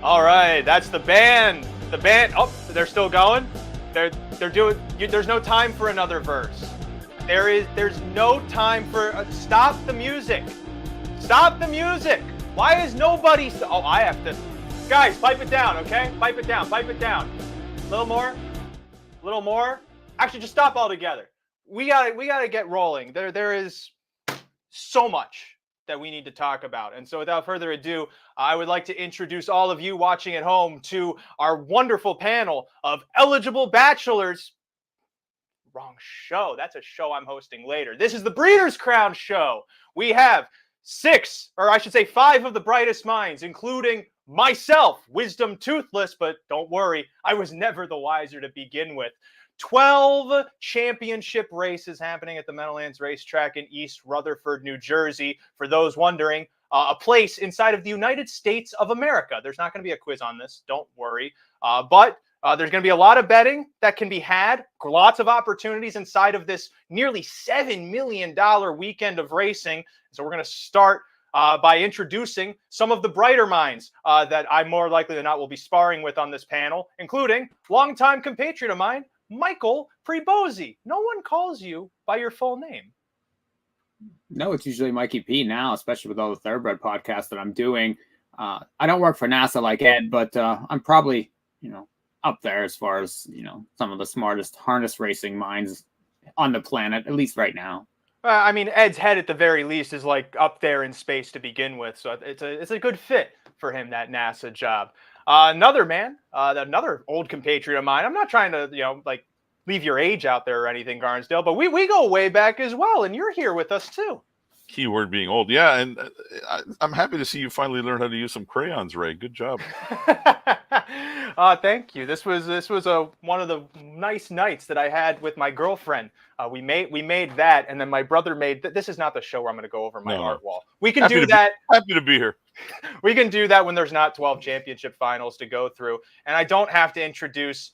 All right, that's the band. The band. Oh, they're still going. They're doing. There's no time for another verse. There's no time for. Stop the music. Stop the music. Why is nobody? Oh, I have to. Guys, pipe it down, okay? Pipe it down. Pipe it down. A little more. A little more. Actually, just stop altogether. We gotta get rolling. There is so much that we need to talk about. And so without further ado, I would like to introduce all of you watching at home to our wonderful panel of eligible bachelors. Wrong show. That's a show I'm hosting later. This is the Breeders' Crown show. We have 5 of the brightest minds, including myself, wisdom toothless, but don't worry, I was never the wiser to begin with. 12 championship races happening at the Meadowlands Racetrack in East Rutherford, New Jersey. For those wondering, a place inside of the United States of America. There's not going to be a quiz on this, don't worry. But there's going to be a lot of betting that can be had, lots of opportunities inside of this nearly $7 million weekend of racing. So we're going to start by introducing some of the brighter minds that I more likely than not will be sparring with on this panel, including longtime compatriot of mine, Michael Pribozie. No one calls you by your full name. No, it's usually Mikey P now, especially with all the thoroughbred podcasts that I'm doing. I don't work for NASA like Ed, but I'm probably, up there as far as, some of the smartest harness racing minds on the planet, at least right now. I mean, Ed's head at the very least is like up there in space to begin with, so it's a good fit for him, that NASA job. Another man, another old compatriot of mine. I'm not trying to, leave your age out there or anything, Barnsdale, but we go way back as well, and you're here with us too. Keyword being old. Yeah, and I'm happy to see you finally learn how to use some crayons, Ray. Good job. Thank you. This was one of the nice nights that I had with my girlfriend. We made that, and then my brother made. This is not the show where I'm going to go over my art wall. We can do that. Happy to be here. We can do that when there's not 12 championship finals to go through, and I don't have to introduce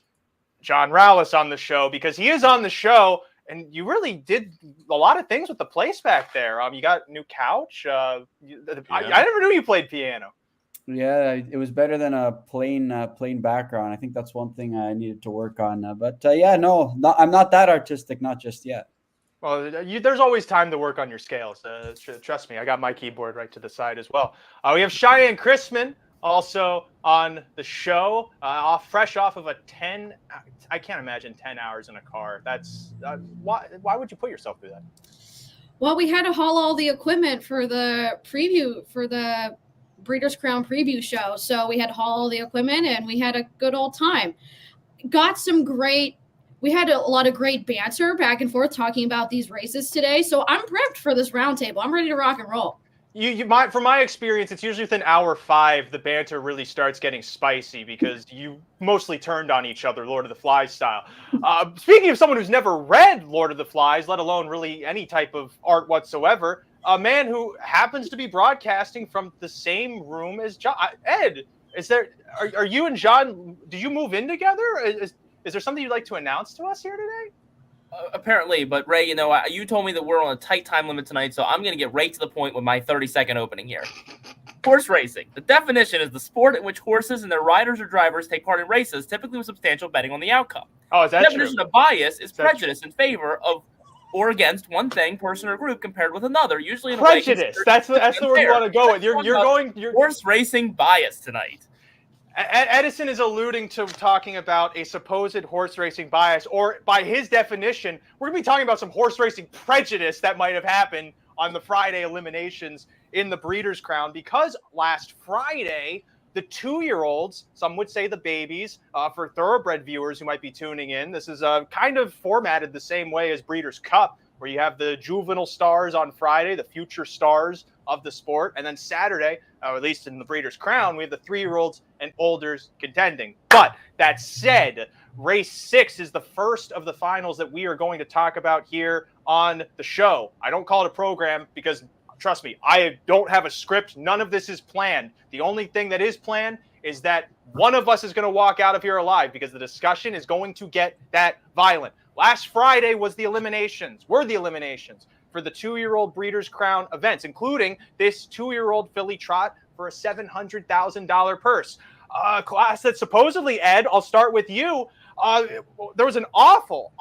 John Rallis on the show because he is on the show. And you really did a lot of things with the place back there. You got a new couch. I never knew you played piano. Yeah, it was better than a plain background. I think that's one thing I needed to work on. I'm not that artistic, not just yet. Well, there's always time to work on your scales. Trust me, I got my keyboard right to the side as well. We have Cheyenne Christman also on the show, fresh off of a 10. I can't imagine 10 hours in a car. That's why would you put yourself through that? Well, we had to haul all the equipment for the preview, for the Breeders' Crown preview show. So we had to haul all the equipment and we had a good old time. We had a lot of great banter back and forth talking about these races today. So I'm prepped for this roundtable. I'm ready to rock and roll. From my experience, it's usually within hour 5 the banter really starts getting spicy because you mostly turned on each other, Lord of the Flies style. Speaking of someone who's never read Lord of the Flies, let alone really any type of art whatsoever, a man who happens to be broadcasting from the same room as John. Ed, are you and John? Did you move in together? Is there something you'd like to announce to us here today? Apparently, but Ray, you told me that we're on a tight time limit tonight, so I'm going to get right to the point with my 30-second opening here. Horse racing. The definition is the sport in which horses and their riders or drivers take part in races, typically with substantial betting on the outcome. Oh, is that the true? definition of bias is prejudice in favor of or against one thing, person, or group compared with another, usually in prejudice. That's the word you want to go with. You're horse racing bias tonight. Edison is alluding to talking about a supposed horse racing bias, or by his definition, we're going to be talking about some horse racing prejudice that might have happened on the Friday eliminations in the Breeders' Crown, because last Friday, the 2-year-olds, some would say the babies, for thoroughbred viewers who might be tuning in, this is kind of formatted the same way as Breeders' Cup, where you have the juvenile stars on Friday, the future stars of the sport, and then Saturday, or at least in the Breeders' Crown, we have the 3-year-olds and olders contending. But that said, race 6 is the first of the finals that we are going to talk about here on the show. I don't call it a program because, trust me, I don't have a script. None of this is planned. The only thing that is planned is that one of us is going to walk out of here alive because the discussion is going to get that violent. Last Friday were the eliminations for the 2-year-old Breeders' Crown events, including this 2-year-old filly trot for a $700,000 purse. class that supposedly, Ed, I'll start with you. There was an awful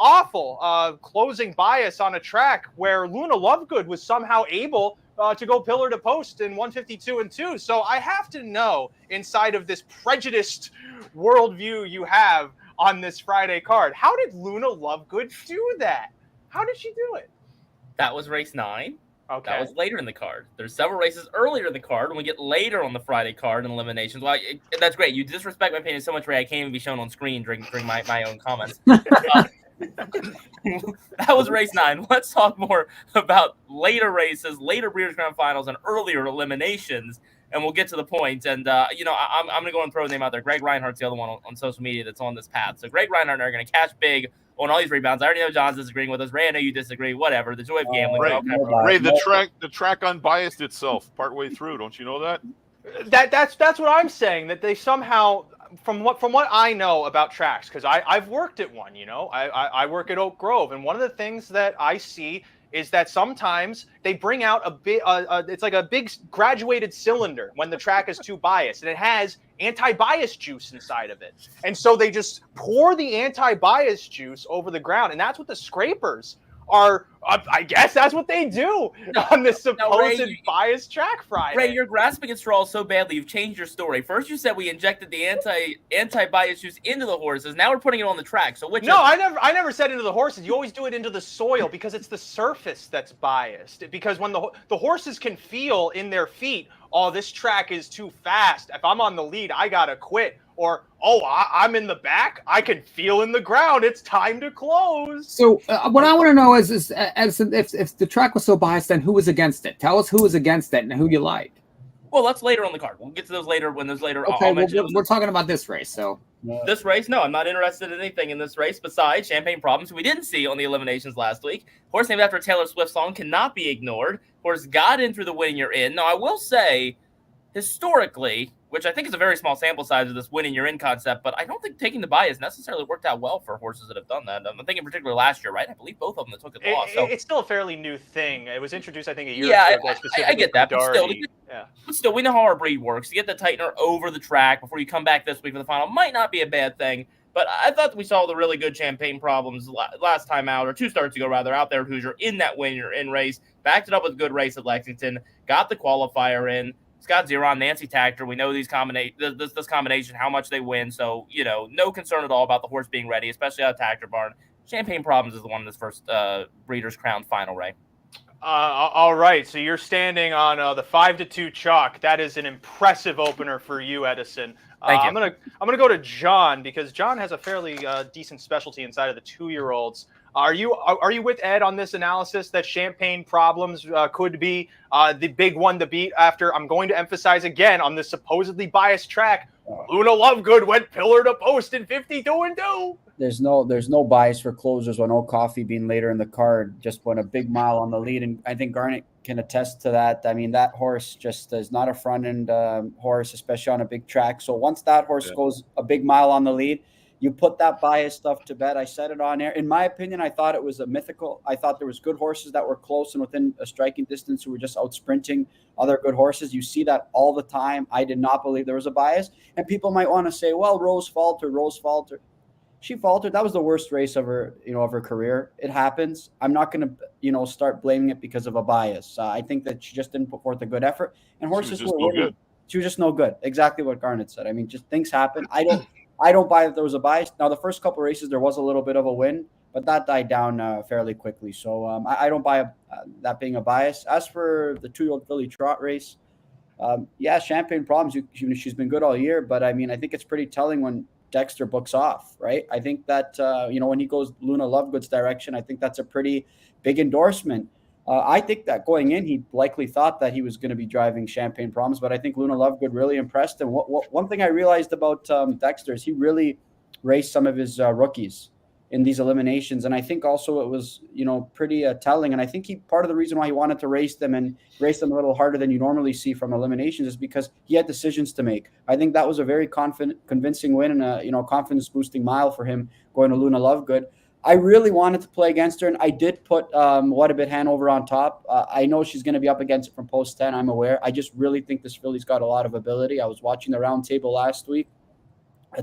closing bias on a track where Luna Lovegood was somehow able to go pillar to post in 152-2. So I have to know, inside of this prejudiced worldview you have on this Friday card, how did Luna Lovegood do that? How did she do it? That was race 9. Okay. That was later in the card. There's several races earlier in the card when we get later on the Friday card and eliminations. Well, that's great. You disrespect my opinion so much, Ray. I can't even be shown on screen during my own comments. That was race 9. Let's talk more about later races, later Breeders' Crown Finals, and earlier eliminations, and we'll get to the point. And, I'm going to go and throw a name out there. Greg Reinhardt's the other one on social media that's on this path. So Greg Reinhardt and I are going to cash big on all these rebounds. I already know John's disagreeing with us. Ray, I know you disagree. Whatever. The joy of gambling. Ray, the track unbiased itself partway through. Don't you know that? That's what I'm saying. That they somehow, from what I know about tracks, because I've worked at one. I work at Oak Grove, and one of the things that I see is that sometimes they bring out a bit. It's like a big graduated cylinder when the track is too biased, and it has anti-bias juice inside of it. And so they just pour the anti-bias juice over the ground, and that's what the scrapers are. I guess that's what they do on this supposed biased track Friday. Ray, you're grasping at straws so badly. You've changed your story. First, you said we injected the anti-bias juice into the horses. Now we're putting it on the track. So which? No, I never said into the horses. You always do it into the soil because it's the surface that's biased. Because when the horses can feel in their feet, oh, this track is too fast. If I'm on the lead, I gotta quit. Or, oh, I'm in the back. I can feel in the ground. It's time to close. So what I want to know is if the track was so biased, then who was against it? Tell us who was against it and who you liked. Well, that's later on the card. We'll get to those later when there's later. Okay, we're talking about this race. So this race, no, I'm not interested in anything in this race besides Champagne Problems we didn't see on the eliminations last week. Horse named after a Taylor Swift song cannot be ignored. Horse got in through the winning you're in. Now, I will say, historically, which I think is a very small sample size of this winning you're in concept, but I don't think taking the bias necessarily worked out well for horses that have done that. I'm thinking particularly last year, right? I believe both of them that took it lost. So it's still a fairly new thing. It was introduced, I think, a year ago. I get that, but still, we know how our breed works. To get the tightener over the track before you come back this week for the final might not be a bad thing. But I thought we saw the really good Champagne Problems last time out, or 2 starts ago, rather, out there at Hoosier in that win you're in race. Backed it up with a good race at Lexington. Got the qualifier in. Scott Zeron, Nancy Tactor. We know these this combination, how much they win. So, no concern at all about the horse being ready, especially out of Tactor Barn. Champagne Problems is the one in this first Breeders' Crown final, Ray. All right. So you're standing on the 5-2 chalk. That is an impressive opener for you, Edison. Thank you. I'm gonna go to John because John has a fairly decent specialty inside of the 2-year-olds. Are you with Ed on this analysis that Champagne Problems could be the big one to beat after, I'm going to emphasize again, on this supposedly biased track, Luna Lovegood went pillar to post in 52-2. There's no bias for closers when Oak Coffee being later in the card just went a big mile on the lead, and I think Garnet can attest to that. I mean, that horse just is not a front end horse, especially on a big track. So once that horse goes a big mile on the lead, you put that bias stuff to bed. I said it on air. In my opinion, I thought it was a mythical. I thought there was good horses that were close and within a striking distance who were just out sprinting other good horses. You see that all the time. I did not believe there was a bias. And people might want to say, well, Rose faltered. She faltered. That was the worst race of her, of her career. It happens. I'm not going to, start blaming it because of a bias. I think that she just didn't put forth a good effort. And horses were winning. She was just no good. Exactly what Garnet said. I mean, just things happen. I don't buy that there was a bias. Now, the first couple of races, there was a little bit of a win, but that died down fairly quickly. So I don't buy that being a bias. As for the 2-year-old filly trot race, Champagne Problems, she's been good all year, but I mean, I think it's pretty telling when Dexter books off, right? I think that, when he goes Luna Lovegood's direction, I think that's a pretty big endorsement. I think that going in, he likely thought that he was going to be driving Champagne Problems, but I think Luna Lovegood really impressed him. One thing I realized about Dexter is he really raced some of his rookies in these eliminations, and I think also it was pretty telling. And I think part of the reason why he wanted to race them and race them a little harder than you normally see from eliminations is because he had decisions to make. I think that was a very convincing win and a confidence boosting mile for him going to Luna Lovegood. I really wanted to play against her, and I did put What a Bit Hanover on top. I know she's going to be up against it from post 10. I'm aware. I just really think this filly's got a lot of ability. I was watching the Roundtable last week.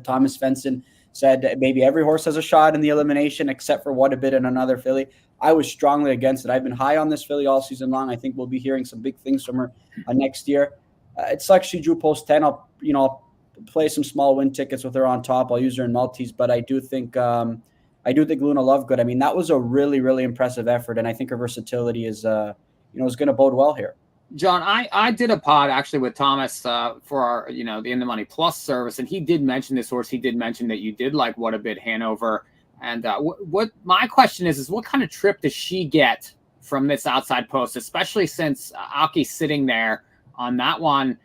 Thomas Fenson said that maybe every horse has a shot in the elimination except for What a Bit and Another Filly. I was strongly against it. I've been high on this filly all season long. I think we'll be hearing some big things from her next year. It sucks she drew post 10. I'll play some small win tickets with her on top. I'll use her in multis, but I do think Luna Lovegood. I mean, that was a really, really impressive effort, and I think her versatility is going to bode well here. John, I did a pod actually with Thomas for our, the In the Money Plus service, and he did mention this horse. He did mention that you did like What a Bit Hanover. And what my question is what kind of trip does she get from this outside post, especially since Aki's sitting there on that one?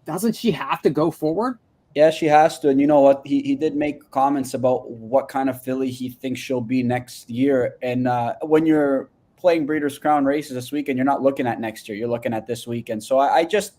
Doesn't she have to go forward? Yeah, she has to. And you know what? He did make comments about what kind of filly he thinks she'll be next year. And when you're playing Breeders' Crown races this weekend, you're not looking at next year. You're looking at this weekend. So I just,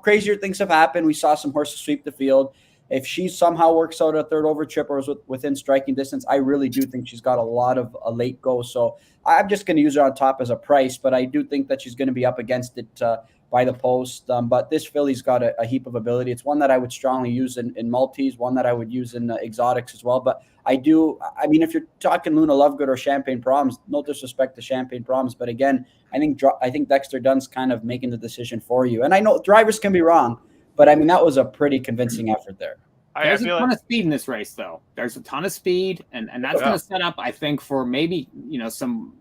crazier things have happened. We saw some horses sweep the field. If she somehow works out a third over trip or is within striking distance, I really do think she's got a lot of a late go. So I'm just going to use her on top as a price, but I do think that she's going to be up against it by the post. But this filly's got a heap of ability. It's one that I would strongly use in multis, one that I would use in exotics as well. But if you're talking Luna Lovegood or Champagne Proms, no disrespect to Champagne Proms, but again, I think Dexter Dunn's kind of making the decision for you. And I know drivers can be wrong, but I mean, that was a pretty convincing effort there. There's a ton of speed in this race, though. There's a ton of speed, and that's going to set up, I think, for maybe some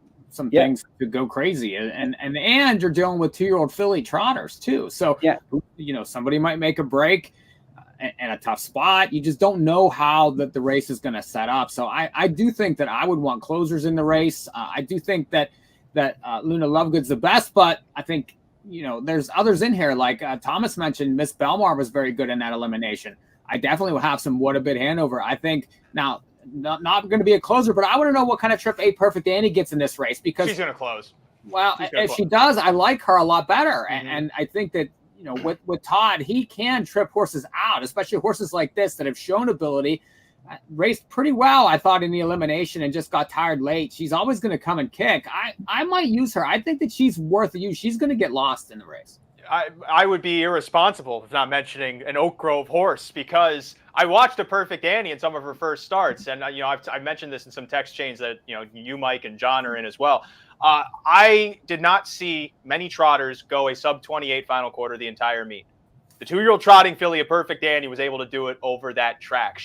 things to go crazy. And you're dealing with 2-year-old filly trotters too. So somebody might make a break in a tough spot. You just don't know how the race is going to set up. So I do think that I would want closers in the race. I do think that Luna Lovegood's the best, but I think there's others in here like Thomas mentioned. Miss Belmar was very good in that elimination. I definitely will have some What a Bit Hanover. I think now not going to be a closer, but I want to know what kind of trip A Perfect Annie gets in this race because she's going to close. Well, if she does, I like her a lot better. Mm-hmm. And I think that, with Todd, he can trip horses out, especially horses like this that have shown ability, raced pretty well, I thought, in the elimination and just got tired late. She's always going to come and kick. I might use her. I think that she's worth a use. She's going to get lost in the race. I would be irresponsible if not mentioning an Oak Grove horse because I watched a Perfect Annie in some of her first starts, and I've mentioned this in some text chains that you, Mike, and John are in as well. I did not see many trotters go a sub-28 final quarter the entire meet. The 2-year-old trotting filly, a Perfect Annie, was able to do it over that track.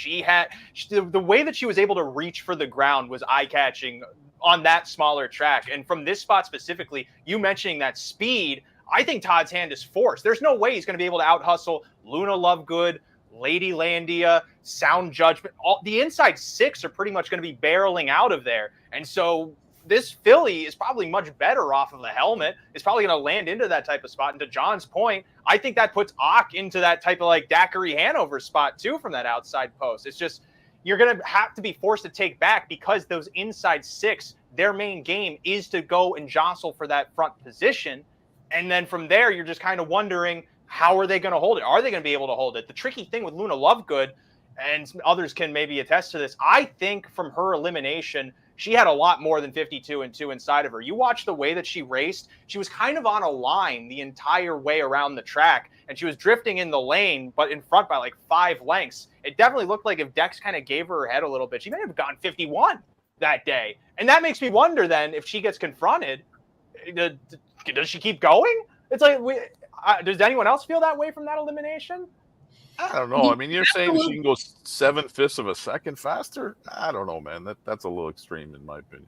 The way that she was able to reach for the ground was eye-catching on that smaller track. And from this spot specifically, you mentioning that speed, I think Todd's hand is forced. There's no way he's going to be able to out-hustle Luna Lovegood, Lady Landia, Sound Judgment. All the inside 6 are pretty much going to be barreling out of there. And so this filly is probably much better off of a helmet. It's probably going to land into that type of spot. And to John's point, I think that puts Ock into that type of like Daiquiri Hanover spot too from that outside post. It's just you're going to have to be forced to take back because those inside 6, their main game is to go and jostle for that front position. And then from there, you're just kind of wondering, how are they going to hold it? Are they going to be able to hold it? The tricky thing with Luna Lovegood, and others can maybe attest to this, I think from her elimination, she had a lot more than 52 and 2 inside of her. You watch the way that she raced, she was kind of on a line the entire way around the track, and she was drifting in the lane, but in front by like 5 lengths. It definitely looked like if Dex kind of gave her head a little bit, she may have gotten 51 that day. And that makes me wonder then, if she gets confronted, does she keep going? It's like, does anyone else feel that way from that elimination? I don't know. I mean, you're saying she can go 7/5 of a second faster? I don't know, man. That's a little extreme in my opinion.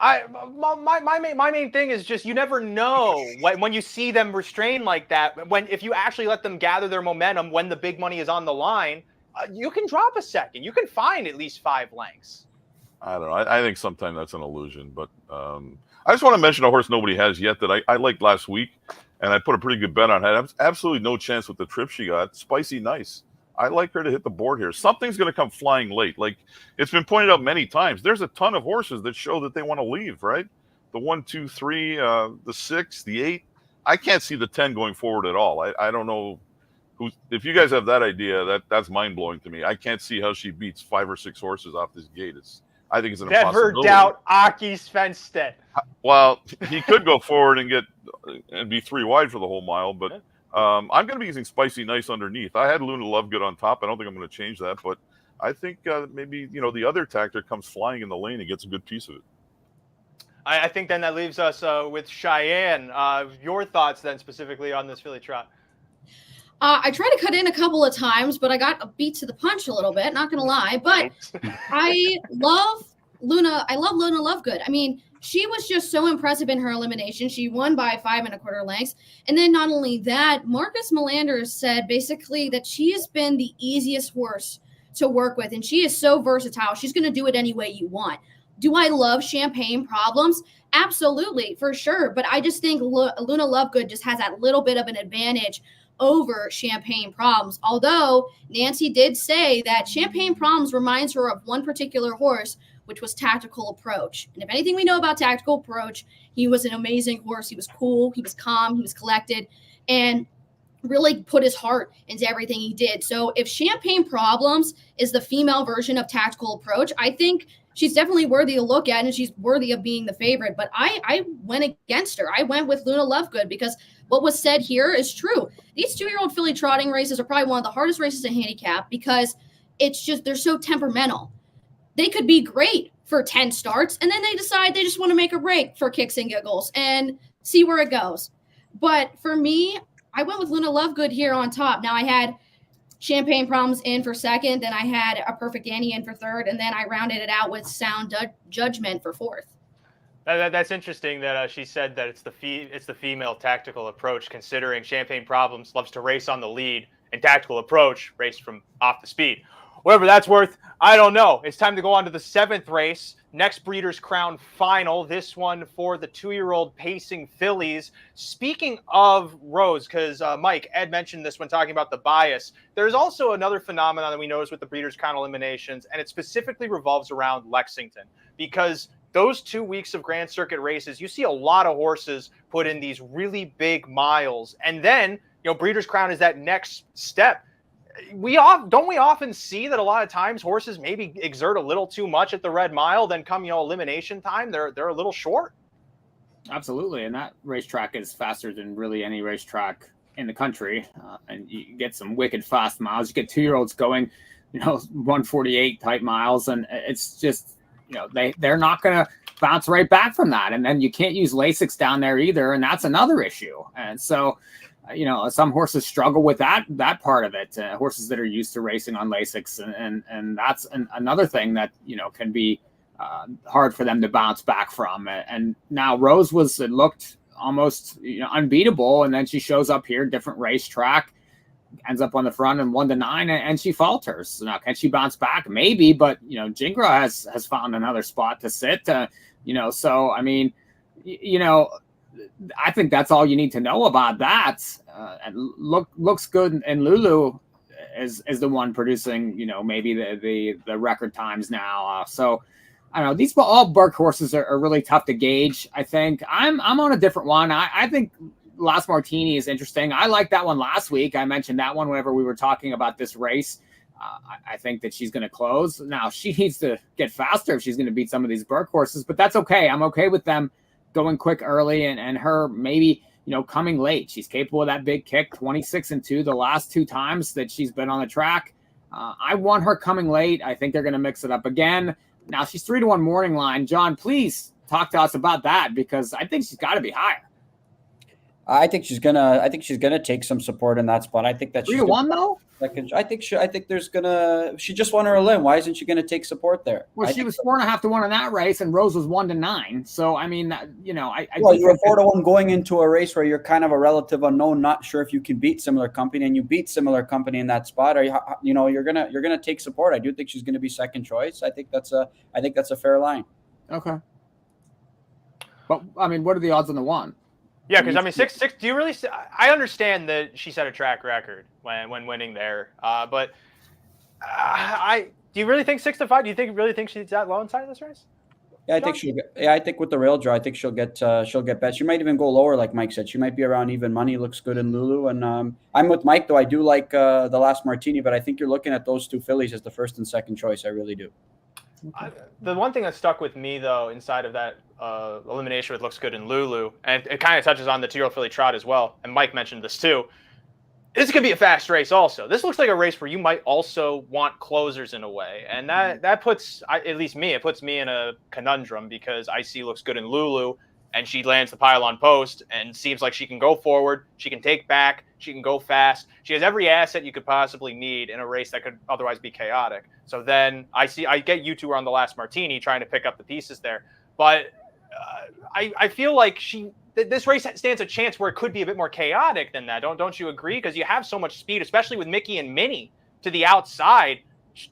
My main thing is just you never know when you see them restrained like that. If you actually let them gather their momentum when the big money is on the line, you can drop a second. You can find at least 5 lengths. I don't know. I think sometimes that's an illusion, but I just want to mention a horse nobody has yet that I liked last week, and I put a pretty good bet on. Had absolutely no chance with the trip she got. Spicy Nice. I like her to hit the board here. Something's going to come flying late. Like it's been pointed out many times. There's a ton of horses that show that they want to leave, right? The 1, 2, 3, the 6, the 8. I can't see the 10 going forward at all. I don't know if you guys have that idea, that's mind blowing to me. I can't see how she beats 5 or 6 horses off this gate. I think it's an impossibility. Never doubt Aki Svenstedt. Well, he could go forward and be 3 wide for the whole mile, but I'm going to be using Spicy Nice underneath. I had Luna Lovegood on top. I don't think I'm going to change that, but I think maybe the other tactor comes flying in the lane and gets a good piece of it. I think then that leaves us with Cheyenne. Your thoughts then specifically on this filly trot? I tried to cut in a couple of times, but I got beat to the punch a little bit, not going to lie. But I love Luna. I love Luna Lovegood. I mean, she was just so impressive in her elimination. She won by 5 1/4 lengths. And then not only that, Marcus Melander said basically that she has been the easiest horse to work with. And she is so versatile. She's going to do it any way you want. Do I love Champagne Problems? Absolutely, for sure. But I just think Luna Lovegood just has that little bit of an advantage over Champagne Problems. Although Nancy did say that Champagne Problems reminds her of one particular horse, which was Tactical Approach. And if anything we know about Tactical Approach, he was an amazing horse. He was cool, he was calm, he was collected, and really put his heart into everything he did. So if Champagne Problems is the female version of Tactical Approach, I think she's definitely worthy to look at, and she's worthy of being the favorite. But I went against her. I went with Luna Lovegood because what was said here is true. These 2-year-old filly trotting races are probably one of the hardest races to handicap because it's just they're so temperamental. They could be great for 10 starts, and then they decide they just want to make a break for kicks and giggles and see where it goes. But for me, I went with Luna Lovegood here on top. Now I had Champagne Problems in for second, then I had A Perfect Annie in for third, and then I rounded it out with Sound Judgment for fourth. That's interesting that she said that it's the female Tactical Approach, considering Champagne Problems loves to race on the lead and Tactical Approach race from off the speed. Whatever that's worth, I don't know. It's time to go on to the 7th race. Next Breeders' Crown final. This one for the 2-year-old pacing fillies. Speaking of Rose, because Mike, Ed mentioned this when talking about the bias, there's also another phenomenon that we notice with the Breeders' Crown eliminations, and it specifically revolves around Lexington. Because those 2 weeks of Grand Circuit races, you see a lot of horses put in these really big miles. And then, Breeders' Crown is that next step. Don't we often see that a lot of times horses maybe exert a little too much at the Red Mile, then come elimination time they're a little short? Absolutely, and that racetrack is faster than really any racetrack in the country, and you get some wicked fast miles. You get 2-year-olds going 148 type miles, and it's just they're not going to bounce right back from that. And then you can't use Lasix down there either, and that's another issue. And so some horses struggle with that part of it. Horses that are used to racing on Lasix, and that's another thing that can be hard for them to bounce back from. And now Rose looked almost unbeatable, and then she shows up here, different racetrack, ends up on the front and 1-9, and she falters. So now can she bounce back? Maybe, but Jingra has found another spot to sit. So I mean, I think that's all you need to know about that. And looks good, and Lulu is the one producing, maybe the record times now. So I don't know. These all Burke horses are really tough to gauge. I think I'm on a different one. I think Last Martini is interesting. I liked that one last week. I mentioned that one whenever we were talking about this race. I think that she's going to close. Now she needs to get faster if she's going to beat some of these Burke horses, but that's okay. I'm okay with them going quick early and her maybe, coming late. She's capable of that big kick, 26-2 the last 2 times that she's been on the track. I want her coming late. I think they're going to mix it up again. Now she's 3-1 morning line. John, please talk to us about that, because I think she's got to be higher. I think she's gonna take some support in that spot. I think that 3-1 though. I think she just won her a limb. Why isn't she gonna take support there? Well, she was 4.5 to 1 in that race, and Rose was 1-9. So I mean, you were 4 to 1 going into a race where you're kind of a relative unknown, not sure if you can beat similar company, and you beat similar company in that spot. You're gonna take support. I do think she's gonna be second choice. I think that's a fair line. Okay. But I mean, what are the odds on the 1? Yeah, because I mean, 6. Do you really? I understand that she set a track record when winning there, but do you really think 6-5? Do you really think she's that low inside of this race? Yeah, I think with the rail draw, I think she'll get bet. She might even go lower, like Mike said. She might be around even money. Looks good in Lulu, and I'm with Mike though. I do like the Last Martini, but I think you're looking at those 2 fillies as the first and second choice. I really do. The one thing that stuck with me, though, inside of that elimination with Looks Good and Lulu, and it kind of touches on the 2-year-old filly trot as well, and Mike mentioned this too, This could be a fast race also. This looks like a race where you might also want closers in a way. And that puts, at least me, it puts me in a conundrum because I see looks good in Lulu and she lands the pylon post and seems like she can go forward. She can take back. She can go fast. She has every asset you could possibly need in a race that could otherwise be chaotic. So then I get you two are on the last martini trying to pick up the pieces there. But I feel like this race stands a chance where it could be a bit more chaotic than that. Don't you agree? Because you have so much speed, especially with Mickey and Minnie to the outside.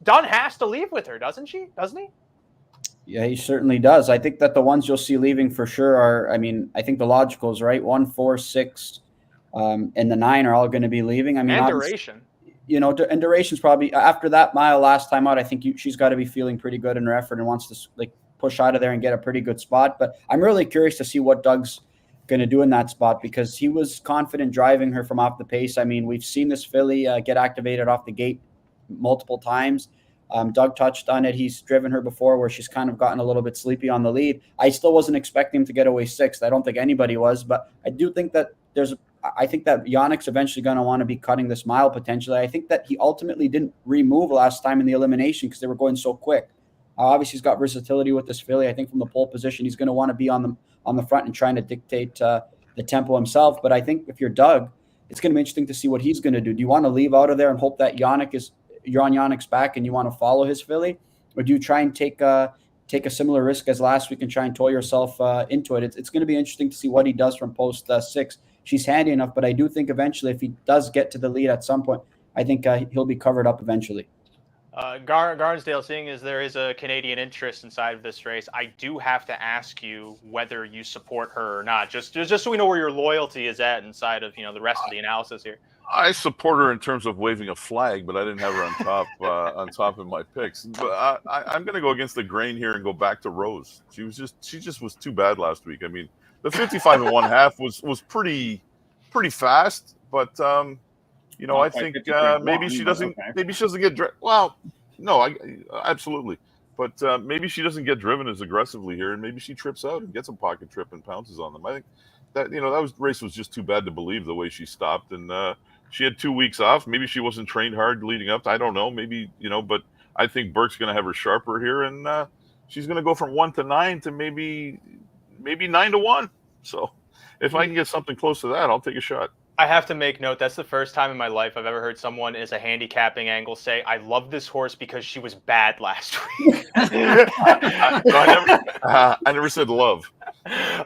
Dunn has to leave with her, doesn't he? Yeah, he certainly does. I think that the ones you'll see leaving for sure are, I think the logicals, right? 1, 4, 6, and the 9 are all going to be leaving. And duration. And duration's probably after that mile last time out. I think she's got to be feeling pretty good in her effort and wants to push out of there and get a pretty good spot. But I'm really curious to see what Doug's going to do in that spot because he was confident driving her from off the pace. We've seen this filly get activated off the gate multiple times. Doug touched on it. He's driven her before where she's kind of gotten a little bit sleepy on the lead. I still wasn't expecting him to get away 6th. I don't think anybody was, but I do think that I think that Yannick's eventually going to want to be cutting this mile potentially. I think that he ultimately didn't remove last time in the elimination because they were going so quick. Obviously, he's got versatility with this filly. I think from the pole position, he's going to want to be on the front and trying to dictate the tempo himself. But I think if you're Doug, it's going to be interesting to see what he's going to do. Do you want to leave out of there and hope that you're on Yannick's back and you want to follow his filly? Or do you try and take a similar risk as last week and try and tow yourself into it? It's going to be interesting to see what he does from post 6. She's handy enough, but I do think eventually if he does get to the lead at some point, I think he'll be covered up eventually. Barnsdale, seeing as there is a Canadian interest inside of this race, I do have to ask you whether you support her or not, just so we know where your loyalty is at inside of the rest of the analysis here. I support her in terms of waving a flag, but I didn't have her on top of my picks. But I'm going to go against the grain here and go back to Rose. She just was too bad last week. The 55 1/2 was pretty fast, but I think maybe she doesn't get driven. Well, no, absolutely, but maybe she doesn't get driven as aggressively here, and maybe she trips out and gets a pocket trip and pounces on them. I think that race was just too bad to believe the way she stopped, and she had 2 weeks off. Maybe she wasn't trained hard leading up. I don't know. Maybe but I think Burke's going to have her sharper here, and she's going to go from 1 to 9 to maybe 9 to 1. So if I can get something close to that, I'll take a shot. I have to make note, that's the first time in my life I've ever heard someone as a handicapping angle say, I love this horse because she was bad last week. I never said love.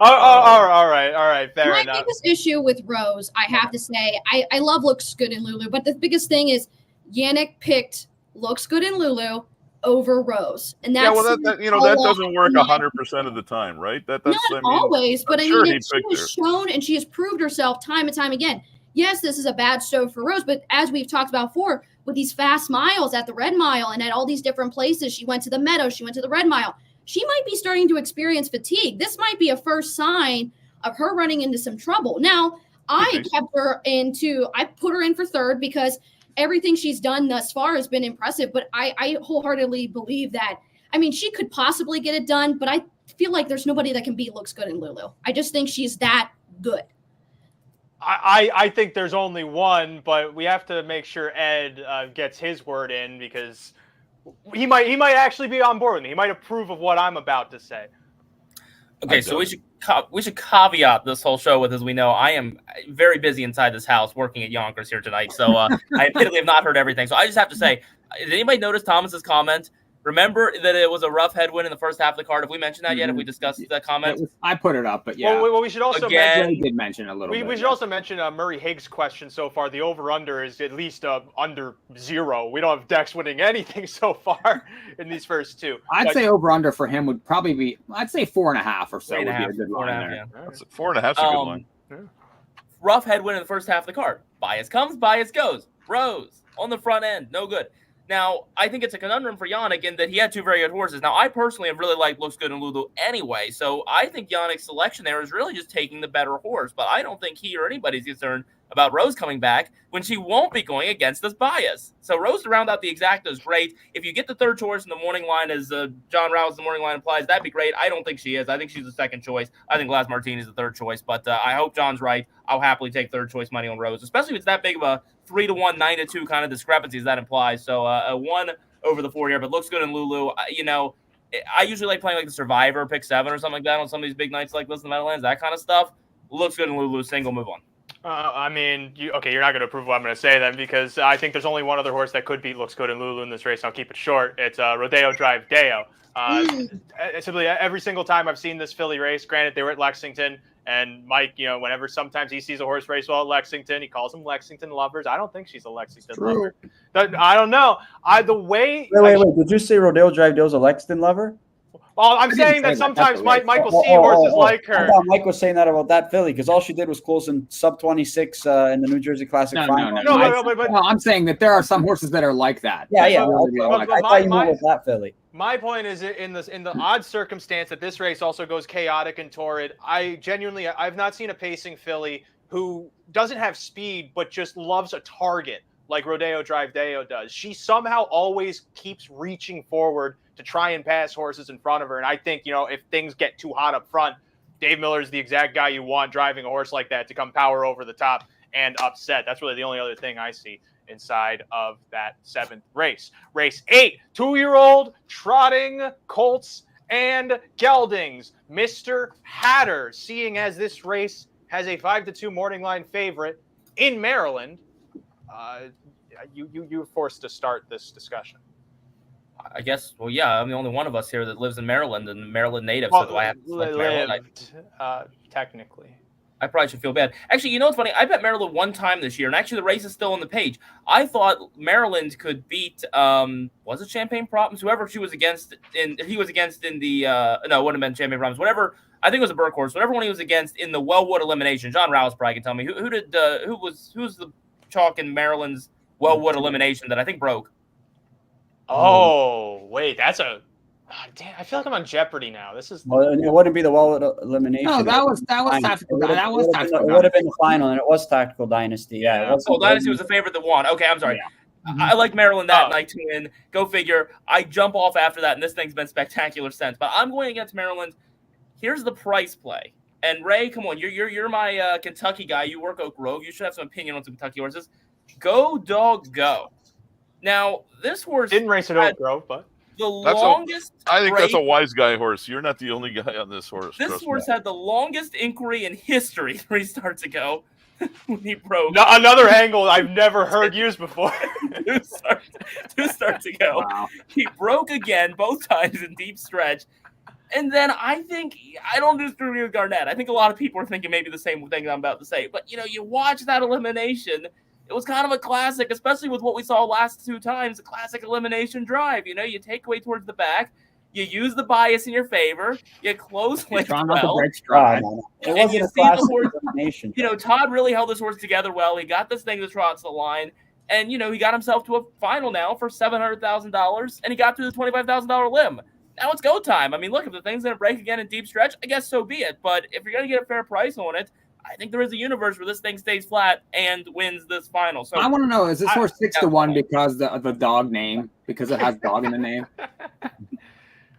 All right, fair enough. My biggest issue with Rose, I have to say, I love Looks Good in Lulu, but the biggest thing is Yannick picked Looks Good in Lulu over Rose, and that's that doesn't work 100% of the time, right? That's not always, but she has shown and she has proved herself time and time again. Yes, this is a bad show for Rose, but as we've talked about before, with these fast miles at the Red Mile and at all these different places, she went to the Meadow, she went to the Red Mile. She might be starting to experience fatigue. This might be a first sign of her running into some trouble. Now, I put her in for 3rd because everything she's done thus far has been impressive, but I wholeheartedly believe that. She could possibly get it done, but I feel like there's nobody that can beat Looks Good in Lulu. I just think she's that good. I think there's only one, but we have to make sure Ed gets his word in because he might actually be on board with me. He might approve of what I'm about to say. Okay, so we should caveat this whole show with, as we know, I am very busy inside this house working at Yonkers here tonight, so I admittedly have not heard everything. So I just have to say, did anybody notice Thomas's comment? Remember that it was a rough headwind in the first half of the card. Have we mentioned that yet? Have we discussed that comment? I put it up, but yeah. Well, we should also mention a little bit. We should also mention Murray Higgs' question so far. The over-under is at least under 0. We don't have Dex winning anything so far in these first 2. I'd say over-under for him would probably be, 4.5 or so would be a good line there. Yeah. 4.5 is a good line. Yeah. Rough headwind in the first half of the card. Bias comes, bias goes. Rose on the front end, no good. Now, I think it's a conundrum for Yannick in that he had 2 very good horses. Now, I personally have really liked Looks Good in Lulu anyway, so I think Yannick's selection there is really just taking the better horse, but I don't think he or anybody's concerned about Rose coming back when she won't be going against this bias. So Rose to round out the exacta is great. If you get the third choice in the morning line, as John Rouse, the morning line implies, that'd be great. I don't think she is. I think she's the second choice. I think Laz Martini is the third choice, but I hope John's right. I'll happily take third choice money on Rose, especially if it's that big of a 3-1, 9-2 kind of discrepancies that implies. So a 1 over the 4 here, but looks good in Lulu. I usually like playing like the Survivor, pick 7 or something like that on some of these big nights like this in the Meadowlands, that kind of stuff. Looks good in Lulu. Single, move on. You're not going to approve what I'm going to say then, because I think there's only one other horse that could beat Looks Good in Lulu in this race. I'll keep it short. It's Rodeo Drive Deo. Simply every single time I've seen this filly race, granted they were at Lexington, and Mike, whenever sometimes he sees a horse race well at Lexington, he calls them Lexington lovers. I don't think she's a Lexington lover. I don't know. Wait. Did you say Rodeo Drive Deo's a Lexington lover? Well, I'm saying that sometimes Mike will see horses like her. I thought Mike was saying that about that filly, because all she did was close in sub 26 in the New Jersey Classic final. No, I'm saying that there are some horses that are like that. Yeah. I thought you knew with that filly. My point is in the odd circumstance that this race also goes chaotic and torrid. I've not seen a pacing filly who doesn't have speed but just loves a target like Rodeo Drive Deo does. She somehow always keeps reaching forward to try and pass horses in front of her. And I think, if things get too hot up front, Dave Miller is the exact guy you want driving a horse like that to come power over the top and upset. That's really the only other thing I see inside of that 7th race. Race 8, 2-year-old trotting colts and geldings. Mr. Hatter, seeing as this race has a 5-2 morning line favorite in Maryland, you're forced to start this discussion. I guess, well, yeah, I'm the only one of us here that lives in Maryland and Maryland native, so do I have to select Maryland? Technically. I probably should feel bad. Actually, what's funny? I bet Maryland one time this year, and actually the race is still on the page. I thought Maryland could beat, was it Champagne Problems? Whoever he was against in the, no, it wouldn't have been Champagne Problems. Whatever, I think it was a Burke horse. Whatever one he was against in the Wellwood elimination. John Rouse probably can tell me. Who was the chalk in Maryland's Wellwood elimination that I think broke? Oh, wait, that's a... Oh, damn, I feel like I'm on Jeopardy now. This is... Well, it wouldn't be the Wellwood elimination. No, that was Tactical. That was Tactical. It would have been the final, and it was Tactical Dynasty. Yeah. Dynasty was the favorite that won. Okay, I'm sorry. Yeah. I like Maryland that night to win. Go figure. I jump off after that, and this thing's been spectacular since. But I'm going against Maryland. Here's the price play. And Ray, come on, you're my Kentucky guy. You work Oak Grove. You should have some opinion on some Kentucky horses. Go, dog, go. Now, this horse didn't race at Oak Grove, but I think that's a wise guy horse. You're not the only guy on this horse. This horse had the longest inquiry in history 3 starts ago when he broke. Another angle I've never heard used before. 2 starts ago. Wow. He broke again, both times in deep stretch. And then I don't disagree with Garnet. I think a lot of people are thinking maybe the same thing I'm about to say. But, you watch that elimination. It was kind of a classic, especially with what we saw last 2 times, a classic elimination drive. You take away towards the back, you use the bias in your favor, you close late well, and you see the horse. Elimination. Todd really held this horse together well. He got this thing to trot to the line, and he got himself to a final now for $700,000, and he got through the $25,000 limb. Now it's go time. I mean, look, if the thing's gonna break again in deep stretch, I guess so be it. But if you're gonna get a fair price on it, I think there is a universe where this thing stays flat and wins this final. So I want to know, is this horse 6-1 because the dog name, because it has dog in the name?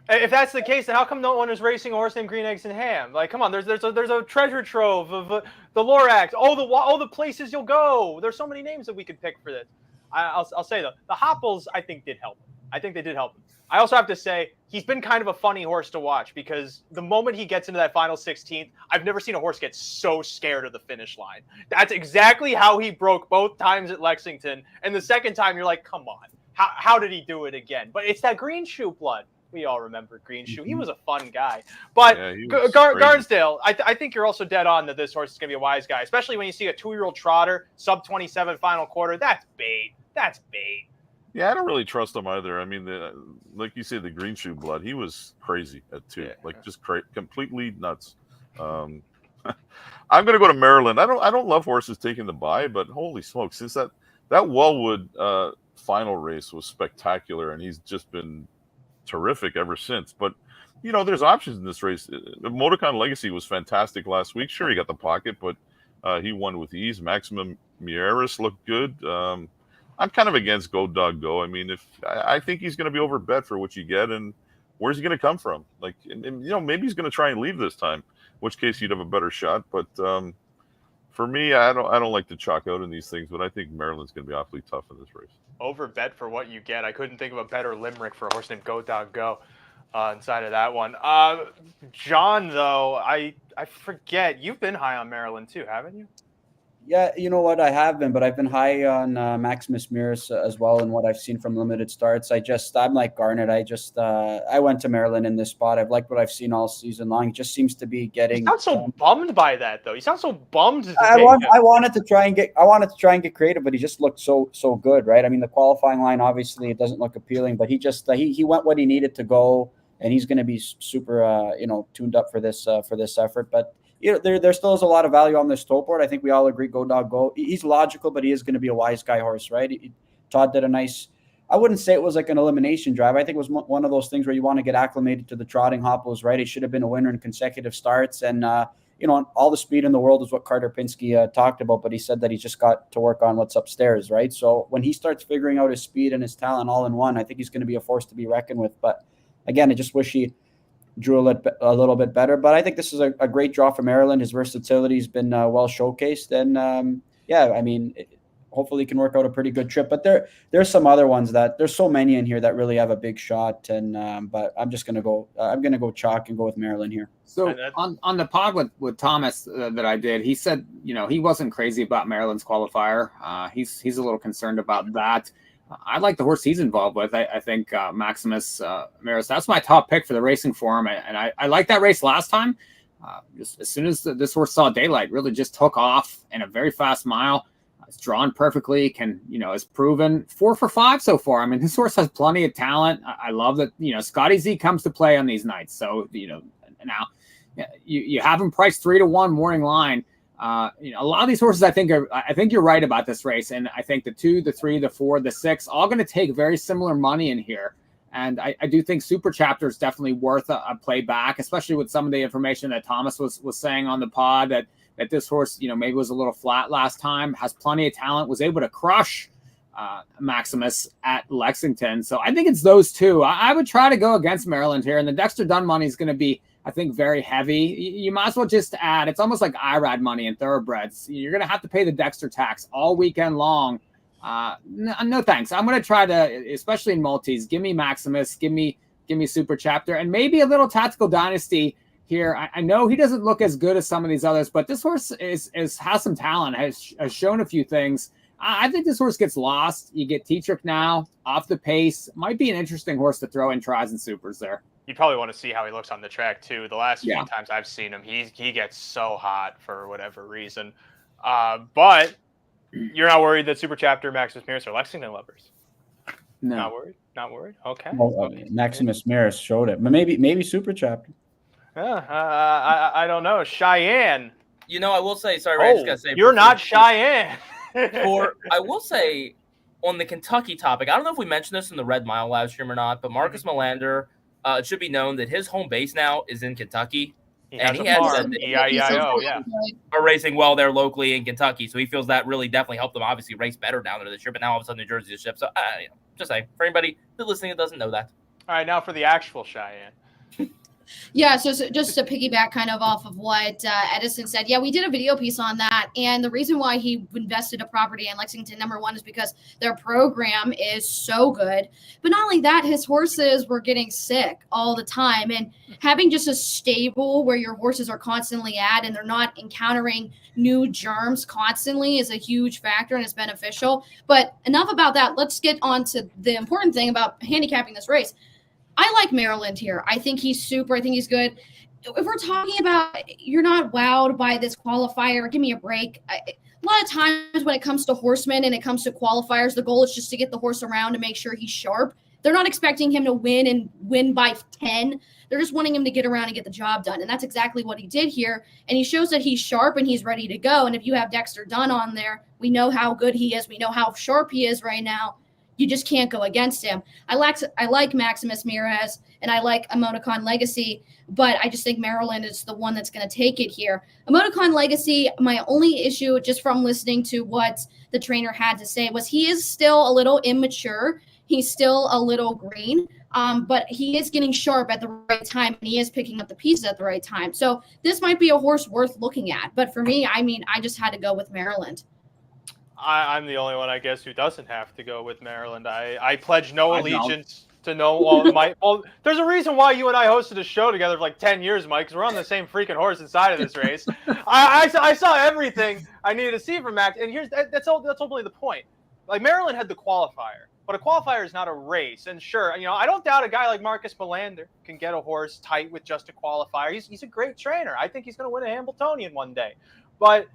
If that's the case, then how come no one is racing a horse named Green Eggs and Ham? Like, come on, there's a treasure trove of the Lorax, all the places you'll go. There's so many names that we could pick for this. I'll say though, the Hopples I think did help him. I think they did help him. I also have to say he's been kind of a funny horse to watch, because the moment he gets into that final 16th, I've never seen a horse get so scared of the finish line. That's exactly how he broke both times at Lexington. And the second time, you're like, come on, how did he do it again? But it's that Green Shoe blood. We all remember Green Shoe. He was a fun guy. But yeah, Barnsdale, I think you're also dead on that this horse is going to be a wise guy, especially when you see a 2-year-old trotter, sub 27 final quarter. That's bait. That's bait. Yeah, I don't really trust him either. I mean, like you said, the Green Shoe blood, he was crazy at 2, just completely nuts. I'm going to go to Maryland. I don't love horses taking the bye, but holy smokes, since that Wellwood final race was spectacular, and he's just been terrific ever since. But there's options in this race. Motorcon Legacy was fantastic last week. Sure, he got the pocket, but He won with ease. Maximum Mieris looked good. I'm kind of against Go Dog Go. I mean, I think he's going to be overbet for what you get, and where's he going to come from? Like, and, maybe he's going to try and leave this time, in which case you'd have a better shot. But for me, I don't like to chalk out in these things, but I think Maryland's going to be awfully tough in this race. Overbet for what you get. I couldn't think of a better limerick for a horse named Go Dog Go inside of that one. John, though, I forget. You've been high on Maryland too, haven't you? Yeah, you know what? I have been, but I've been high on Maximus Mieris as well, and what I've seen from limited starts. I'm like Garnet. I went to Maryland in this spot. I've liked what I've seen all season long. It just seems to be getting. You sound so bummed by that, though. You sound so bummed. I wanted to try and get creative, but he just looked so good, right? I mean, the qualifying line obviously it doesn't look appealing, but he just he went what he needed to go, and he's going to be super tuned up for this effort, but. There still is a lot of value on this tote board. I think we all agree Go Dog Go. He's logical, but he is going to be a wise guy horse, right? Todd did a nice – I wouldn't say it was like an elimination drive. I think it was one of those things where you want to get acclimated to the trotting hopples, right? He should have been a winner in consecutive starts. And, all the speed in the world is what Carter Pinsky talked about, but he said that he just got to work on what's upstairs, right? So when he starts figuring out his speed and his talent all in one, I think he's going to be a force to be reckoned with. But, again, I just wish he – drew a little bit better, but I think this is a great draw for Maryland. His versatility has been well showcased, and hopefully he can work out a pretty good trip. But there's some other ones that there's so many in here that really have a big shot, and but I'm just gonna go. I'm gonna go chalk and go with Maryland here. So on the pod with Thomas that I did, he said he wasn't crazy about Maryland's qualifier. He's a little concerned about that. I like the horse he's involved with. I think Maximus Mieris, that's my top pick for the racing form. And I liked that race last time. Just as soon as this horse saw daylight, really just took off in a very fast mile. It's drawn perfectly, is proven 4 for 5 so far. I mean, this horse has plenty of talent. I love that, Scotty Z comes to play on these nights. So, now you have him priced 3-1 morning line. A lot of these horses, I think you're right about this race. And I think the 2, the 3, the 4, the 6, all going to take very similar money in here. And I do think Super Chapter is definitely worth a play back, especially with some of the information that Thomas was saying on the pod that this horse, maybe was a little flat last time, has plenty of talent, was able to crush Maximus at Lexington. So I think it's those two. I would try to go against Maryland here. And the Dexter Dunn money is going to be, I think, very heavy. You might as well just add, it's almost like IRAD money in thoroughbreds. You're going to have to pay the Dexter tax all weekend long. No thanks. I'm going to try to, especially in multis, give me Maximus, give me Super Chapter, and maybe a little Tactical Dynasty here. I know he doesn't look as good as some of these others, but this horse has some talent, has shown a few things. I think this horse gets lost. You get T-Trick now, off the pace. Might be an interesting horse to throw in tries and supers there. You probably want to see how he looks on the track too. The last few times I've seen him, he gets so hot for whatever reason. But you're not worried that Super Chapter, Maximus Mieris are Lexington lovers? No. Not worried? Okay. Well, Maximus Mieris showed it, but maybe Super Chapter. I don't know. Cheyenne. I will say, sorry, Ray, I just gotta say, you're not Cheyenne. I will say, on the Kentucky topic, I don't know if we mentioned this in the Red Mile live stream or not, but Marcus Melander, it should be known that his home base now is in Kentucky. He has said that E-I-E-I-O, are racing well there locally in Kentucky, so he feels that really definitely helped them obviously race better down there this year, but now all of a sudden New Jersey is shipped. So, just saying, for anybody that's listening that doesn't know that. All right, now for the actual Cheyenne. Yeah, so just to piggyback kind of off of what Edison said, we did a video piece on that, and the reason why he invested a property in Lexington, number one, is because their program is so good, but not only that, his horses were getting sick all the time, and having just a stable where your horses are constantly at and they're not encountering new germs constantly is a huge factor, and it's beneficial. But enough about that. Let's get on to the important thing about handicapping this race. I like Maryland here. I think he's super. I think he's good. If we're talking about you're not wowed by this qualifier, give me a break. A lot of times when it comes to horsemen and it comes to qualifiers, the goal is just to get the horse around to make sure he's sharp. They're not expecting him to win by 10. They're just wanting him to get around and get the job done. And that's exactly what he did here. And he shows that he's sharp and he's ready to go. And if you have Dexter Dunn on there, we know how good he is. We know how sharp he is right now. you just can't go against him. I like Maximus Mirez and I like Emoticon Legacy, but I just think Maryland is the one that's going to take it here. Emoticon Legacy, my only issue just from listening to what the trainer had to say was he is still a little immature. He's still a little green, but he is getting sharp at the right time, and he is picking up the pieces at the right time. So this might be a horse worth looking at. But for me, I mean, I just had to go with Maryland. I'm the only one, I guess, who doesn't have to go with Maryland. I pledge no allegiance to no. Well, there's a reason why you and I hosted a show together for like 10 years, Mike, because we're on the same freaking horse inside of this race. I saw everything I needed to see from Max, and that's ultimately the point. Like, Maryland had the qualifier, but a qualifier is not a race. And sure, I don't doubt a guy like Marcus Melander can get a horse tight with just a qualifier. He's a great trainer. I think he's going to win a Hambletonian one day. But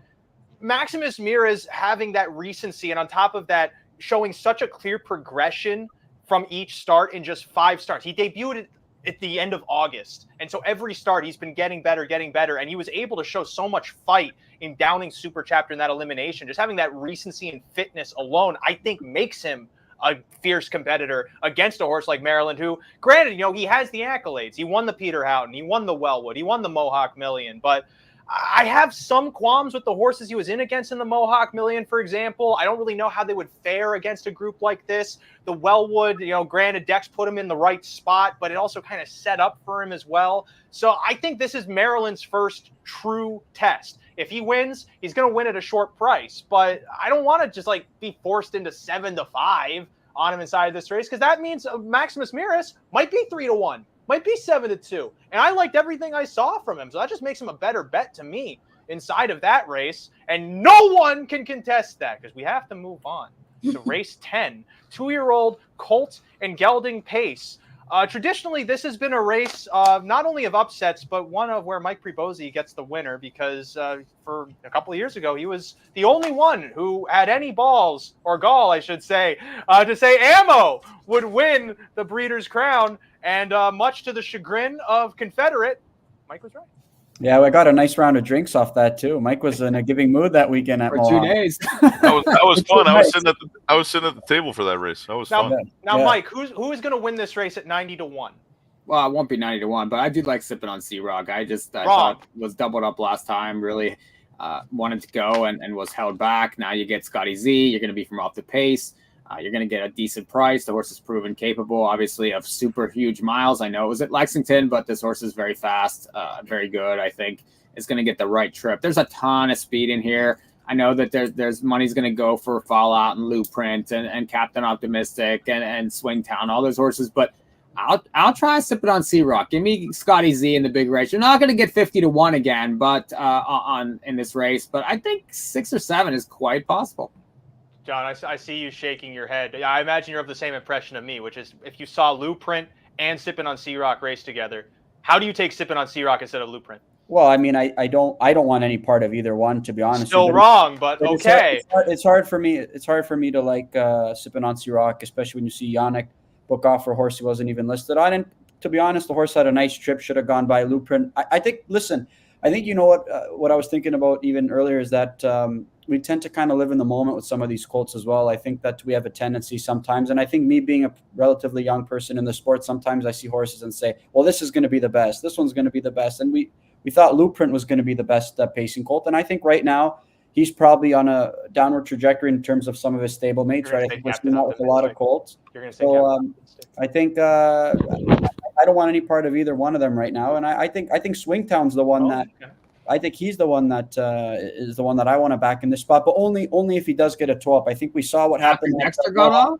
Maximus Mirez having that recency, and on top of that, showing such a clear progression from each start in just 5 starts. He debuted at the end of August. And so every start he's been getting better. And he was able to show so much fight in Downing Super Chapter in that elimination. Just having that recency and fitness alone, I think, makes him a fierce competitor against a horse like Maryland, who, granted, he has the accolades. He won the Peter Houghton. He won the Wellwood. He won the Mohawk Million. But I have some qualms with the horses he was in against in the Mohawk Million, for example. I don't really know how they would fare against a group like this. The Wellwood, granted, Dex put him in the right spot, but it also kind of set up for him as well. So I think this is Maryland's first true test. If he wins, he's going to win at a short price. But I don't want to just be forced into 7-5 on him inside this race, because that means Maximus Mirez might be 3-1. Might be 7-2. And I liked everything I saw from him. So that just makes him a better bet to me inside of that race. And no one can contest that, because we have to move on to race 10. 2-year-old colt and gelding pace. Traditionally, this has been a race not only of upsets, but one of where Mike Pribozie gets the winner, because for a couple of years ago, he was the only one who had any balls, or gall, I should say, to say Ammo would win the Breeders' Crown. And much to the chagrin of Confederate, Mike was right. Yeah, I got a nice round of drinks off that too. Mike was in a giving mood that weekend at For Mohawk. 2 days. That was fun. I was sitting at the table for that race. That was fun. Now, yeah. Mike, who is going to win this race at 90-1? Well, it won't be 90-1, but I did like sipping on Sea Rock. I thought was doubled up last time. Really wanted to go and was held back. Now you get Scotty Z. You're going to be from off the pace. You're going to get a decent price. The horse is proven capable, obviously, of super huge miles. I know it was at Lexington, but this horse is very fast, very good. I think is going to get the right trip. There's a ton of speed in here. I know that there's money's going to go for Fallout and Blueprint and Captain Optimistic and Swingtown, all those horses. But I'll try to sip it on Sea Rock. Give me Scotty Z in the big race. You're not going to get 50-1 again, but in this race. But I think 6 or 7 is quite possible. John, I see you shaking your head. I imagine you're of the same impression of me, which is if you saw Blueprint and Sippin' on Sea Rock race together, how do you take Sippin' on Sea Rock instead of Blueprint? Well, I mean, I don't want any part of either one, to be honest. Still wrong, but okay. It's hard for me. It's hard for me to like Sippin' on Sea Rock, especially when you see Yannick book off for a horse he wasn't even listed on. And to be honest, the horse had a nice trip. Should have gone by Blueprint. I think. Listen, I think what I was thinking about even earlier is that we tend to kind of live in the moment with some of these colts as well. I think that we have a tendency sometimes, and I think me being a relatively young person in the sport, sometimes I see horses and say, well, this is going to be the best. This one's going to be the best. And we thought Blueprint was going to be the best pacing colt. And I think right now he's probably on a downward trajectory in terms of some of his stable mates, right? I think we're seeing that with a lot of colts. You're going to say so, I think I don't want any part of either one of them right now. And I think Swingtown's the one I think he's the one that is the one that I want to back in this spot, but only if he does get a 12. I think we saw what happened. Dexter got off?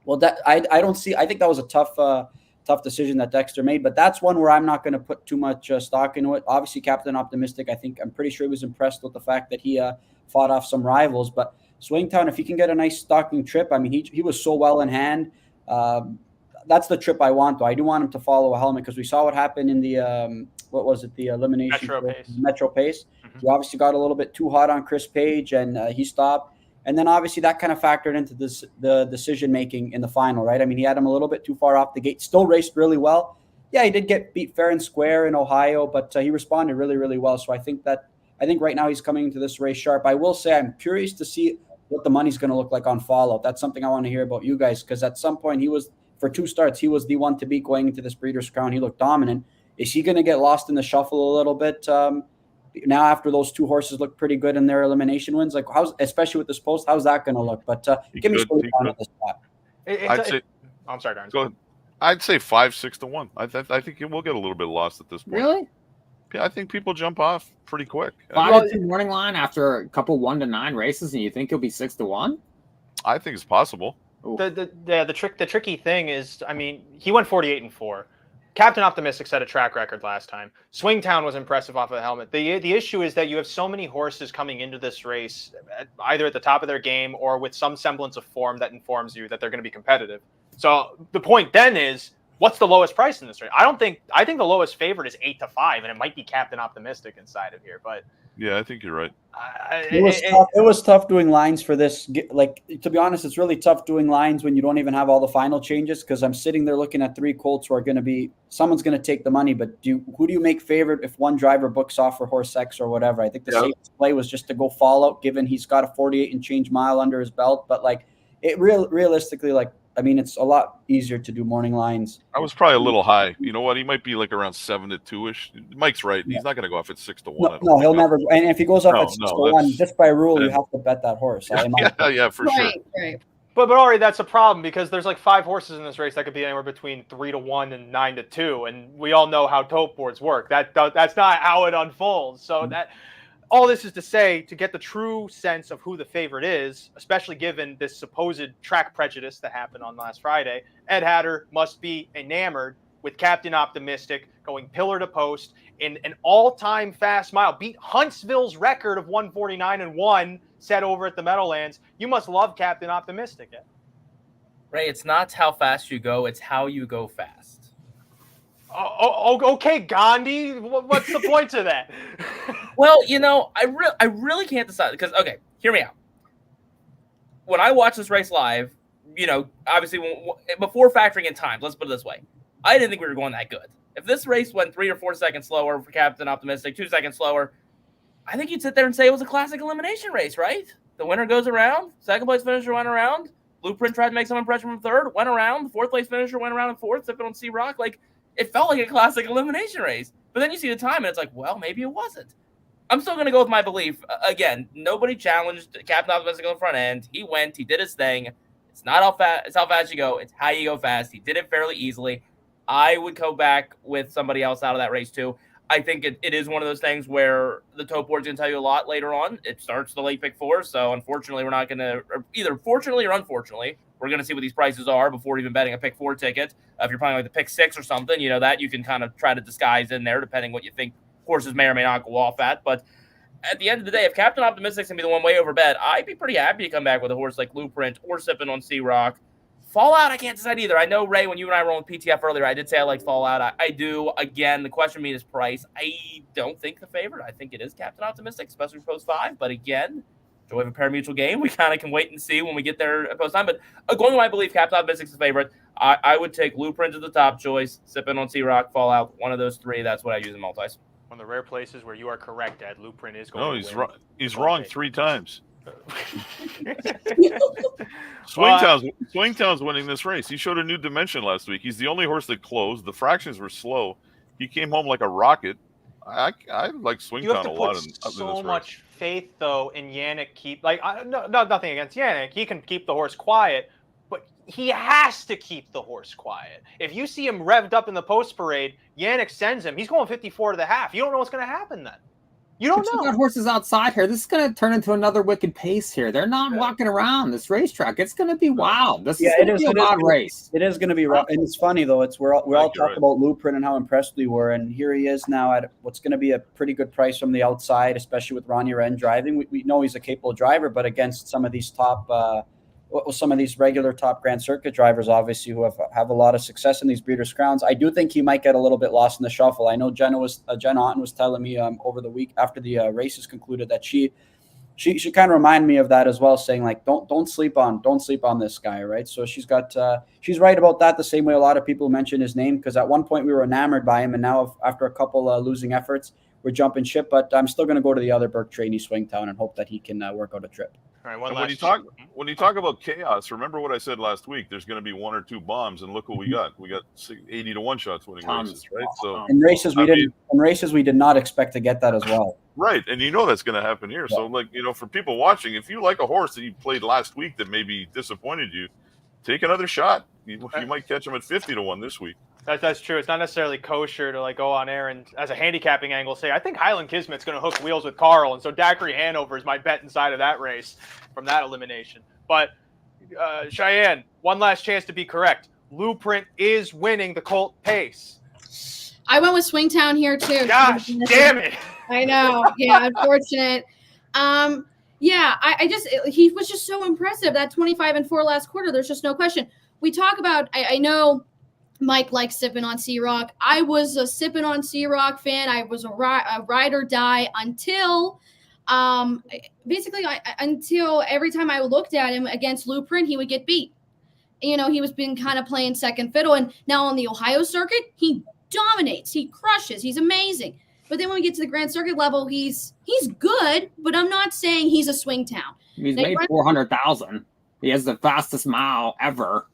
Well, I don't see. I think that was a tough decision that Dexter made, but that's one where I'm not going to put too much stock into it. Obviously, Captain Optimistic, I'm pretty sure he was impressed with the fact that he fought off some rivals. But Swingtown, if he can get a nice stalking trip, I mean, he was so well in hand. That's the trip I want, though. I do want him to follow a helmet, because we saw what happened in the the elimination Metro Pace. Mm-hmm. He obviously got a little bit too hot on Chris Page, and he stopped. And then obviously that kind of factored into the decision making in the final, right? I mean, he had him a little bit too far off the gate. Still raced really well. Yeah, he did get beat fair and square in Ohio, but he responded really, really well. So I think right now he's coming into this race sharp. I will say I'm curious to see what the money's going to look like on Fallout. That's something I want to hear about you guys, because at some point for 2 starts, he was the one to beat going into this Breeders' Crown. He looked dominant. Is he going to get lost in the shuffle a little bit now after those 2 horses look pretty good in their elimination wins? Like, especially with this post, how's that going to look? But give me Swingtown at the spot. I'm sorry, Darren. Go ahead. I'd say 5-6 to 1. I think it will get a little bit lost at this point. Really? Yeah, I think people jump off pretty quick. 5-2 morning line after a couple 1-9 races, and you think he'll be 6 to 1? I think it's possible. The tricky thing is, I mean, he went 48-4. Captain Optimistic set a track record last time. Swingtown was impressive off of the helmet. The issue is that you have so many horses coming into this race, either at the top of their game or with some semblance of form that informs you that they're going to be competitive. So the point then is, what's the lowest price in this race? I think the lowest favorite is 8-5, and it might be Captain Optimistic inside of here. But yeah, I think you're right. It was tough doing lines for this. Like, to be honest, it's really tough doing lines when you don't even have all the final changes, because I'm sitting there looking at 3 colts who are going to be – someone's going to take the money, but who do you make favorite if one driver books off for horse X or whatever? I think the safest play was just to go Fallout, given he's got a 48 and change mile under his belt. But, like, realistically, like, I mean, it's a lot easier to do morning lines. I was probably a little high. You know what? He might be like around 7 to 2-ish. Mike's right. He's not going to go off at 6 to 1. No, he'll never. And if he goes off at 6 to 1, just by rule, you have to bet that horse. Yeah, for sure. Right. But already that's a problem, because there's like 5 horses in this race that could be anywhere between 3 to 1 and 9 to 2, and we all know how tote boards work. That's not how it unfolds. So that. All this is to say, to get the true sense of who the favorite is, especially given this supposed track prejudice that happened on last Friday, Ed Hatter must be enamored with Captain Optimistic going pillar to post in an all-time fast mile, beat Huntsville's record of 149-1 set over at the Meadowlands. You must love Captain Optimistic, Ed. Ray, it's not how fast you go, it's how you go fast. Okay, Gandhi. What's the point to that? Well, you know, I really can't decide, because, okay, hear me out. When I watch this race live, you know, obviously before factoring in times, let's put it this way, I didn't think we were going that good. If this race went 3 or 4 seconds slower for Captain Optimistic, 2 seconds slower, I think you'd sit there and say it was a classic elimination race, right? The winner goes around, second place finisher went around, Blueprint tried to make some impression from third, went around, the 4th place finisher went around in 4th, sipping on Sea Rock. Like, it felt like a classic elimination race. But then you see the time, and it's like, well, maybe it wasn't. I'm still going to go with my belief. Again, nobody challenged Captain Optimistic on the front end. He went. He did his thing. It's not how fast you go. It's how you go fast. He did it fairly easily. I would go back with somebody else out of that race, too. I think it is one of those things where the tote board's going to tell you a lot later on. It starts the late pick 4, so unfortunately we're not going to – either fortunately or unfortunately, we're going to see what these prices are before even betting a pick 4 ticket. If you're playing like the pick 6 or something, you know, that you can kind of try to disguise in there depending what you think horses may or may not go off at. But at the end of the day, if Captain Optimistic's going to be the one way over bet, I'd be pretty happy to come back with a horse like Blueprint or sipping on Sea Rock. Fallout, I can't decide either. I know, Ray, when you and I were on PTF earlier, I did say I like Fallout. I do. Again, the question being is price. I don't think the favorite. I think it is Captain Optimistic, especially for post 5. But again, joy of a pari-mutuel game. We kind of can wait and see when we get there at post time. But going to my belief, Captain Optimistic's the favorite. I would take Blueprint as the top choice, sipping on Sea Rock, Fallout, one of those 3. That's what I use in multis. One of the rare places where you are correct, Ed. Blueprint is going to win. No, he's wrong 3 times. Swingtown's winning this race. He showed a new dimension last week. He's the only horse that closed. The fractions were slow. He came home like a rocket. I like Swingtown a lot. You have to put so much faith, though, in Yannick. Nothing against Yannick. He can keep the horse quiet, but he has to keep the horse quiet. If you see him revved up in the post parade, Yannick sends him. He's going 54 to the half. You don't know what's going to happen then. You don't know. You got horses outside here. This is going to turn into another wicked pace here. They're not walking around this racetrack. It's going to be wild. This is going to be a wild race. It is going to be rough. And it's funny, though. We're all talking about Blueprint and how impressed we were. And here he is now at what's going to be a pretty good price from the outside, especially with Ronnie Wren driving. We know he's a capable driver, but against some of these some of these regular top Grand Circuit drivers, obviously, who have a lot of success in these Breeders' Crowns, I do think he might get a little bit lost in the shuffle. I know Jen Otten was telling me over the week after the races concluded that she kind of reminded me of that as well, saying like don't sleep on this guy, right? So she's right about that. The same way a lot of people mention his name, because at one point we were enamored by him, and now after a couple losing efforts, we're jumping ship. But I'm still going to go to the other Burke Trainee Swingtown and hope that he can work out a trip. All right, one And last. when you talk about chaos, remember what I said last week. There's going to be 1 or 2 bombs, and look what we got. We got 80 to 1 shots winning Tons. races, right? So In races we did not expect to get that as well. right, and you know that's going to happen here. Yeah. So like for people watching, if you like a horse that you played last week that maybe disappointed you, take another shot. You might catch them at 50 to 1 this week. That's true. It's not necessarily kosher to like go on air and as a handicapping angle say, I think Highland Kismet's going to hook wheels with Carl, and so Daiquiri Hanover is my bet inside of that race from that elimination. But Cheyenne, one last chance to be correct. Blueprint is winning the colt pace. I went with Swingtown here too. Gosh, damn it! I know. Yeah, unfortunate. Yeah, he was just so impressive. That 25-4 last quarter. There's just no question. We talk about. I know Mike likes sipping on Sea Rock. I was a sipping on Sea Rock fan. I was a ride or die until, basically, until every time I looked at him against Blueprint, he would get beat. He was been kind of playing second fiddle, and now on the Ohio circuit, he dominates. He crushes. He's amazing. But then when we get to the Grand Circuit level, he's good, but I'm not saying he's a Swingtown. He's made 400,000. He has the fastest mile ever.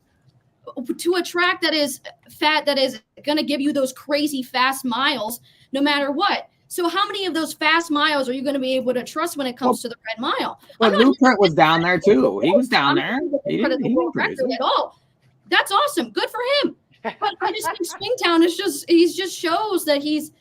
To a track that is fat, that is going to give you those crazy fast miles no matter what. So how many of those fast miles are you going to be able to trust when it comes to the Red Mile? Well, Blueprint was down there too. He was down there. He didn't record at all. That's awesome. Good for him. But I just think Swingtown is just shows that he's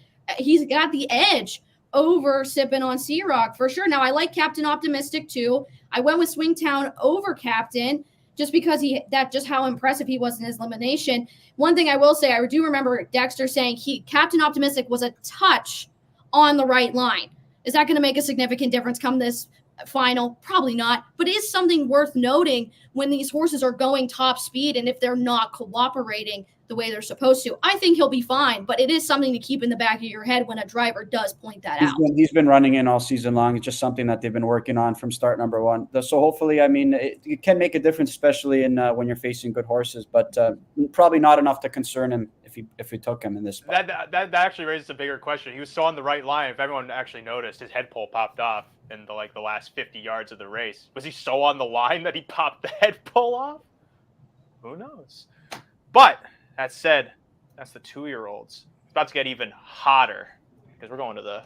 got the edge over sipping on Sea Rock for sure. Now I like Captain Optimistic too. I went with Swingtown over Captain. Just because just how impressive he was in his elimination. One thing I will say, I do remember Dexter saying Captain Optimistic was a touch on the right line. Is that going to make a significant difference come this final? Probably not, but it is something worth noting when these horses are going top speed and if they're not cooperating the way they're supposed to. I think he'll be fine, but it is something to keep in the back of your head when a driver does point that out. He's been running in all season long. It's just something that they've been working on from start number 1. So hopefully, it can make a difference, especially in when you're facing good horses, but probably not enough to concern him if we took him in this spot. That actually raises a bigger question. He was so on the right line. If everyone actually noticed, his head pole popped off in the last 50 yards of the race. Was he so on the line that he popped the head pole off? Who knows? But that said, that's the 2-year-olds. It's about to get even hotter because we're going to the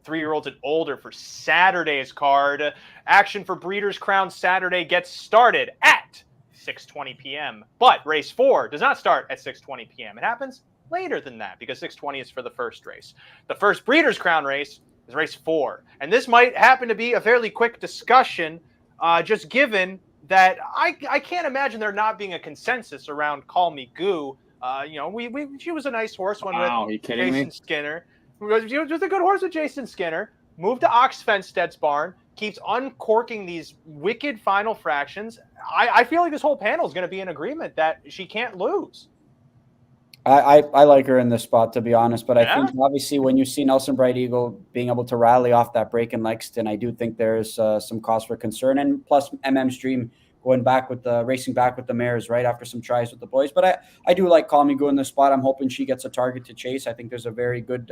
3-year-olds and older for Saturday's card. Action for Breeders' Crown Saturday gets started at 6:20 p.m. But race 4 does not start at 6:20 p.m. It happens later than that because 6:20 is for the first race. The first Breeders' Crown race is race 4, and this might happen to be a fairly quick discussion, just given that I can't imagine there not being a consensus around Call Me Goo. She was a nice horse when with Jason Skinner. She was a good horse with Jason Skinner. Moved to Ox Fenstead's barn. Keeps uncorking these wicked final fractions. I feel like this whole panel is going to be in agreement that she can't lose. I like her in this spot, to be honest, but I think obviously when you see Nelson Bright Eagle being able to rally off that break in Lexington, I do think there's some cause for concern, and plus MM's dream racing back with the mares right after some tries with the boys. But I do like Call Me Goo in this spot. I'm hoping she gets a target to chase. I think there's a very good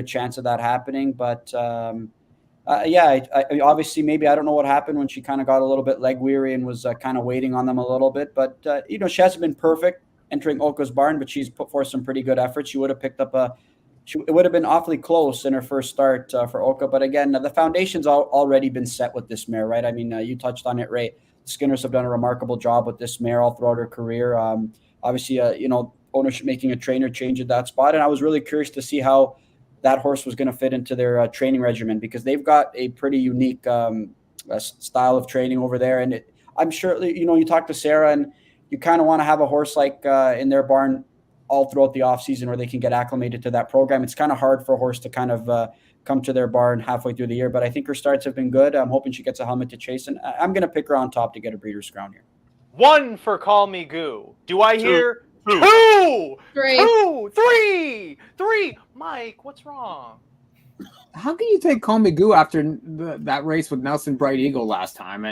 chance of that happening. But I obviously maybe I don't know what happened when she kind of got a little bit leg weary and was kind of waiting on them a little bit. But she hasn't been perfect entering Oka's barn, but she's put forth some pretty good effort. She would have picked up it would have been awfully close in her first start for Oka. But again, the foundation's already been set with this mare, right? I mean, you touched on it, Ray. Skinners have done a remarkable job with this mare all throughout her career. Obviously, ownership making a trainer change at that spot. And I was really curious to see how that horse was going to fit into their training regimen, because they've got a pretty unique style of training over there. And I'm sure, you talk to Sarah and you kind of want to have a horse like in their barn all throughout the off season where they can get acclimated to that program. It's kind of hard for a horse to kind of come to their barn halfway through the year, but I think her starts have been good. I'm hoping she gets a helmet to chase, and I'm going to pick her on top to get a Breeders' Crown here. 1 for Call Me Goo. Do I hear 2? 3. 2, 3. Mike, what's wrong? How can you take Call Me Goo after that race with Nelson Bright Eagle last time?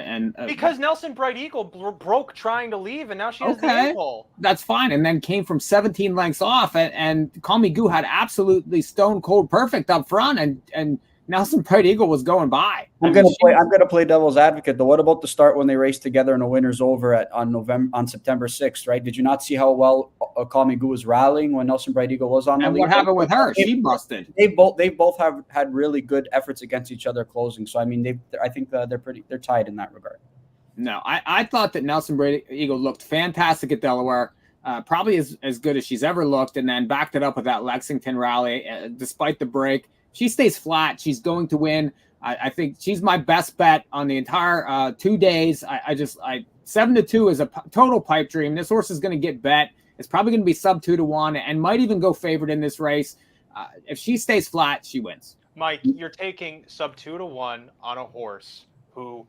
Because Nelson Bright Eagle broke trying to leave, and now she has the ankle. That's fine. And then came from 17 lengths off, and Call Me Goo had absolutely stone cold perfect up front, and Nelson Pride Eagle was going by. I'm gonna play devil's advocate though. What about the start when they raced together and the winner's over on September 6th, right? Did you not see how well Call Me Goo was rallying when Nelson Pride Eagle was on the And lead? what happened with her? She busted. They both have had really good efforts against each other closing. So I mean, I think they're tied in that regard. No, I thought that Nelson Pride Eagle looked fantastic at Delaware. Probably as good as she's ever looked, and then backed it up with that Lexington rally. Despite the break, she stays flat. She's going to win. I think she's my best bet on the entire 2 days. 7-2 is a total pipe dream. This horse is going to get bet. It's probably going to be sub 2-1 and might even go favored in this race. If she stays flat, she wins. Mike, you're taking sub 2-1 on a horse who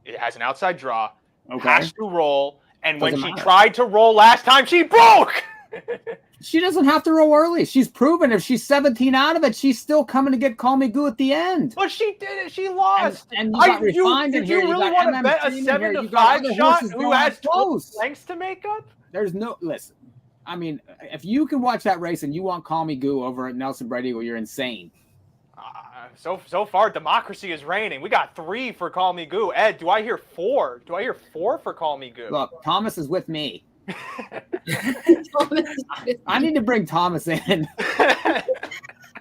it has an outside draw, has to roll, and when she tried to roll last time, she broke. She doesn't have to roll early. She's proven if she's 17 out of it, she's still coming to get Call Me Goo at the end. But she did it. She lost. And you got refined in here. You really want to bet a 7-5 shot who has close lengths to make up? There's no listen. I mean, if you can watch that race and you want Call Me Goo over at Nelson Pride Eagle, you're insane. So far, democracy is reigning. We got 3 for Call Me Goo. Ed, do I hear 4? Do I hear 4 for Call Me Goo? Look, Thomas is with me. I need to bring Thomas in.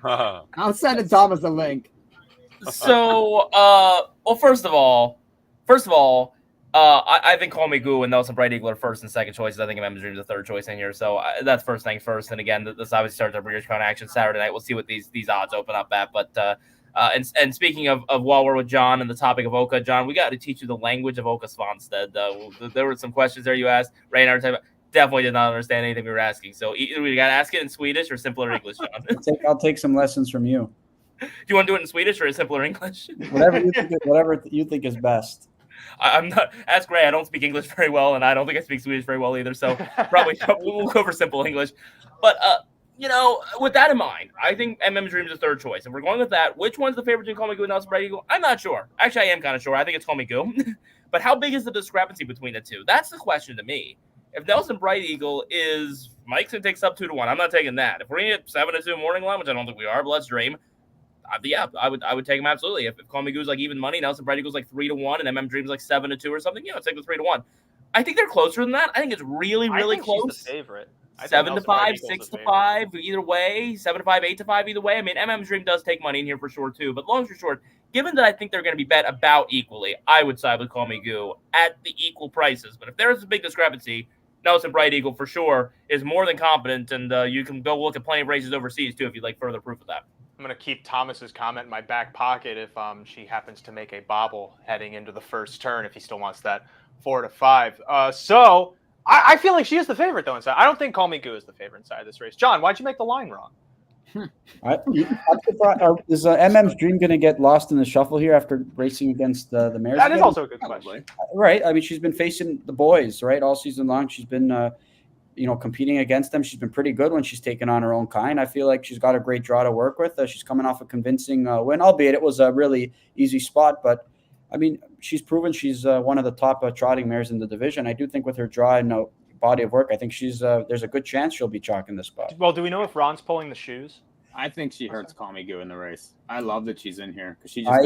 I'll send Thomas a link. So, well, first of all, I think Call Me Goo and Nelson Pride Eagle are first and second choices. I think Mem's Dream is the third choice in here. So that's first things first. And again, this obviously starts our Breeders' Crown action Saturday night. We'll see what these odds open up at. But and speaking of while we're with John and the topic of Oka, John, we got to teach you the language of Oka Svanstead. There were some questions there you asked. Ray and I were talking about. Definitely did not understand anything we were asking. So either we got to ask it in Swedish or simpler English, John. I'll take some lessons from you. Do you want to do it in Swedish or in simpler English? Whatever you think is best. I'm not. Ask Ray. I don't speak English very well, and I don't think I speak Swedish very well either. So probably we'll go for simple English. But with that in mind, I think MM Dream is the third choice. If we're going with that, which one's the favorite to Call Me Goo and Nelson Pride Eagle? I'm not sure. Actually, I am kind of sure. I think it's Call Me Goo. But how big is the discrepancy between the two? That's the question to me. If Nelson Pride Eagle is Mike's gonna take sub 2-1, I'm not taking that. If we're gonna get 7-2 morning line, which I don't think we are, but let's dream. I would take him absolutely. If Call Me Goo's like even money, Nelson Pride Eagle's like 3-1, and MM Dream's like 7-2 or something, I'd take the 3-1. I think they're closer than that. I think it's really close. She's the favorite. 7-5, 6-5, either way. 7-5, 8-5, either way. I mean, MM's Dream does take money in here for sure too. But long story short, given that I think they're going to be bet about equally, I would side with Call Me Goo at the equal prices. But if there is a big discrepancy, Nelson Pride Eagle for sure is more than competent, and you can go look at plenty of races overseas too if you'd like further proof of that. I'm going to keep Thomas's comment in my back pocket if she happens to make a bobble heading into the first turn, if he still wants that 4-5. So I feel like she is the favorite though inside. I don't think Call Me Goo is the favorite inside of this race. John, why'd you make the line wrong? Is MM's Dream going to get lost in the shuffle here after racing against the Mares? That is also a good question. Right. I mean, she's been facing the boys, right, all season long. She's been, competing against them. She's been pretty good when she's taken on her own kind. I feel like she's got a great draw to work with. She's coming off a convincing win, albeit it was a really easy spot. But, I mean, she's proven she's one of the top trotting mares in the division. I do think with her draw and body of work, I think she's there's a good chance she'll be chalking this spot. Well, do we know if Ron's pulling the shoes? I think she hurts Call Me Goo in the race. I love that she's in here because she just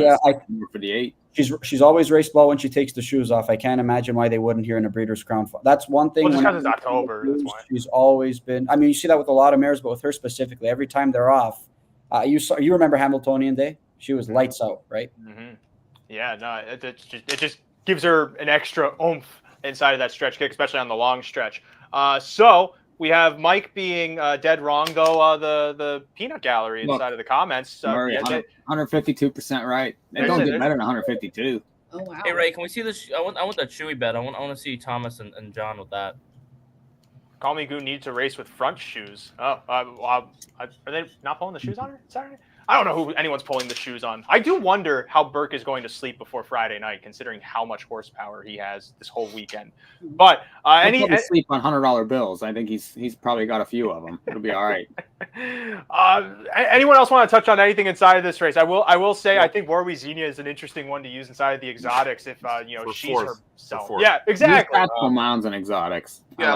for the 8. She's always raced well when she takes the shoes off. I can't imagine why they wouldn't here in a Breeders' Crown. That's one thing. Well, just because it's October. That's why. She's always been. I mean, you see that with a lot of mares, but with her specifically, every time they're off, you remember Hamiltonian Day? She was lights out, right? Mm-hmm. Yeah, no, it just gives her an extra oomph inside of that stretch kick, especially on the long stretch. So we have Mike being dead wrong, though. The peanut gallery inside of the comments. 152% right. They don't get better than 152. Oh wow! Hey Ray, can we see this? I want that Chewy bet. I want to see Thomas and John with that. Call Me Goo needs to race with front shoes. Oh, are they not pulling the shoes on her Saturday? I don't know who anyone's pulling the shoes on. I do wonder how Burke is going to sleep before Friday night, considering how much horsepower he has this whole weekend. But he'll sleep on $100 bills. I think he's probably got a few of them. It'll be all right. Anyone else want to touch on anything inside of this race? I will say I think Warwick-Xenia is an interesting one to use inside of the exotics if she's herself. Yeah, exactly. Mounds and exotics. Yeah,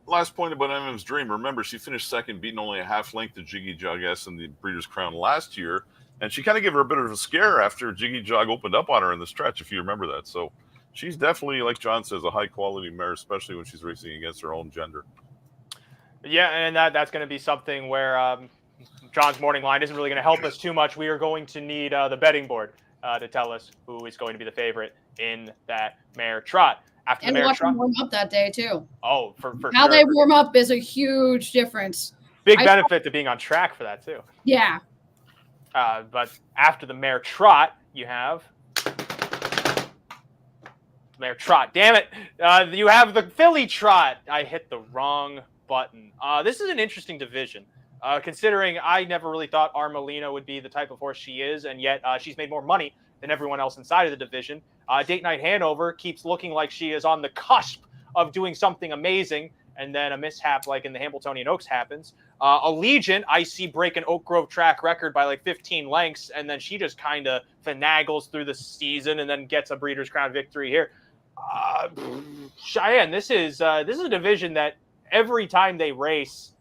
last point about MM's Dream. Remember, she finished second, beating only a half length to Jiggy Jug S in the Breeders' Crown last year. And she kind of gave her a bit of a scare after Jiggy Jog opened up on her in the stretch, if you remember that. So she's definitely, like John says, a high-quality mare, especially when she's racing against her own gender. Yeah, and that's going to be something where John's morning line isn't really going to help us too much. We are going to need the betting board to tell us who is going to be the favorite in that mare trot. After And the mare watch them trot. warm up that day too. Oh, for How sure. they warm up is a huge difference. Big benefit to being on track for that too. Yeah. But after the mare trot, you have mare trot. Damn it! You have the filly trot. I hit the wrong button. This is an interesting division, considering I never really thought Armelina would be the type of horse she is, and yet she's made more money than everyone else inside of the division. Date Night Hanover keeps looking like she is on the cusp of doing something amazing, and then a mishap like in the Hambletonian Oaks happens. Allegiant, I see break an Oak Grove track record by like 15 lengths, and then she just kind of finagles through the season and then gets a Breeders' Crown victory here. Cheyenne, this is a division that every time they race,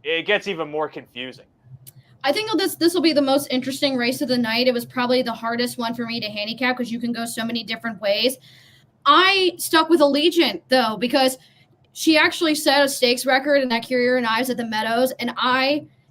it gets even more confusing. I think this will be the most interesting race of the night. It was probably the hardest one for me to handicap because you can go so many different ways. I stuck with Allegiant, though, because she actually set a stakes record in that Carrier and Ives at the Meadows. And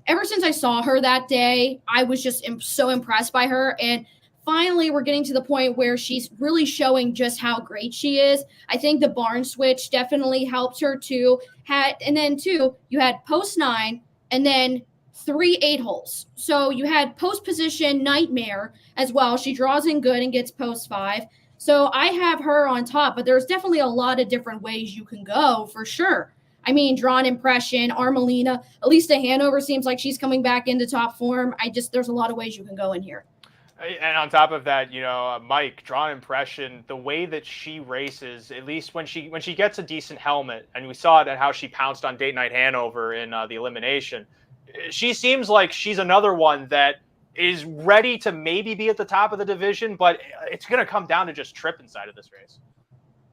ever since I saw her that day, I was just so impressed by her. And finally, we're getting to the point where she's really showing just how great she is. I think the barn switch definitely helped her too. And then, too, you had post 9 and then 3 8-holes. So you had post position Nightmare as well. She draws in good and gets post 5. So I have her on top, but there's definitely a lot of different ways you can go for sure. I mean, Drawn Impression, Armelina, at least Hanover seems like she's coming back into top form. There's a lot of ways you can go in here. And on top of that, Mike, Drawn Impression, the way that she races, at least when she gets a decent helmet, and we saw it at how she pounced on Date Night Hanover in the elimination, she seems like she's another one that is ready to maybe be at the top of the division, but it's going to come down to just trip inside of this race.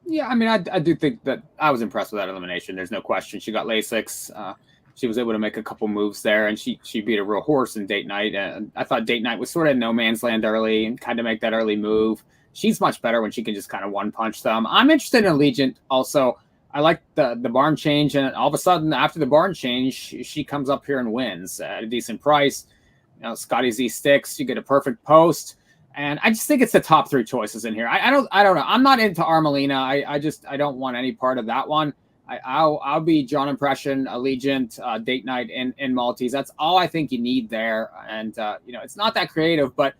Yeah, I mean, I do think that I was impressed with that elimination. There's no question. She got Lasix. She was able to make a couple moves there, and she beat a real horse in Date Night. And I thought Date Night was sort of in no man's land early and kind of make that early move. She's much better when she can just kind of one punch them. I'm interested in Allegiant also. I like the barn change, and all of a sudden after the barn change, she comes up here and wins at a decent price. Scotty Z sticks. You get a perfect post. And I just think it's the top 3 choices in here. I don't know. I'm not into Armelina. I don't want any part of that one. I'll be Drawn Impression, Allegiant, Date Night, and Maltese. That's all I think you need there. And it's not that creative, but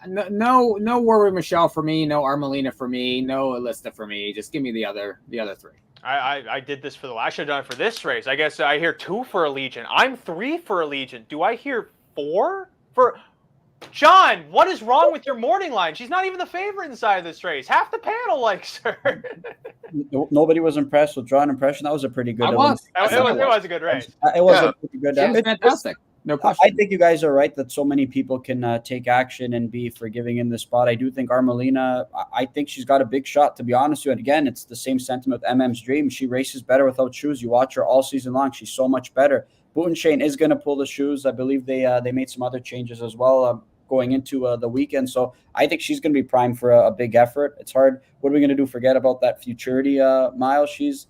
no Warwick Michelle for me, no Armelina for me, no Alista for me. Just give me the other 3. I did this I should have done it for this race. I guess I hear 2 for Allegiant. I'm 3 for Allegiant. Do I hear 4 for John? What is wrong with your morning line? She's not even the favorite inside this race. Half the panel likes her. Nobody was impressed with Drawn Impression. That was a pretty good. It was a good race. It was a pretty good. It was fantastic. No question. I think you guys are right that so many people can take action and be forgiving in this spot. I do think Armelina, I think she's got a big shot, to be honest with you. And again, it's the same sentiment with MM's Dream. She races better without shoes. You watch her all season long. She's so much better. Boot and Shane is going to pull the shoes. I believe they made some other changes as well going into the weekend. So I think she's going to be primed for a big effort. It's hard. What are we going to do? Forget about that Futurity mile? She's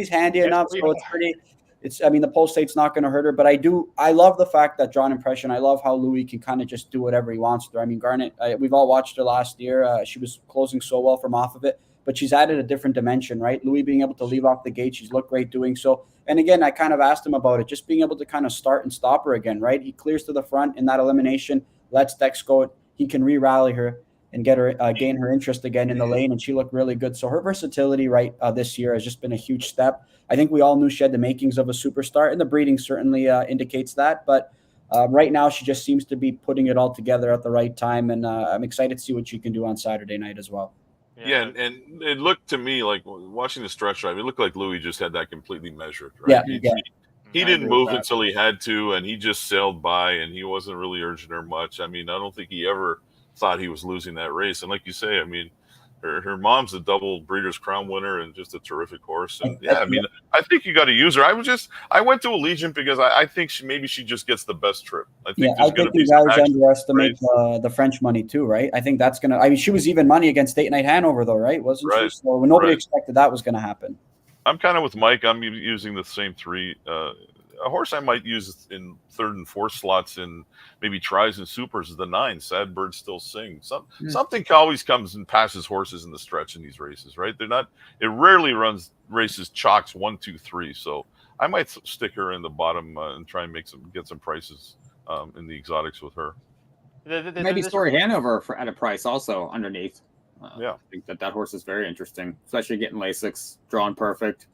handy enough. So it's pretty. The pole state's not going to hurt her, but I love the fact that Drawn Impression, I love how Louis can kind of just do whatever he wants to. I mean, Garnet, we've all watched her last year. She was closing so well from off of it, but she's added a different dimension, right? Louis being able to leave off the gate, she's looked great doing so. And again, I kind of asked him about it, just being able to kind of start and stop her again, right? He clears to the front in that elimination, lets Dex go. He can re-rally her and get her, gain her interest again in the lane, and she looked really good. So her versatility this year has just been a huge step. I think we all knew she had the makings of a superstar, and the breeding certainly indicates that. But right now, she just seems to be putting it all together at the right time, and I'm excited to see what she can do on Saturday night as well. Yeah, and it looked to me like watching the stretch drive, it looked like Louis just had that completely measured. Right? He didn't move until he had to, and he just sailed by, and he wasn't really urging her much. I mean, I don't think he ever thought he was losing that race. And like you say, I mean, Her mom's a double Breeders' Crown winner and just a terrific horse. And yeah, I mean, I think you got to use her. I went to Allegiant because I think maybe she just gets the best trip. I think I think you guys underestimate the French money too, right? I think that's gonna. I mean, she was even money against State Night Hanover, though, right? Wasn't she? So nobody expected that was going to happen. I'm kind of with Mike. I'm using the same three. A horse I might use in third and fourth slots in maybe tries and supers is the 9. Sad Bird Still Sing. Something always comes and passes horses in the stretch in these races, right? They're not. It rarely runs races chalks 1, 2, 3. So I might stick her in the bottom and try and get some prices in the exotics with her. Maybe Story Hanover at a price also underneath. Yeah, I think that horse is very interesting, especially getting Lasix drawn perfect.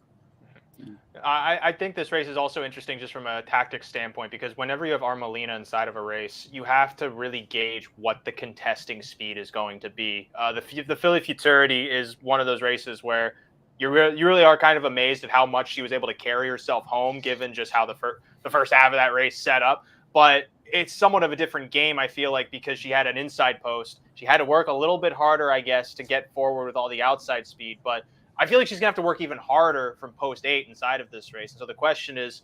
I think this race is also interesting just from a tactics standpoint, because whenever you have Armelina inside of a race, you have to really gauge what the contesting speed is going to be. The Philly Futurity is one of those races where you really are kind of amazed at how much she was able to carry herself home, given just how the first half of that race set up. But it's somewhat of a different game, I feel like, because she had an inside post. She had to work a little bit harder, I guess, to get forward with all the outside speed. But I feel like she's going to have to work even harder from post 8 inside of this race. And so the question is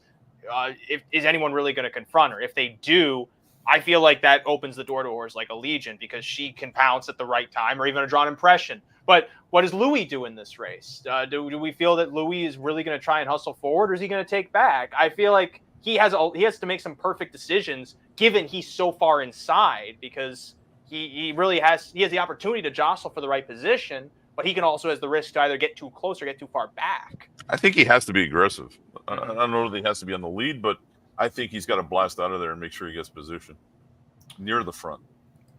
anyone really going to confront her? If they do, I feel like that opens the door to horse like Allegiant, because she can pounce at the right time, or even a drawn impression. But what does Louis do in this race? Do we feel that Louis is really going to try and hustle forward, or is he going to take back? I feel like he has to make some perfect decisions, given he's so far inside, because he really has the opportunity to jostle for the right position, but he can also has the risk to either get too close or get too far back. I think he has to be aggressive. I don't know that he has to be on the lead, but I think he's got to blast out of there and make sure he gets position near the front.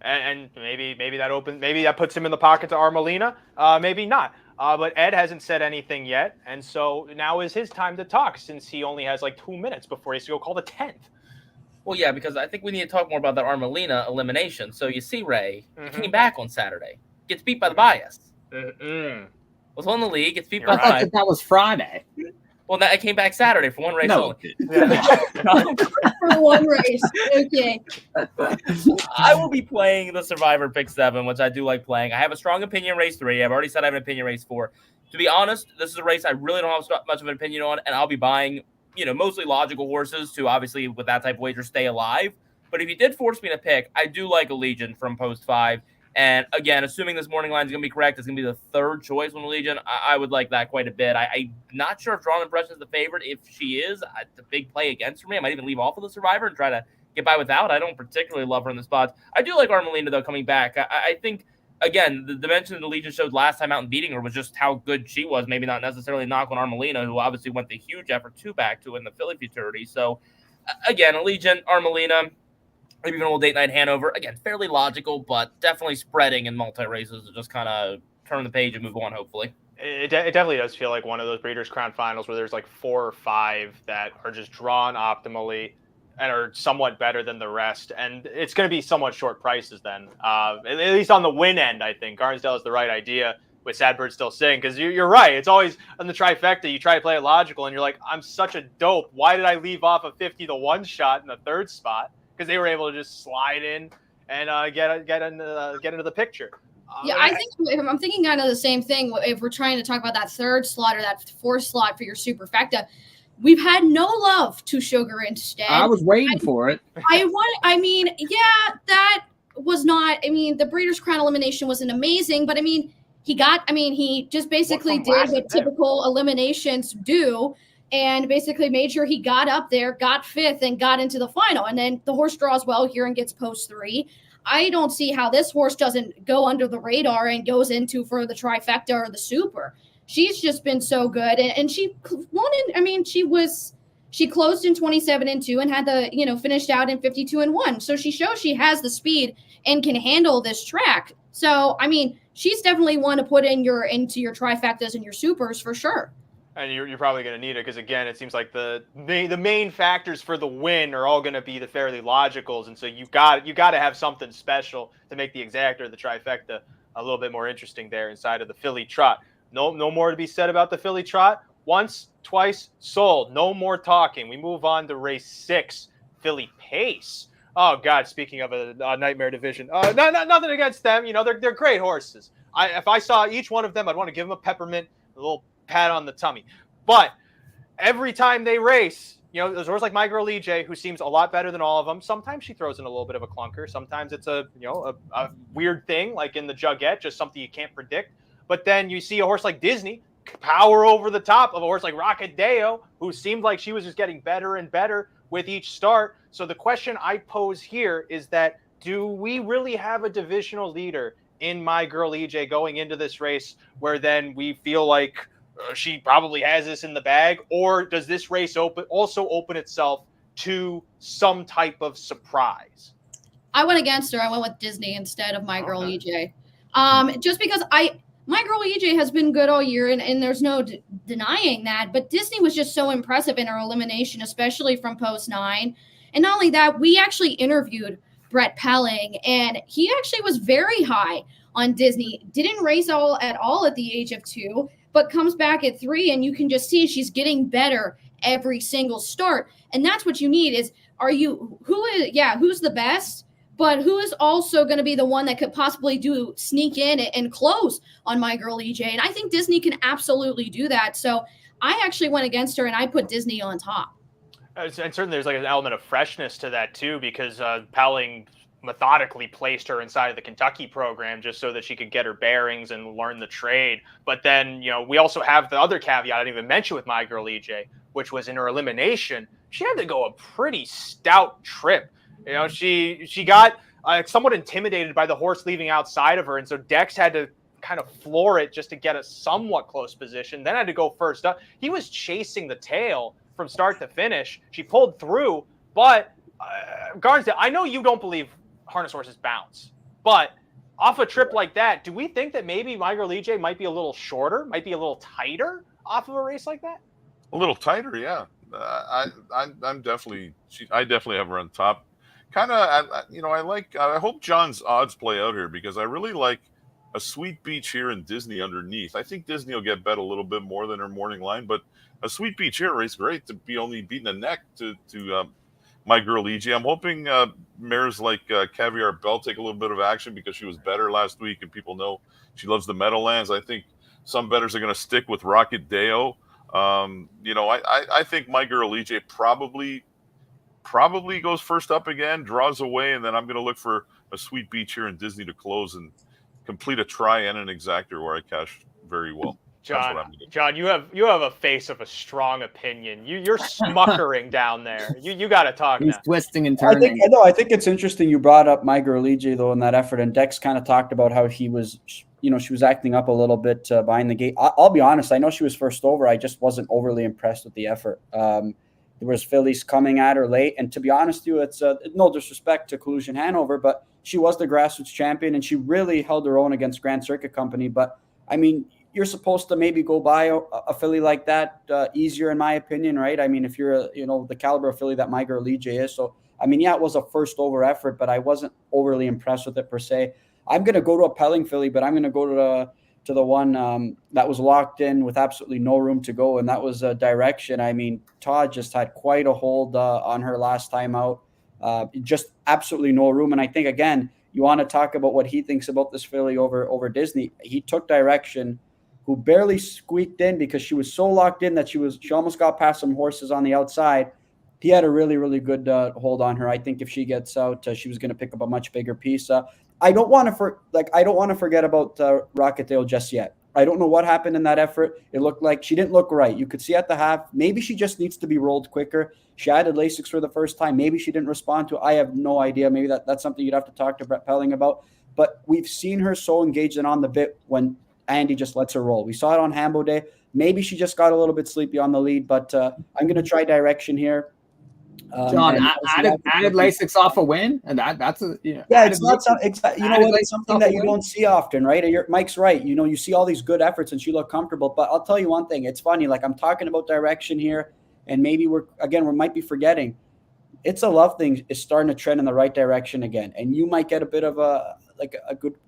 And maybe that puts him in the pocket to Armelina. Maybe not. But Ed hasn't said anything yet, and so now is his time to talk, since he only has like 2 minutes before he has to go call the 10th. Well, yeah, because I think we need to talk more about that Armelina elimination. So you see, Ray came back on Saturday, gets beat by the bias. Was on the league, gets beat by the bias. That was Friday. Well, I came back Saturday for one race only. For one race, okay. I will be playing the Survivor Pick 7, which I do like playing. I have a strong opinion race 3. I've already said I have an opinion race 4. To be honest, this is a race I really don't have much of an opinion on, and I'll be buying, mostly logical horses to obviously, with that type of wager, stay alive. But if you did force me to pick, I do like Allegiant from post 5. And again, assuming this morning line is going to be correct, it's going to be the third choice on Allegiant. I would like that quite a bit. I'm not sure if Drawn Impression is the favorite. If she is, it's a big play against for me. I might even leave off of the Survivor and try to get by without. I don't particularly love her in the spots. I do like Armelina, though, coming back. I think, again, the dimension that Allegiant showed last time out and beating her was just how good she was. Maybe not necessarily a knock on Armelina, who obviously went the huge effort back to in the Philly Futurity. So, again, Allegiant, Armelina, maybe even Old Date Night Hanover. Again, fairly logical, but definitely spreading in multi-races to just kind of turn the page and move on, hopefully. It definitely does feel like one of those Breeders' Crown finals where there's like 4 or 5 that are just drawn optimally and are somewhat better than the rest. And it's going to be somewhat short prices then. At least on the win end, I think. Barnsdale is the right idea with Sad Bird Still Sing, because you're right. It's always on the trifecta, you try to play it logical, and you're like, I'm such a dope. Why did I leave off a 50-1 shot in the third spot? Because they were able to just slide in and get into the picture. I think I'm thinking kind of the same thing. If we're trying to talk about that third slot or that fourth slot for your superfecta, we've had no love to Sugar instead. I was waiting for it. That was not. I mean, the Breeders' Crown elimination wasn't amazing, but he just basically did what typical eliminations do. And basically made sure he got up there, got 5th, and got into the final. And then the horse draws well here and gets post 3. I don't see how this horse doesn't go under the radar and goes into for the trifecta or the super. She's just been so good. And she won she closed in 27-2 and had the, finished out in 52-1. So she shows she has the speed and can handle this track. So, she's definitely one to put into your trifectas and your supers for sure. And you're probably going to need it because, again, it seems like the main factors for the win are all going to be the fairly logicals. And so you got to have something special to make the exact or the trifecta a little bit more interesting there inside of the Philly Trot. No more to be said about the Philly Trot. Once, twice, sold. No more talking. We move on to race 6, Philly Pace. Oh God! Speaking of a nightmare division, nothing against them. You know, they're great horses. If I saw each one of them, I'd want to give them a peppermint, a little pat on the tummy. But every time they race, you know, there's horses like My Girl EJ, who seems a lot better than all of them. Sometimes she throws in a little bit of a clunker. Sometimes it's a weird thing, like in the Jugette, just something you can't predict. But then you see a horse like Disney power over the top of a horse like Rocket Deo, who seemed like she was just getting better and better with each start. So the question I pose here is that, do we really have a divisional leader in My Girl EJ going into this race where then we feel like she probably has this in the bag? Or does this race also open itself to some type of surprise? I went against her. I went with Disney instead of My Girl EJ. Just because My Girl EJ has been good all year, and there's no denying that. But Disney was just so impressive in her elimination, especially from post 9. And not only that, we actually interviewed Brett Pelling, and he actually was very high on Disney. Didn't race at all at the age of 2, but comes back at 3, and you can just see she's getting better every single start. And that's what you need is, who's the best? But who is also going to be the one that could possibly sneak in and close on My Girl EJ? And I think Disney can absolutely do that. So I actually went against her, and I put Disney on top. And certainly there's like an element of freshness to that too, because Pelling methodically placed her inside of the Kentucky program just so that she could get her bearings and learn the trade. But then, you know, we also have the other caveat I didn't even mention with My Girl EJ, which was in her elimination, she had to go a pretty stout trip. You know, she got somewhat intimidated by the horse leaving outside of her, and so Dex had to kind of floor it just to get a somewhat close position, then had to go first up. He was chasing the tail from start to finish. She pulled through, but Barnsdale, I know you don't believe harness horses bounce, but off a trip like that, do we think that maybe My Girl EJ might be a little shorter, might be a little tighter off of a race like that? A little tighter, yeah. I definitely have her on top. Kind of, I hope John's odds play out here, because I really like a Sweet Beach here and Disney underneath. I think Disney will get bet a little bit more than her morning line, but a Sweet Beach here race great to be only beating a neck to My Girl EJ. I'm hoping mares like Caviar Bell take a little bit of action, because she was better last week and people know she loves the Meadowlands. I think some bettors are going to stick with Rocket Deo. I think My Girl EJ probably goes first up again, draws away, and then I'm going to look for a Sweet Beach here in Disney to close and complete a try and an exactor where I cash very well. John, you have a face of a strong opinion. You're smuckering down there. You got to talk. He's now. twisting and turning. I think it's interesting you brought up My Girl EJ though in that effort, and Dex kind of talked about how he was, she was acting up a little bit behind the gate. I'll be honest, I know she was first over. I just wasn't overly impressed with the effort. There was fillies coming at her late, and to be honest with you, it's no disrespect to Collusion Hanover, but she was the grassroots champion, and she really held her own against Grand Circuit Company. But I mean, you're supposed to maybe go buy a filly like that easier, in my opinion, right? I mean, if you're the caliber of filly that My Girl EJ is. So I mean, yeah, it was a first over effort, but I wasn't overly impressed with it per se. I'm going to go to a Pelling filly, but I'm going to go to the one that was locked in with absolutely no room to go, and that was Direction. I mean, Todd just had quite a hold on her last time out. Just absolutely no room. And I think, again, you want to talk about what he thinks about this filly over Disney. He took Direction, who barely squeaked in because she was so locked in that she almost got past some horses on the outside. He had a really, really good hold on her. I think if she gets out, she was going to pick up a much bigger piece. I don't want to forget about Rocket Dale just yet. I don't know what happened in that effort. It looked like she didn't look right. You could see at the half, maybe she just needs to be rolled quicker. She added Lasix for the first time. Maybe she didn't respond to it. I have no idea. Maybe that's something you'd have to talk to Brett Pelling about. But we've seen her so engaged and on the bit when Andy just lets her roll. We saw it on Hambo Day. Maybe she just got a little bit sleepy on the lead, but I'm going to try Direction here. John, added Lasix off a win, and that's it's not something. It's something that you don't see often, right? Mike's right. You see all these good efforts, and she looked comfortable. But I'll tell you one thing. It's funny. Like, I'm talking about Direction here, and maybe we might be forgetting. It's a Love thing is starting to trend in the right direction again, and you might get a bit of a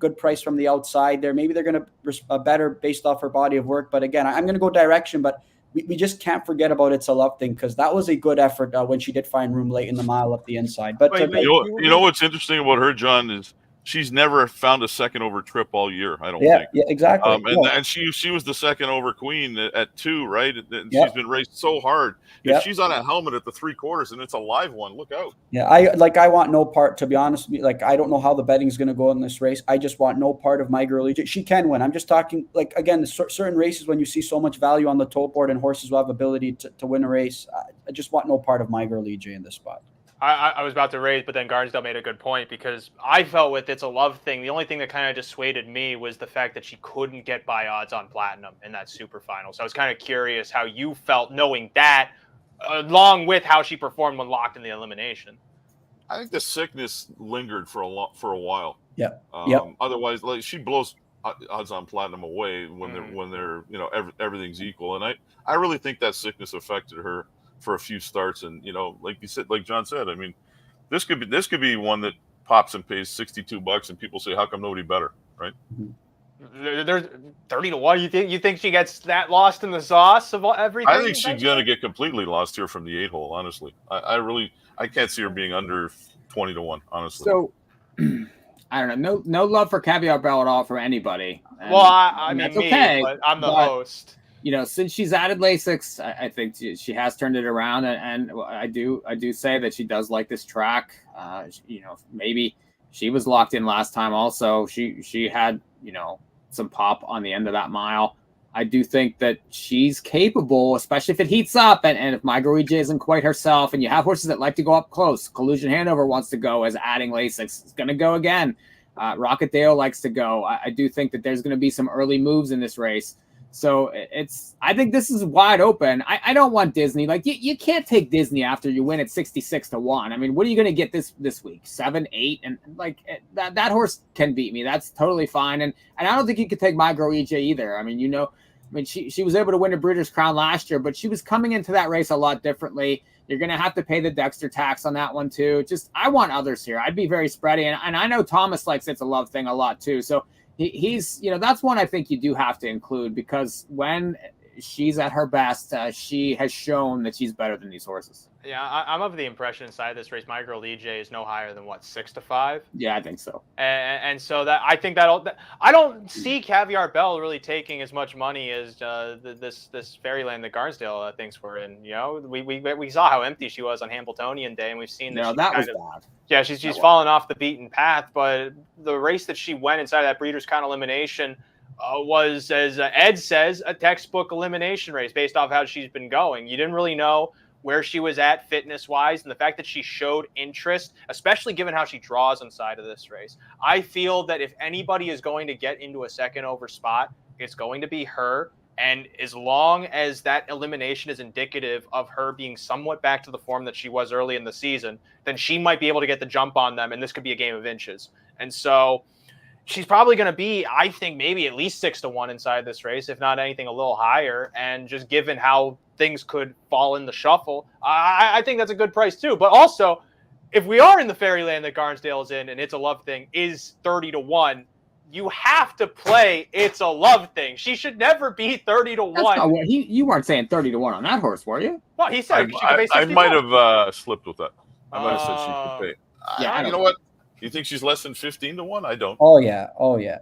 good price from the outside there. Maybe they're going to better based off her body of work. But again, I'm going to go Direction, but we just can't forget about It's a Love Thing, because that was a good effort when she did find room late in the mile up the inside. But You know what's interesting about her, John, is she's never found a second over trip all year. I don't think. Yeah, exactly. And she was the second over queen at 2, right? And she's been raced so hard. If she's on a helmet at the 3/4 and it's a live one, look out. Yeah, I want no part, to be honest. Like, I don't know how the betting's going to go in this race. I just want no part of My Girl EJ. She can win. I'm just talking, like, again, certain races when you see so much value on the tote board and horses who have ability to win a race. I just want no part of My Girl EJ in this spot. I was about to raise, but then Barnsdale made a good point, because I felt with It's a Love Thing, the only thing that kind of dissuaded me was the fact that she couldn't get by odds on Platinum in that super final. So I was kind of curious how you felt knowing that, along with how she performed when locked in the elimination. I think the sickness lingered for a while. Yeah. Otherwise, like, she blows odds on Platinum away when they're everything's equal, and I really think that sickness affected her for a few starts. And like you said, like John said, I mean, this could be one that pops and pays $62 and people say, how come nobody better, right? There's 30-1. You think she gets that lost in the sauce of everything? I think she's gonna get completely lost here from the 8-hole, honestly. I can't see her being under 20-1, honestly. So I don't know, no love for Caviar Bell at all from anybody. And, well, I mean, that's okay, but I'm the host. Since she's added Lasix, I think she has turned it around, and I do say that she does like this track. Maybe she was locked in last time. Also, she had some pop on the end of that mile. I do think that she's capable, especially if it heats up, and if My Girl EJ isn't quite herself, and you have horses that like to go up close. Collusion Hanover wants to go as adding Lasix. It's going to go again. Rocket Dale likes to go. I do think that there's going to be some early moves in this race. So I think this is wide open. I don't want Disney. Like, you can't take Disney after you win at 66-1. I mean, what are you going to get this week? 7, 8, and like that horse can beat me. That's totally fine. And I don't think you could take My Girl EJ either. I mean, she was able to win a Breeders' Crown last year, but she was coming into that race a lot differently. You're going to have to pay the Dexter tax on that one too. I want others here. I'd be very spready, and I know Thomas likes It's a Love Thing a lot too. So. He's, that's one I think you do have to include, because when she's at her best, she has shown that she's better than these horses. Yeah, I'm of the impression inside this race, My Girl EJ is no higher than 6-5. Yeah, I think so. And so that I think that I don't see Caviar Bell really taking as much money as this Fairyland that Barnsdale thinks we're in. We saw how empty she was on Hambletonian Day, and we've seen that. That was bad. Yeah, she's fallen off the beaten path. But the race that she went inside that Breeders' Crown elimination was, as Ed says, a textbook elimination race based off how she's been going. You didn't really know where she was at fitness-wise, and the fact that she showed interest, especially given how she draws inside of this race. I feel that if anybody is going to get into a second over spot, it's going to be her. And as long as that elimination is indicative of her being somewhat back to the form that she was early in the season, then she might be able to get the jump on them, and this could be a game of inches. And so she's probably going to be, I think, maybe at least 6-1 inside this race, if not anything a little higher. And just given how things could fall in the shuffle, I think that's a good price too. But also, if we are in the Fairyland that Barnsdale is in, and It's a Love Thing is 30-1, you have to play It's a Love Thing. She should never be 30-1. You weren't saying 30-1 on that horse, were you? Well, he said she could pay 60. I might have slipped with that. I might have said she could pay. Yeah, you know what? You think she's less than 15-1? I don't. Oh yeah.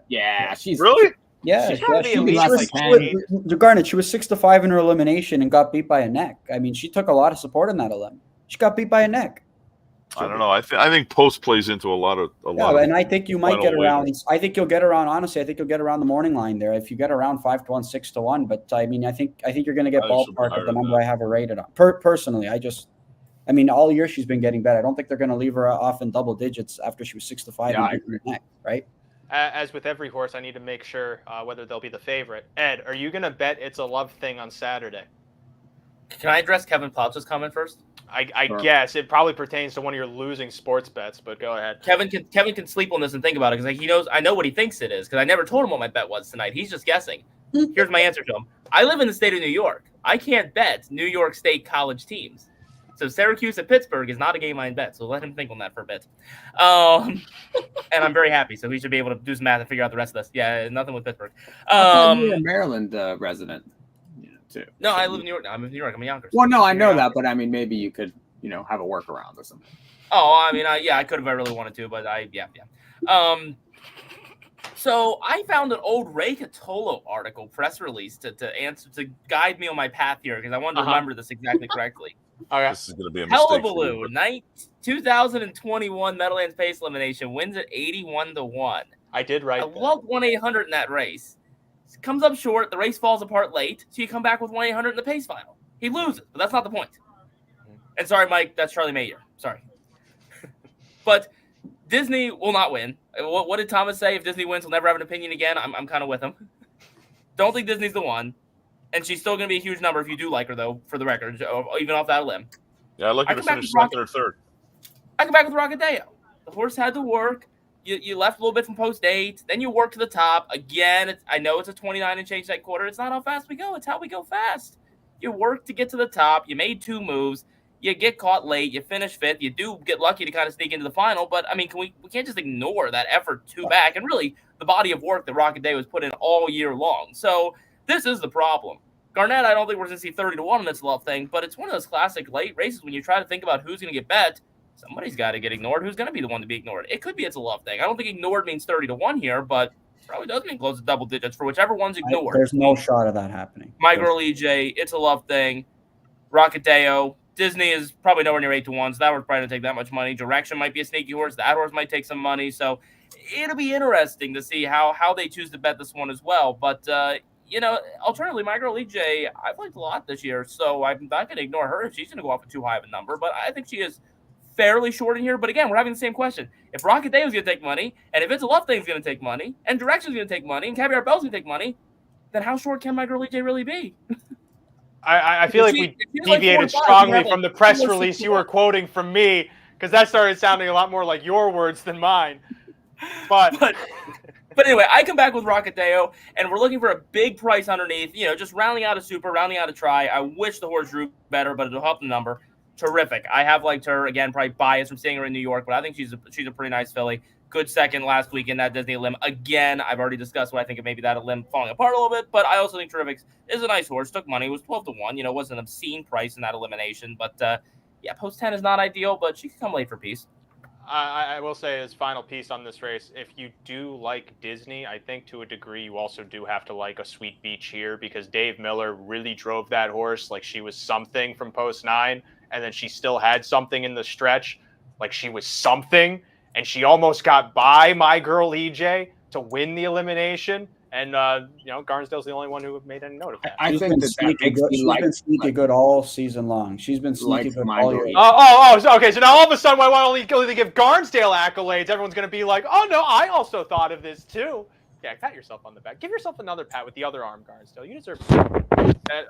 Yeah, she's really. Yeah, she's gotta be at least least like Garnet, she was 6-5 in her elimination and got beat by a neck. I mean, she took a lot of support in that elim. She got beat by a neck. I don't know. I think post plays into a lot of. And I think you might get around. I think you'll get around. Honestly, I think you'll get around the morning line there if you get around 5-1, 6-1. But I mean, I think you're going to get ballpark at the number I have her rated on. Personally, I mean, all year she's been getting better. I don't think they're going to leave her off in double digits after she was 6-5 and beating her neck, right? As with every horse, I need to make sure whether they'll be the favorite. Ed, are you going to bet It's a Love Thing on Saturday? Can I address Kevin Plauch's comment first? I guess it probably pertains to one of your losing sports bets, but go ahead. Kevin can sleep on this and think about it, because he knows I know what he thinks it is, because I never told him what my bet was tonight. He's just guessing. Here's my answer to him. I live in the state of New York. I can't bet New York State college teams. So Syracuse at Pittsburgh is not a game I bet. So let him think on that for a bit. And I'm very happy. So he should be able to do some math and figure out the rest of this. Yeah, nothing with Pittsburgh. You're a Maryland resident. too. No, So I live in New York now. I'm in New York. I'm in Yonkers. Well, no, I know that, but I mean, maybe you could, have a workaround or something. Oh, I mean, I could have if I really wanted to, but yeah. So I found an old Ray Cotolo article press release to guide me on my path here because I wanted to remember this exactly correctly. Okay. This is going to be a mistake. Hullabaloo, 2021 Meadowlands Pace Elimination wins at 81-1. I did write. I loved 1-800 in that race. Comes up short. The race falls apart late, so you come back with 1-800 in the pace final. He loses, but that's not the point. And sorry, Mike, that's Charlie Mayer. Sorry. But Disney will not win. What did Thomas say? If Disney wins, we'll never have an opinion again. I'm kind of with him. Don't think Disney's the one. And she's still going to be a huge number if you do like her, though, for the record, even off that limb. Yeah, I'd like her to finish second or third. I come back with Rockadeo. The horse had to work. You left a little bit from post 8. Then you work to the top. Again, I know it's a 29 and change that quarter. It's not how fast we go. It's how we go fast. You work to get to the top. You made 2 moves. You get caught late. You finish 5th. You do get lucky to kind of sneak into the final. But, I mean, we can't just ignore that effort 2 back and really the body of work that Rockadeo was put in all year long. So this is the problem. Garnet, I don't think we're going to see 30-1 on this love thing, but it's one of those classic late races when you try to think about who's going to get bet. Somebody's got to get ignored. Who's going to be the one to be ignored? It could be it's a love thing. I don't think ignored means 30-1 here, but probably does mean close to double digits for whichever one's ignored. There's no shot of that happening. My girl EJ, it's a love thing. Rockadeo. Disney is probably nowhere near 8-1, so that horse probably don't take that much money. Direction might be a sneaky horse. That horse might take some money. So it'll be interesting to see how they choose to bet this one as well. But, alternatively, my girl EJ, I've liked a lot this year, so I'm not going to ignore her if she's going to go off with too high of a number. But I think she is fairly short in here. But again, we're having the same question. If Rockadeo is going to take money, and if It's a Love Thing is going to take money, and Direction is going to take money, and Caviar Bell's going to take money, then how short can my girl EJ really be? I feel like we deviated strongly from the press release you were quoting from me because that started sounding a lot more like your words than mine. But anyway, I come back with Rockadeo, and we're looking for a big price underneath, just rounding out a super, rounding out a try. I wish the horse drew better, but it'll help the number. Terrific. I have liked her. Again, probably biased from seeing her in New York, but I think she's a pretty nice filly. Good second last week in that Disney limb. Again, I've already discussed what I think of maybe that limb falling apart a little bit, but I also think Terrific is a nice horse. Took money. It was 12-1. It wasn't an obscene price in that elimination, but post 10 is not ideal, but she can come late for peace. I will say as final piece on this race, if you do like Disney, I think to a degree you also do have to like a Sweet Beach here because Dave Miller really drove that horse like she was something from post 9, and then she still had something in the stretch like she was something. And she almost got by my girl EJ to win the elimination. And, Barnsdale's the only one who made any note of that. She's been sneaky good all season long. She's been sneaky good all year. Okay. So now all of a sudden, when I only give Garnsdale accolades, everyone's going to be like, oh, no, I also thought of this, too. Yeah, pat yourself on the back. Give yourself another pat with the other arm, Garnsdale. You deserve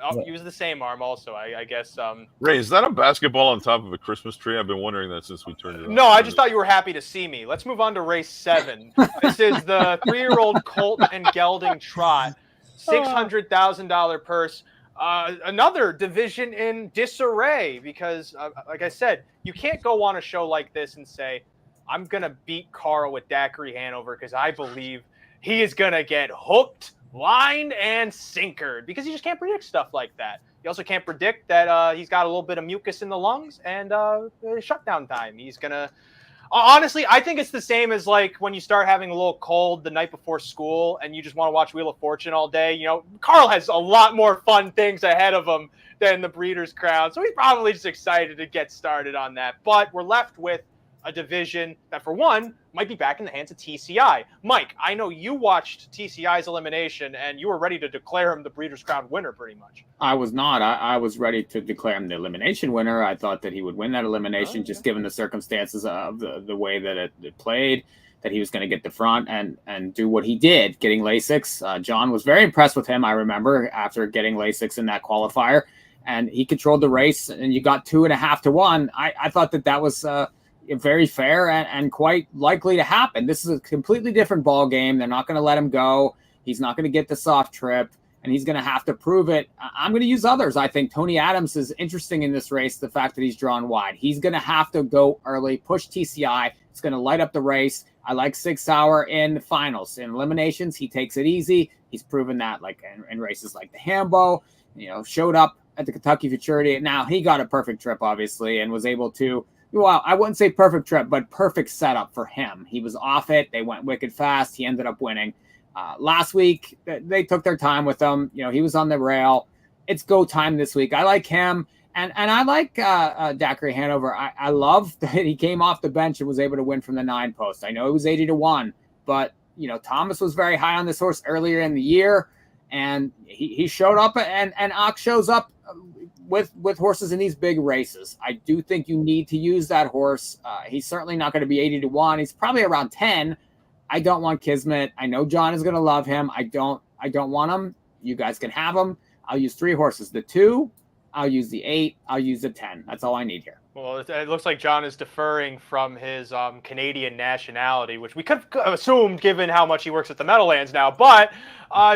I'll use the same arm also, I guess. Ray, is that a basketball on top of a Christmas tree? I've been wondering that since we turned it on. No, I just thought you were happy to see me. Let's move on to race 7. This is the 3-year-old colt and gelding trot. $600,000 purse. Another division in disarray because, like I said, you can't go on a show like this and say, I'm going to beat Carl with Daiquiri Hanover because I believe he is going to get hooked, lined, and sinkered because you just can't predict stuff like that. You also can't predict that he's got a little bit of mucus in the lungs and shutdown time. He's going to honestly, I think it's the same as like when you start having a little cold the night before school and you just want to watch Wheel of Fortune all day. Carl has a lot more fun things ahead of him than the Breeders' Crown. So he's probably just excited to get started on that. But we're left with a division that, for one, might be back in the hands of TCI. Mike, I know you watched TCI's elimination, and you were ready to declare him the Breeders' Crown winner, pretty much. I was not. I was ready to declare him the elimination winner. I thought that he would win that elimination, just given the circumstances of the way that it played, that he was going to get the front and do what he did, getting Lasix. John was very impressed with him, I remember, after getting Lasix in that qualifier, and he controlled the race, and you got 2.5-1. I thought that was very fair and quite likely to happen. This is a completely different ball game. They're not going to let him go. He's not going to get the soft trip, and he's going to have to prove it. I'm going to use others. I think Tony Adams is interesting in this race, the fact that he's drawn wide. He's going to have to go early, push TCI. It's going to light up the race. I like 6 Sauer in the finals. In eliminations, he takes it easy. He's proven that like in races like the Hambo. showed up at the Kentucky Futurity. Now he got a perfect trip, obviously, and was able to, well, I wouldn't say perfect trip, but perfect setup for him. He was off it. They went wicked fast. He ended up winning. Last week, they took their time with him. He was on the rail. It's go time this week. I like him. And I like Daiquiri Hanover. I love that he came off the bench and was able to win from the 9 post. I know it was 80-1, but Thomas was very high on this horse earlier in the year, and he showed up. And Ox shows up with horses in these big races. I do think you need to use that horse. He's certainly not going to be 80-1. He's probably around 10. I don't want Kismet. I know John is going to love him. I don't want him. You guys can have him. I'll use 3 horses: the 2. I'll use the 8. I'll use the 10. That's all I need here. Well, it looks like John is deferring from his Canadian nationality, which we could have assumed given how much he works at the Meadowlands now. But,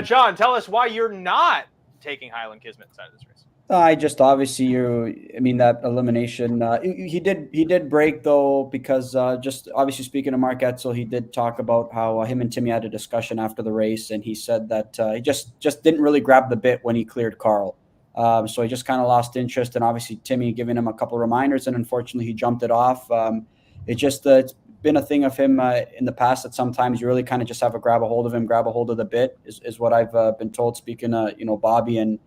John, tell us why you're not taking Highland Kismet inside of this race. I just obviously that elimination. He did break though, because just obviously speaking of Mark Etzel, he did talk about how him and Timmy had a discussion after the race, and he said that he just didn't really grab the bit when he cleared Carl. So he just kind of lost interest, and obviously Timmy giving him a couple of reminders, and unfortunately he jumped it off. It's been a thing of him in the past that sometimes you really kind of just have to grab a hold of the bit is what I've been told, speaking Bobby and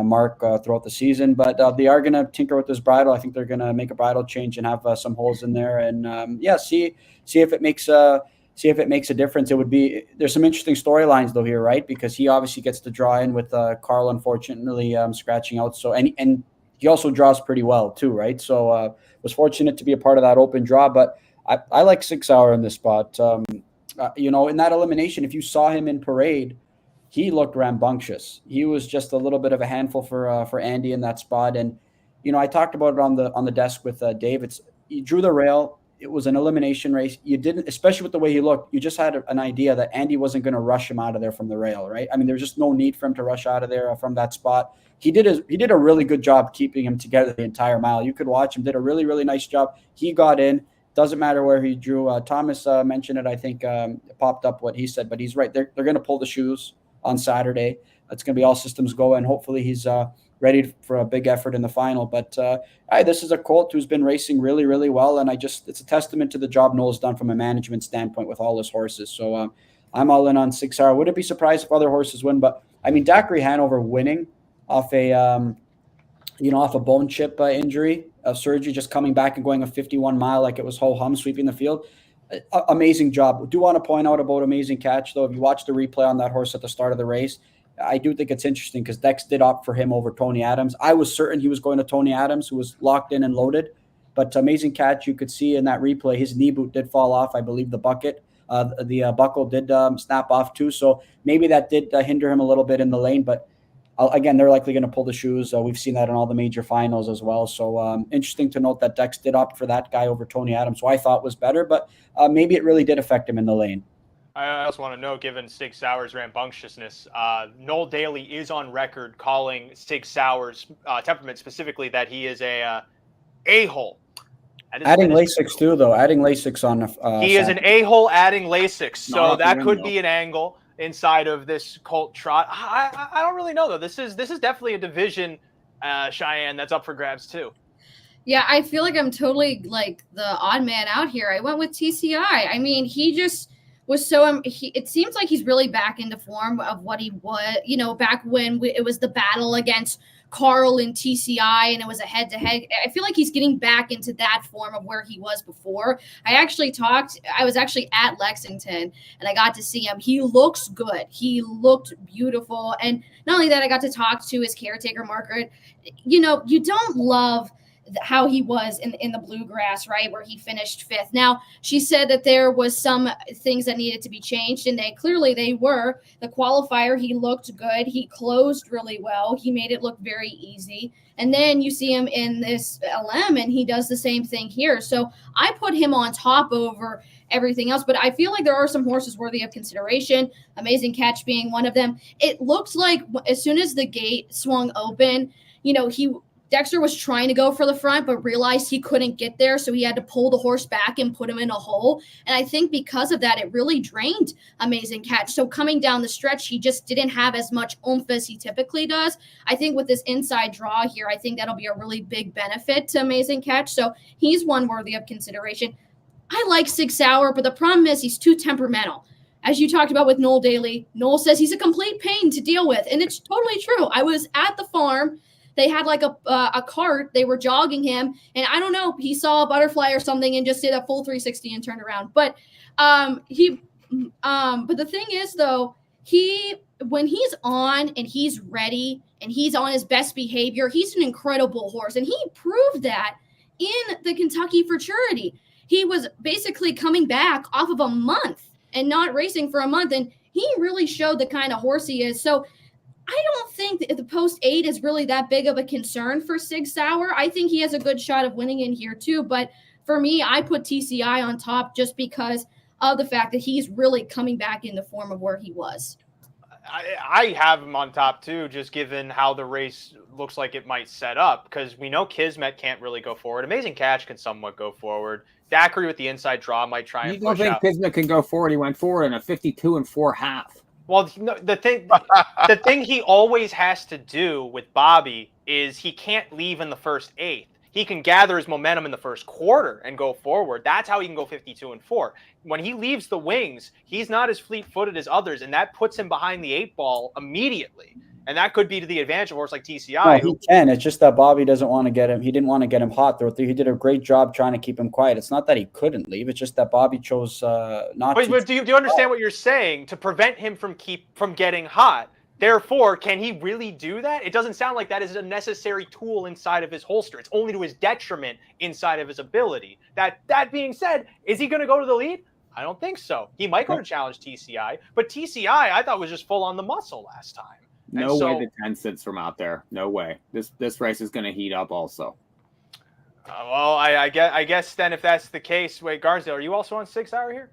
Mark throughout the season. But they are going to tinker with this bridle. I think they're going to make a bridle change and have some holes in there, and see if it makes a difference. There's some interesting storylines though here, right? Because he obviously gets to draw in with Carl, unfortunately, scratching out. So and he also draws pretty well too, right? So was fortunate to be a part of that open draw. But I like 6 Hour in this spot. In that elimination, if you saw him in parade, he looked rambunctious. He was just a little bit of a handful for Andy in that spot. And I talked about it on the desk with Dave. He drew the rail. It was an elimination race. You didn't, especially with the way he looked, you just had an idea that Andy wasn't going to rush him out of there from the rail, right? I mean, there's just no need for him to rush out of there from that spot. He did a really good job keeping him together the entire mile. You could watch him, did a really, really nice job. He got in. Doesn't matter where he drew. Thomas mentioned it. I think it popped up what he said, but he's right. They're going to pull the shoes on Saturday. It's going to be all systems go, and hopefully he's ready for a big effort in the final. But this is a colt who's been racing really, really well, and it's a testament to the job Noel's done from a management standpoint with all his horses. So I'm all in on 6 Hour. Wouldn't be surprised if other horses win, but I mean, Daiquiri Hanover winning off a bone chip injury, surgery, just coming back and going a 51 mile like it was ho-hum, sweeping the field. Amazing job. Do want to point out about Amazing Catch, though. If you watch the replay on that horse at the start of the race, I do think it's interesting because Dex did opt for him over Tony Adams. I was certain he was going to Tony Adams, who was locked in and loaded. But Amazing Catch, you could see in that replay, his knee boot did fall off. I believe the buckle did snap off too. So maybe that did hinder him a little bit in the lane. But again, they're likely going to pull the shoes. We've seen that in all the major finals as well. So interesting to note that Dex did opt for that guy over Tony Adams, who I thought was better. But maybe it really did affect him in the lane. I also want to note, given 6 Hour's rambunctiousness, Noel Daly is on record calling 6 Hour's temperament specifically that he is a-hole. Adding Lasix too, though. Adding Lasix on. He is an a-hole adding Lasix, so that could be an angle inside of this colt trot. I don't really know though. This is definitely a division, Cheyenne, that's up for grabs too. Yeah, I feel like I'm totally like the odd man out here. I went with TCI. I mean, he just was so it seems like he's really back into form of what he was, back when it was the battle against Carl and TCI and it was a head-to-head. I feel like he's getting back into that form of where he was before. I was actually at Lexington and I got to see him. He looks good. He looked beautiful. And not only that, I got to talk to his caretaker, Margaret. You don't love how he was in the bluegrass, right, where he finished 5th. Now, she said that there was some things that needed to be changed, and they were. The qualifier, he looked good. He closed really well. He made it look very easy. And then you see him in this LM, and he does the same thing here. So I put him on top over everything else, but I feel like there are some horses worthy of consideration, Amazing Catch being one of them. It looked like as soon as the gate swung open, Dexter was trying to go for the front, but realized he couldn't get there. So he had to pull the horse back and put him in a hole. And I think because of that, it really drained Amazing Catch. So coming down the stretch, he just didn't have as much oomph as he typically does. I think with this inside draw here, I think that'll be a really big benefit to Amazing Catch. So he's one worthy of consideration. I like Sig Sauer, but the problem is he's too temperamental. As you talked about with Noel Daly, Noel says he's a complete pain to deal with. And it's totally true. I was at the farm. They had like a cart. They were jogging him, and I don't know. He saw a butterfly or something and just did a full 360 and turned around. But but the thing is though, when he's on and he's ready and he's on his best behavior, he's an incredible horse, and he proved that in the Kentucky Futurity. He was basically coming back off of a month and not racing for a month, and he really showed the kind of horse he is. So I don't think that the post 8 is really that big of a concern for Sig Sauer. I think he has a good shot of winning in here too. But for me, I put TCI on top just because of the fact that he's really coming back in the form of where he was. I have him on top too, just given how the race looks like it might set up, because we know Kismet can't really go forward. Amazing Catch can somewhat go forward. Daiquiri with the inside draw might try and push out. You don't think Kismet can go forward? He went forward in a 52 4.5. Well, no, the thing he always has to do with Bobby is he can't leave in the first 8th. He can gather his momentum in the first quarter and go forward. That's how he can go 52 4. When he leaves the wings, he's not as fleet-footed as others, and that puts him behind the 8 ball immediately. And that could be to the advantage of a horse like TCI. No, he can. It's just that Bobby doesn't want to get him. He didn't want to get him hot. He did a great job trying to keep him quiet. It's not that he couldn't leave. It's just that Bobby chose not to. But do you understand what you're saying? To prevent him from getting hot. Therefore, can he really do that? It doesn't sound like that is a necessary tool inside of his holster. It's only to his detriment inside of his ability. That being said, is he going to go to the lead? I don't think so. He might go to challenge TCI, but TCI I thought was just full on the muscle last time. No way the 10 sits from out there. No way. This race is going to heat up also. Well, I guess then if that's the case, wait, Barnsdale, are you also on 6 Hour here?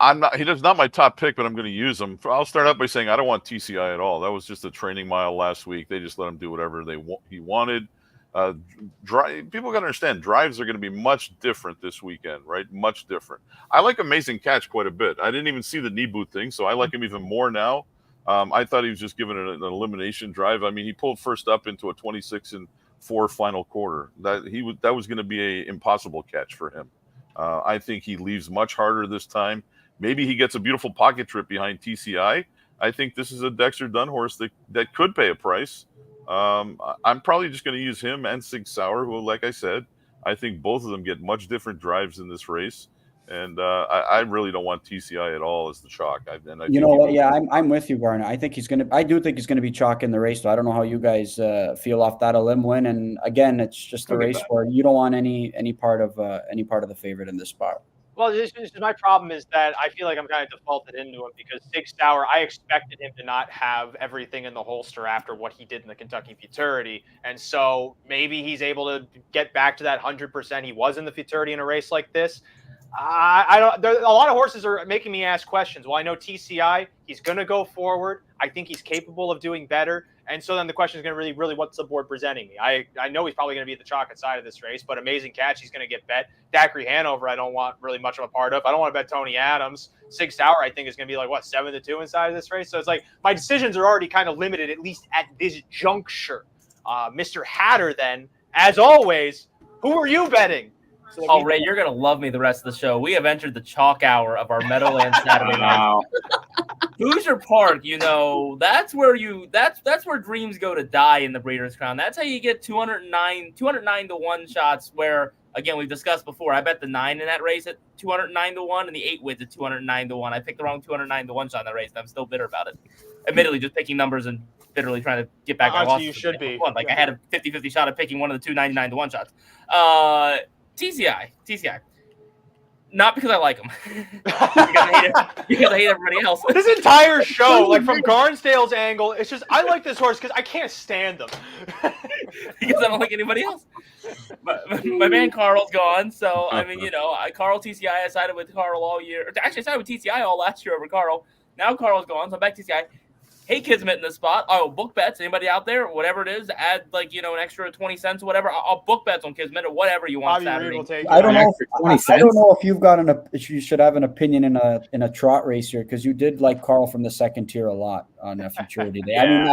I'm not. He's not my top pick, but I'm going to use him. I'll start out by saying I don't want TCI at all. That was just a training mile last week. They just let him do whatever he wanted. People got to understand drives are going to be much different this weekend, right? Much different. I like Amazing Catch quite a bit. I didn't even see the knee boot thing, so I like him even more now. I thought he was just given an elimination drive. I mean, he pulled first up into a 26 4 final quarter. That was going to be an impossible catch for him. I think he leaves much harder this time. Maybe he gets a beautiful pocket trip behind TCI. I think this is a Dexter Dunn horse that could pay a price. I'm probably just going to use him and Sig Sauer, who, like I said, I think both of them get much different drives in this race. And I really don't want TCI at all as the chalk. You know what? Yeah, I'm with you, Garnet. I do think he's going to be chalk in the race. So I don't know how you guys feel off that. A limb win, and again, it's just a race where you don't want any part of the favorite in this spot. Well, my problem is that I feel like I'm kind of defaulted into him because Sig Sauer, I expected him to not have everything in the holster after what he did in the Kentucky Futurity. And so maybe he's able to get back to that 100% he was in the Futurity in a race like this. I don't. A lot of horses are making me ask questions. Well, I know TCI, he's going to go forward. I think he's capable of doing better. And so then the question is going to really, what's the board presenting me? I know he's probably going to be at the chalk side of this race, but Amazing Catch, he's going to get bet. Daiquiri Hanover, I don't want really much of a part of. I don't want to bet Tony Adams. Sig Sauer, I think, is going to be like, 7-2 inside of this race. So it's like my decisions are already kind of limited, at least at this juncture. Mr. Hatter, then, as always, who are you betting? So Ray, you're going to love me the rest of the show. We have entered the chalk hour of our Meadowlands Saturday night. Hoosier Park, that's where dreams go to die in the Breeders' Crown. That's how you get 209 to 1 shots where, again, we've discussed before. I bet the 9 in that race at 209 to 1 and the 8 wins at 209 to 1. I picked the wrong 209 to 1 shot in that race, and I'm still bitter about it. Admittedly, just picking numbers and bitterly trying to get back my losses. You should be. Like, I had a 50-50 shot at picking one of the 299 to 1 shots. TCI. Not because I like him. because I hate everybody else. This entire show, like from Barnsdale's angle, it's just, I like this horse because I can't stand him. Because I don't like anybody else. My man Carl's gone, so, Carl TCI, I sided with Carl all year. Actually, I sided with TCI all last year over Carl. Now Carl's gone, so I'm back to TCI. Hey, Kismet in this spot. I'll book bets. Anybody out there, whatever it is, add an extra 20 cents or whatever. I'll book bets on Kismet or whatever you want. Bobby Saturday. Reed will take I don't it. know. 20 I don't cents? know if you've got you should have an opinion in a trot race here, because you did like Carl from the second tier a lot on a futurity day. I mean,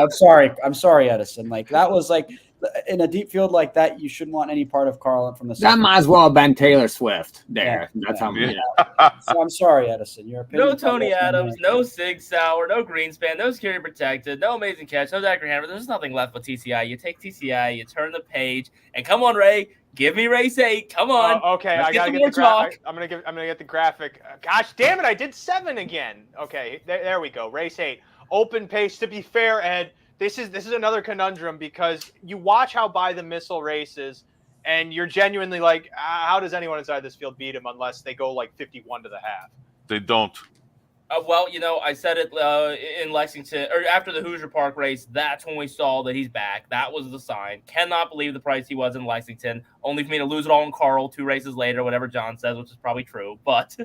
I'm sorry, Edison. Like that was like in a deep field like that, you shouldn't want any part of Carl from the That second. might as well have been Taylor Swift there. Yeah, That's how. yeah. Yeah. So I'm sorry, Edison. Your opinion. No Tony Adams, no Sig Sauer, no Greenspan, no Security Protected, no Amazing Catch, no Zachary Hammer. There's nothing left but TCI. You take TCI, you turn the page, and come on, Ray, give me race 8. Come on. Okay, Let's I gotta some get the more talk. I'm gonna get the graphic. Gosh damn it, I did 7 again. Okay, there we go. Race 8, open pace. To be fair, Ed, this is another conundrum, because you watch how By the Missile races, and you're genuinely like, how does anyone inside this field beat him unless they go like 51 to the half? They don't. Well, I said it in Lexington, or after the Hoosier Park race. That's when we saw that he's back. That was the sign. Cannot believe the price he was in Lexington, only for me to lose it all in Carl 2 races later, whatever John says, which is probably true. But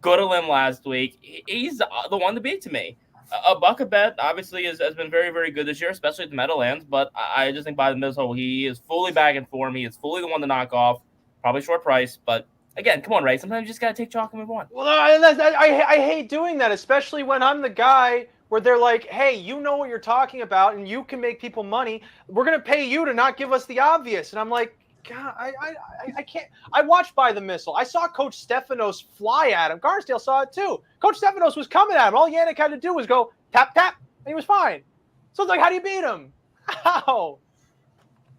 good of him last week. He's the one to beat to me. A buck a bet, obviously, has been very, very good this year, especially at the Meadowlands. But I just think By the Missile, he is fully back in form. He is fully the one to knock off. Probably short price, but again, come on, Ray. Sometimes you just got to take chalk and move on. Well, I hate doing that, especially when I'm the guy where they're like, hey, you know what you're talking about, and you can make people money. We're going to pay you to not give us the obvious. And I'm like, God, I can't. I watched By the Missile. I saw Coach Stefanos fly at him. Barnsdale saw it too. Coach Stefanos was coming at him. All Yannick had to do was go tap, tap, and he was fine. So it's like, how do you beat him? How?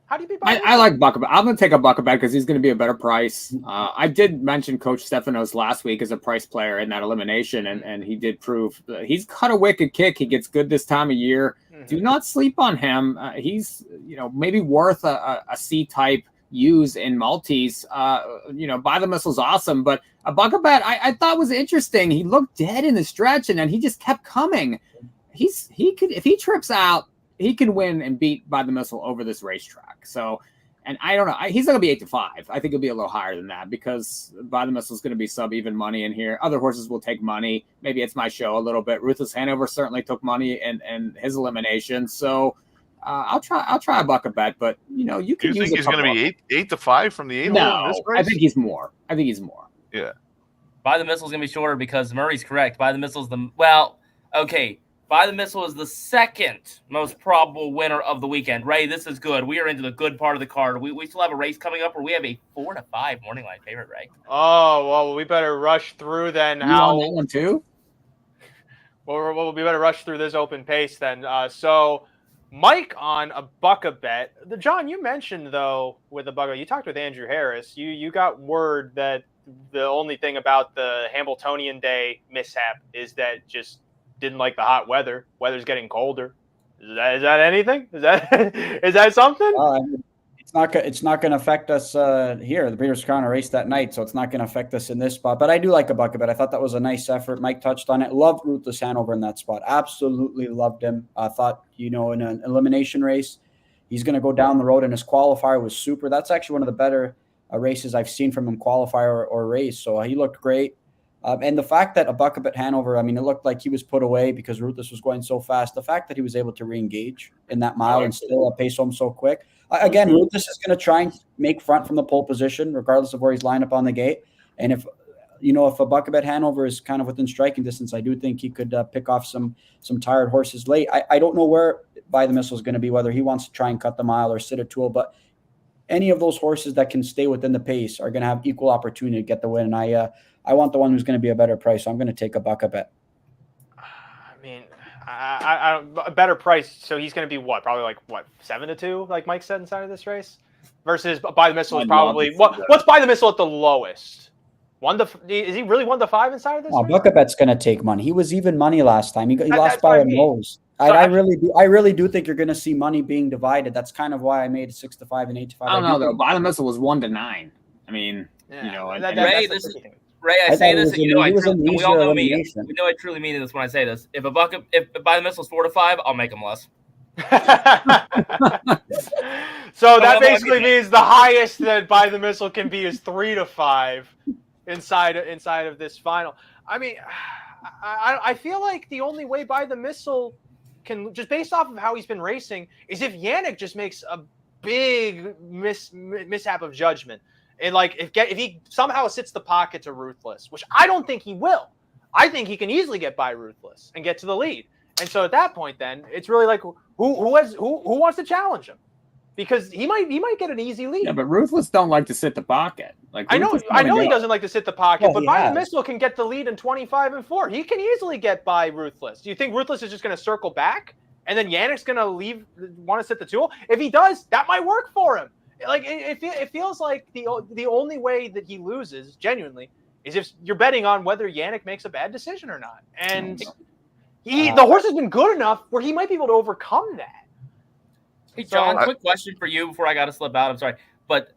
How do you beat By the Missile? I like Buck. I'm going to take a Buck bet because he's going to be a better price. I did mention Coach Stefanos last week as a price player in that elimination, and he did prove he's cut a wicked kick. He gets good this time of year. Mm-hmm. Do not sleep on him. He's maybe worth a C-type use in multis. By the Missile's awesome, but a Buck bet I thought was interesting. He looked dead in the stretch, and then he just kept coming. He could, if he trips out, he can win and beat By the Missile over this racetrack. So, and I don't know. He's not going to be 8-5. I think he'll be a little higher than that because By the Missile is going to be sub even money in here. Other horses will take money. Maybe it's my show a little bit. Ruthless Hanover certainly took money and his elimination. So I'll try a Buck a bet, but you can. You use think he's going to be 8-5 from the 8 hole in this race? I think he's more. Yeah. By the Missile is going to be shorter because Murray's correct. By the Missile is okay. By the Missile is the second most probable winner of the weekend. Ray, this is good. We are into the good part of the card. We still have a race coming up where we have a 4-5 morning line favorite, Ray. Oh, well, we better rush through then. You on that one too? Well, we better rush through this open pace then. So Mike on a Buck a bet. John, you mentioned, though, with a Buck a bet, you talked with Andrew Harris. You got word that the only thing about the Hambletonian Day mishap is that just didn't like the hot weather. Weather's getting colder. Is that anything? Is that something? It's not going to affect us here. The Breeders' Crown race that night, so it's not going to affect us in this spot. But I do like a Buck a bet. I thought that was a nice effort. Mike touched on it. Loved Ruthless Hanover in that spot. Absolutely loved him. I thought, in an elimination race, he's going to go down the road, and his qualifier was super. That's actually one of the better races I've seen from him, qualifier or race. So he looked great. And the fact that a Buck a bet Hanover, it looked like he was put away because Ruthless was going so fast. The fact that he was able to re-engage in that mile and still pace home so quick. Again, Ruthless is going to try and make front from the pole position, regardless of where he's lined up on the gate. And if a Buck a bet Hanover is kind of within striking distance, I do think he could pick off some tired horses late. I don't know where By the Missile is going to be, whether he wants to try and cut the mile or sit a tool, but any of those horses that can stay within the pace are going to have equal opportunity to get the win. And I want the one who's going to be a better price, so I'm going to take a Buck a bet. A better price. So he's going to be what? Probably 7-2, like Mike said inside of this race, versus By the Missile is probably what's By the Missile at the lowest? Is he really 1-5 inside of this? Oh, race? Buck a bet's going to take money. He was even money last time. He lost by a nose. So I really do think you're going to see money being divided. That's kind of why I made 6-5 and 8-5. I don't know though. By the Missile was 1-9. Ray, Ray, I say this, and we all know me. We know I truly mean this when I say this. If By the Missile is 4-5, I'll make him less. So that basically means the highest that By the Missile can be is 3-5 inside of this final. I feel like the only way By the Missile can just based off of how he's been racing is if Yannick just makes a big mishap of judgment. And like if he somehow sits the pocket to Ruthless, which I don't think he will. I think he can easily get by Ruthless and get to the lead. And so at that point, then it's really like who wants to challenge him, because he might get an easy lead. Yeah, but Ruthless don't like to sit the pocket. Like I know he doesn't like to sit the pocket, but By the Missile can get the lead in 25 and 4. He can easily get by Ruthless. Do you think Ruthless is just going to circle back and then Yannick's going to want to sit the tool? If he does, that might work for him. Like it feels like the only way that he loses genuinely is if you're betting on whether Yannick makes a bad decision or not. And the horse has been good enough where he might be able to overcome that. Hey, John, quick question for you before I got to slip out. I'm sorry. But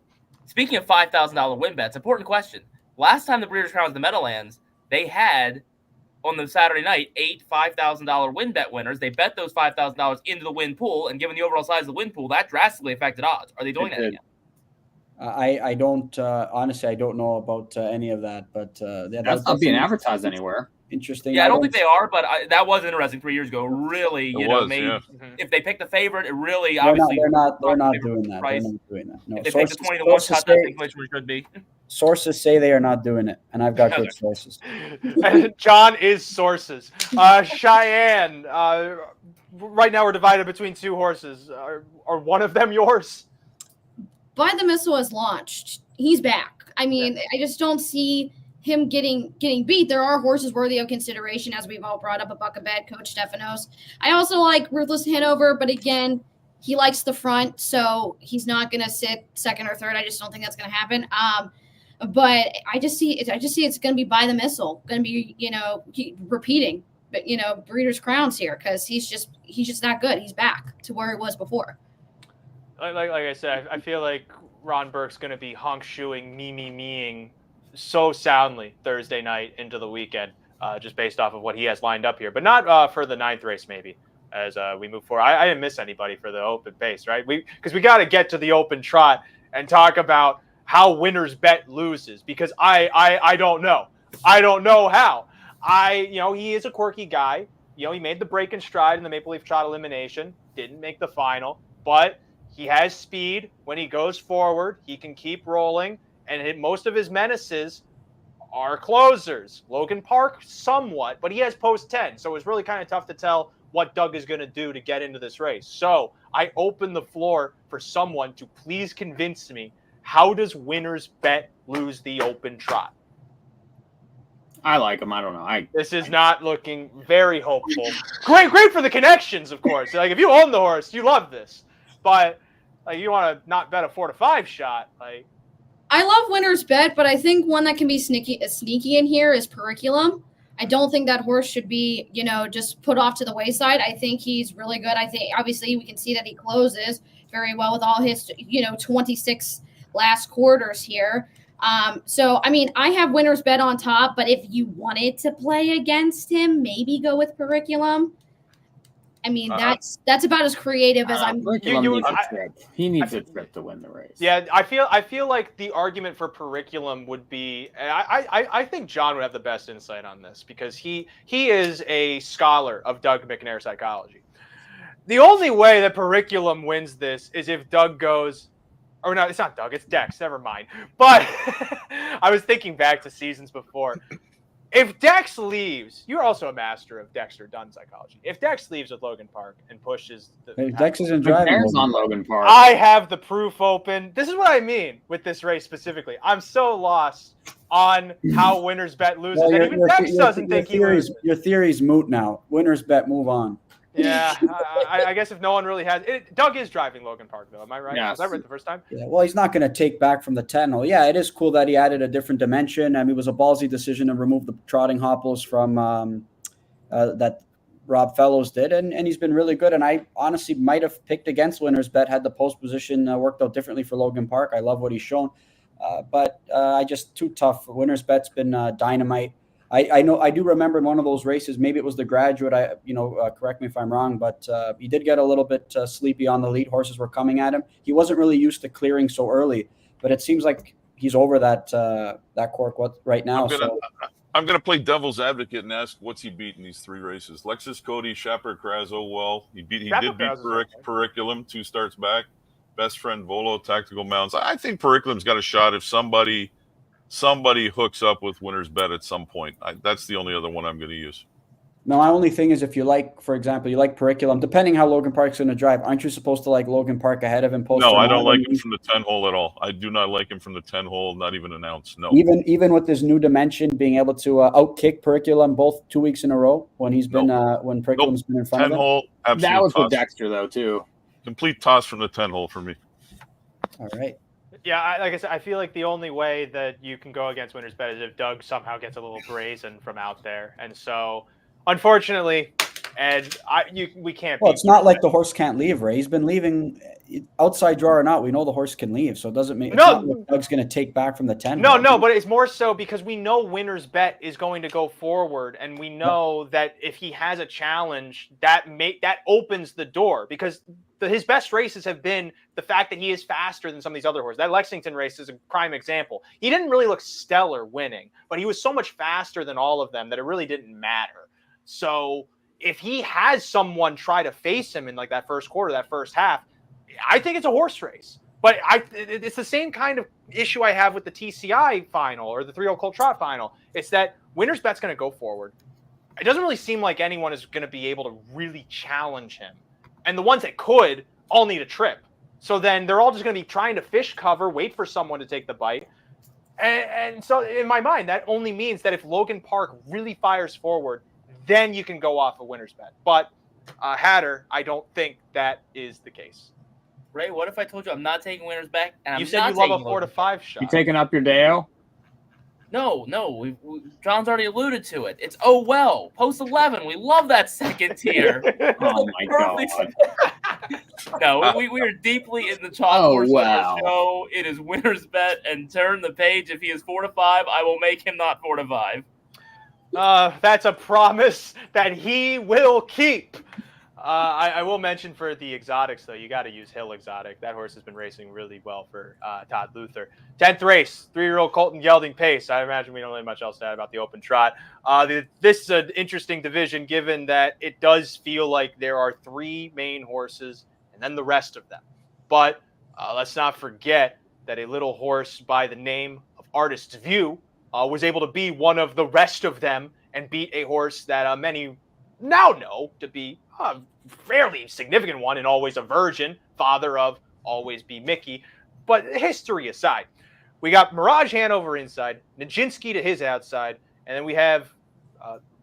speaking of $5,000 win bets, important question. Last time the Breeders' Crown was the Meadowlands, they had on the Saturday night 8 $5,000 win bet winners. They bet those $5,000 into the win pool, and given the overall size of the win pool, that drastically affected odds. Are they doing that again? I don't honestly. I don't know about any of that, but that's not being advertised anywhere. Interesting. Yeah, I don't think they are, but that was interesting 3 years ago. Really, if they pick the favorite, it really they're obviously not doing that. They're not doing that. No, if they pick the 20-1 shot, that's where it should be. Sources say they are not doing it, and I've got good sources. John is sources. Cheyenne. Right now we're divided between two horses. Are one of them yours? By the Missile is launched. He's back. I mean, I just don't see him getting beat. There are horses worthy of consideration, as we've all brought up, a buck a bet, Coach Stefanos. I also like Ruthless Hanover, but again, he likes the front, so he's not going to sit second or third. I just don't think that's going to happen. But I just see it's going to be By the Missile, going to be repeating, but Breeders' Crowns here, because he's just that good. He's back to where he was before. Like I said, I feel like Ron Burke's going to be honk shoeing, meing so soundly Thursday night into the weekend, just based off of what he has lined up here, but not for the 9th race maybe as we move forward. I didn't miss anybody for the open pace, right? Because we got to get to the open trot and talk about how Winners Bet loses, because I don't know. I don't know how. He is a quirky guy. He made the break in stride in the Maple Leaf Trot elimination, didn't make the final, but he has speed. When he goes forward, he can keep rolling. And most of his menaces are closers. Logan Park, somewhat, but he has post 10. So it's really kind of tough to tell what Doug is going to do to get into this race. So I open the floor for someone to please convince me, how does Winners Bet lose the open trot? I like him. I don't know. This is not looking very hopeful. Great for the connections, of course. Like if you own the horse, you love this. But you want to not bet a 4 to 5 shot, I love Winners Bet, but I think one that can be sneaky in here is Periculum. I don't think that horse should be, just put off to the wayside. I think he's really good. I think obviously we can see that he closes very well with all his, 26 last quarters here. So, I have Winners Bet on top, but if you wanted to play against him, maybe go with Periculum. That's about as creative as I'm. He needs a trip to win the race. Yeah, I feel like the argument for Periculum would be. I think John would have the best insight on this, because he is a scholar of Doug McNair psychology. The only way that Periculum wins this is if Doug goes. Or no, it's not Doug. It's Dex. Never mind. But I was thinking back to seasons before. If Dex leaves, you're also a master of Dexter Dunn psychology. If Dex leaves with Logan Park and pushes Dex isn't driving on Logan Park. I have the proof open. This is what I mean with this race specifically. I'm so lost on how Winners Bet loses. And even Dex doesn't think he loses. Your theory's moot now. Winners Bet, move on. Yeah, I guess if no one really has it, Doug is driving Logan Park though. Am I right? Yes. Was I right the first time? Yeah. Well, he's not going to take back from the 10. Well, yeah, it is cool that he added a different dimension. It was a ballsy decision to remove the trotting hopples from that Rob Fellows did, and he's been really good. And I honestly might have picked against Winners Bet had the post position worked out differently for Logan Park. I love what he's shown, but I just too tough. Winners Bet's been dynamite. I know. I do remember in one of those races, maybe it was the Graduate. Correct me if I'm wrong, but he did get a little bit sleepy on the lead. Horses were coming at him. He wasn't really used to clearing so early, but it seems like he's over that cork right now. I'm going to play devil's advocate and ask what's he beat in these 3 races. Lexus Cody, Shapper Krazo. Well, he did beat Periculum 2 starts back. Best Friend Volo, Tactical Mounts. I think Periculum's got a shot if somebody hooks up with Winner's Bet at some point. That's the only other one I'm going to use. No, my only thing is if you like, for example, you like Periculum, depending how Logan Park's going to drive, aren't you supposed to like Logan Park ahead of him? No, I don't like him from the 10 hole at all. I do not like him from the 10 hole, not even an ounce. No. Even with this new dimension, being able to outkick Periculum both 2 weeks in a row when he's been when Periculum's been in front of him. 10 hole, absolutely. That was with Dexter though too. Complete toss from the 10 hole for me. All right. Yeah, like I said, I feel like the only way that you can go against Winner's Bet is if Doug somehow gets a little brazen from out there, and so unfortunately, and we can't. Well, it's not like the horse can't leave, Ray. He's been leaving, outside draw or not. We know the horse can leave, so it doesn't mean not like Doug's going to take back from the 10. No, but it's more so because we know Winner's Bet is going to go forward, and we know that if he has a challenge, that opens the door because his best races have been the fact that he is faster than some of these other horses. That Lexington race is a prime example. He didn't really look stellar winning, but he was so much faster than all of them that it really didn't matter. So if he has someone try to face him in like that first quarter, that first half, I think it's a horse race. But it's the same kind of issue I have with the TCI final or the 3-0 Colt Trot final. It's that Winner's Bet's going to go forward. It doesn't really seem like anyone is going to be able to really challenge him. And the ones that could all need a trip. So then they're all just going to be trying to fish cover, wait for someone to take the bite. And so in my mind, that only means that if Logan Park really fires forward, then you can go off a Winner's Bet. But Hatter, I don't think that is the case. Ray, what if I told you I'm not taking Winner's Bet? And you said you love a 4 to 5 shot. You taking up your Dale? No. John's already alluded to it. It's well. Post 11. We love that second tier. Oh my God. No, we are deeply in the chalk horse show. It is Winner's Bet and turn the page. If he is 4 to 5, I will make him not 4 to 5. That's a promise that he will keep. I will mention for the exotics, though, you got to use Hill Exotic. That horse has been racing really well for Todd Luther. 10th race, 3-year-old colt and gelding pace. I imagine we don't have much else to add about the open trot. This is an interesting division, given that it does feel like there are 3 main horses and then the rest of them. But let's not forget that a little horse by the name of Artist's View was able to be one of the rest of them and beat a horse that many now know to be a fairly significant one and Always a Virgin, father of Always Be Mickey. But history aside, we got Mirage Hanover inside, Nijinsky to his outside, and then we have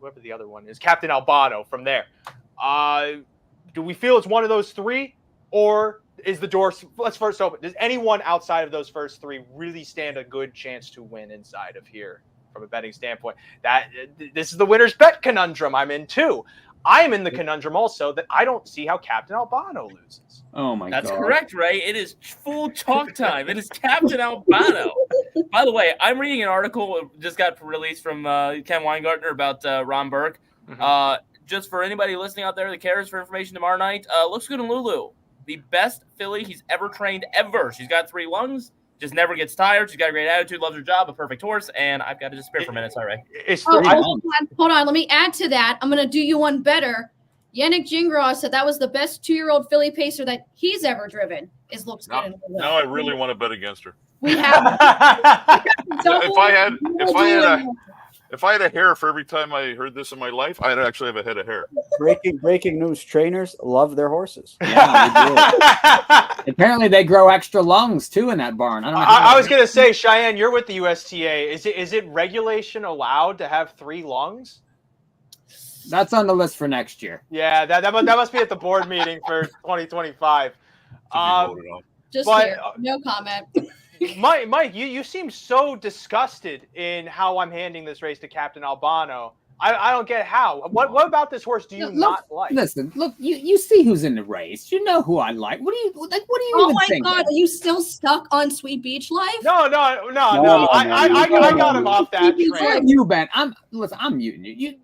whoever the other one is, Captain Albano from there. Do we feel it's one of those 3, or is the door? Let's first open. Does anyone outside of those first 3 really stand a good chance to win inside of here from a betting standpoint? This is the Winner's Bet conundrum I'm in too. I am in the conundrum also that I don't see how Captain Albano loses. Oh my God. That's correct, Ray. It is full chalk time. It is Captain Albano. By the way, I'm reading an article just got released from Ken Weingartner about Ron Burke. Mm-hmm. Just for anybody listening out there that cares for information tomorrow night, looks good in Lulu. The best filly he's ever trained ever. She's got 3 lungs. Just never gets tired. She's got a great attitude, loves her job, a perfect horse, and I've got to just spare for a minute. Sorry. Hold on. Let me add to that. I'm going to do you one better. Yannick Gingras said that was the best 2-year-old filly pacer that he's ever driven. Looks good. Now I really want to bet against her. We have. If I had a hair for every time I heard this in my life, I'd actually have a head of hair. Breaking news: trainers love their horses. Yeah, apparently, they grow extra lungs too in that barn. I don't know. I was gonna say, Cheyenne, you're with the USTA. Is it regulation allowed to have 3 lungs? That's on the list for next year. Yeah, that must be at the board meeting for 2025. No comment. Mike, you seem so disgusted in how I'm handing this race to Captain Albano. I don't get how. What about this horse do you not like? Listen, look, you see who's in the race. You know who I like. What do you even think? Oh my God, are you still stuck on Sweet Beach Life? No. I got him off that train. You, Ben. I'm muting you.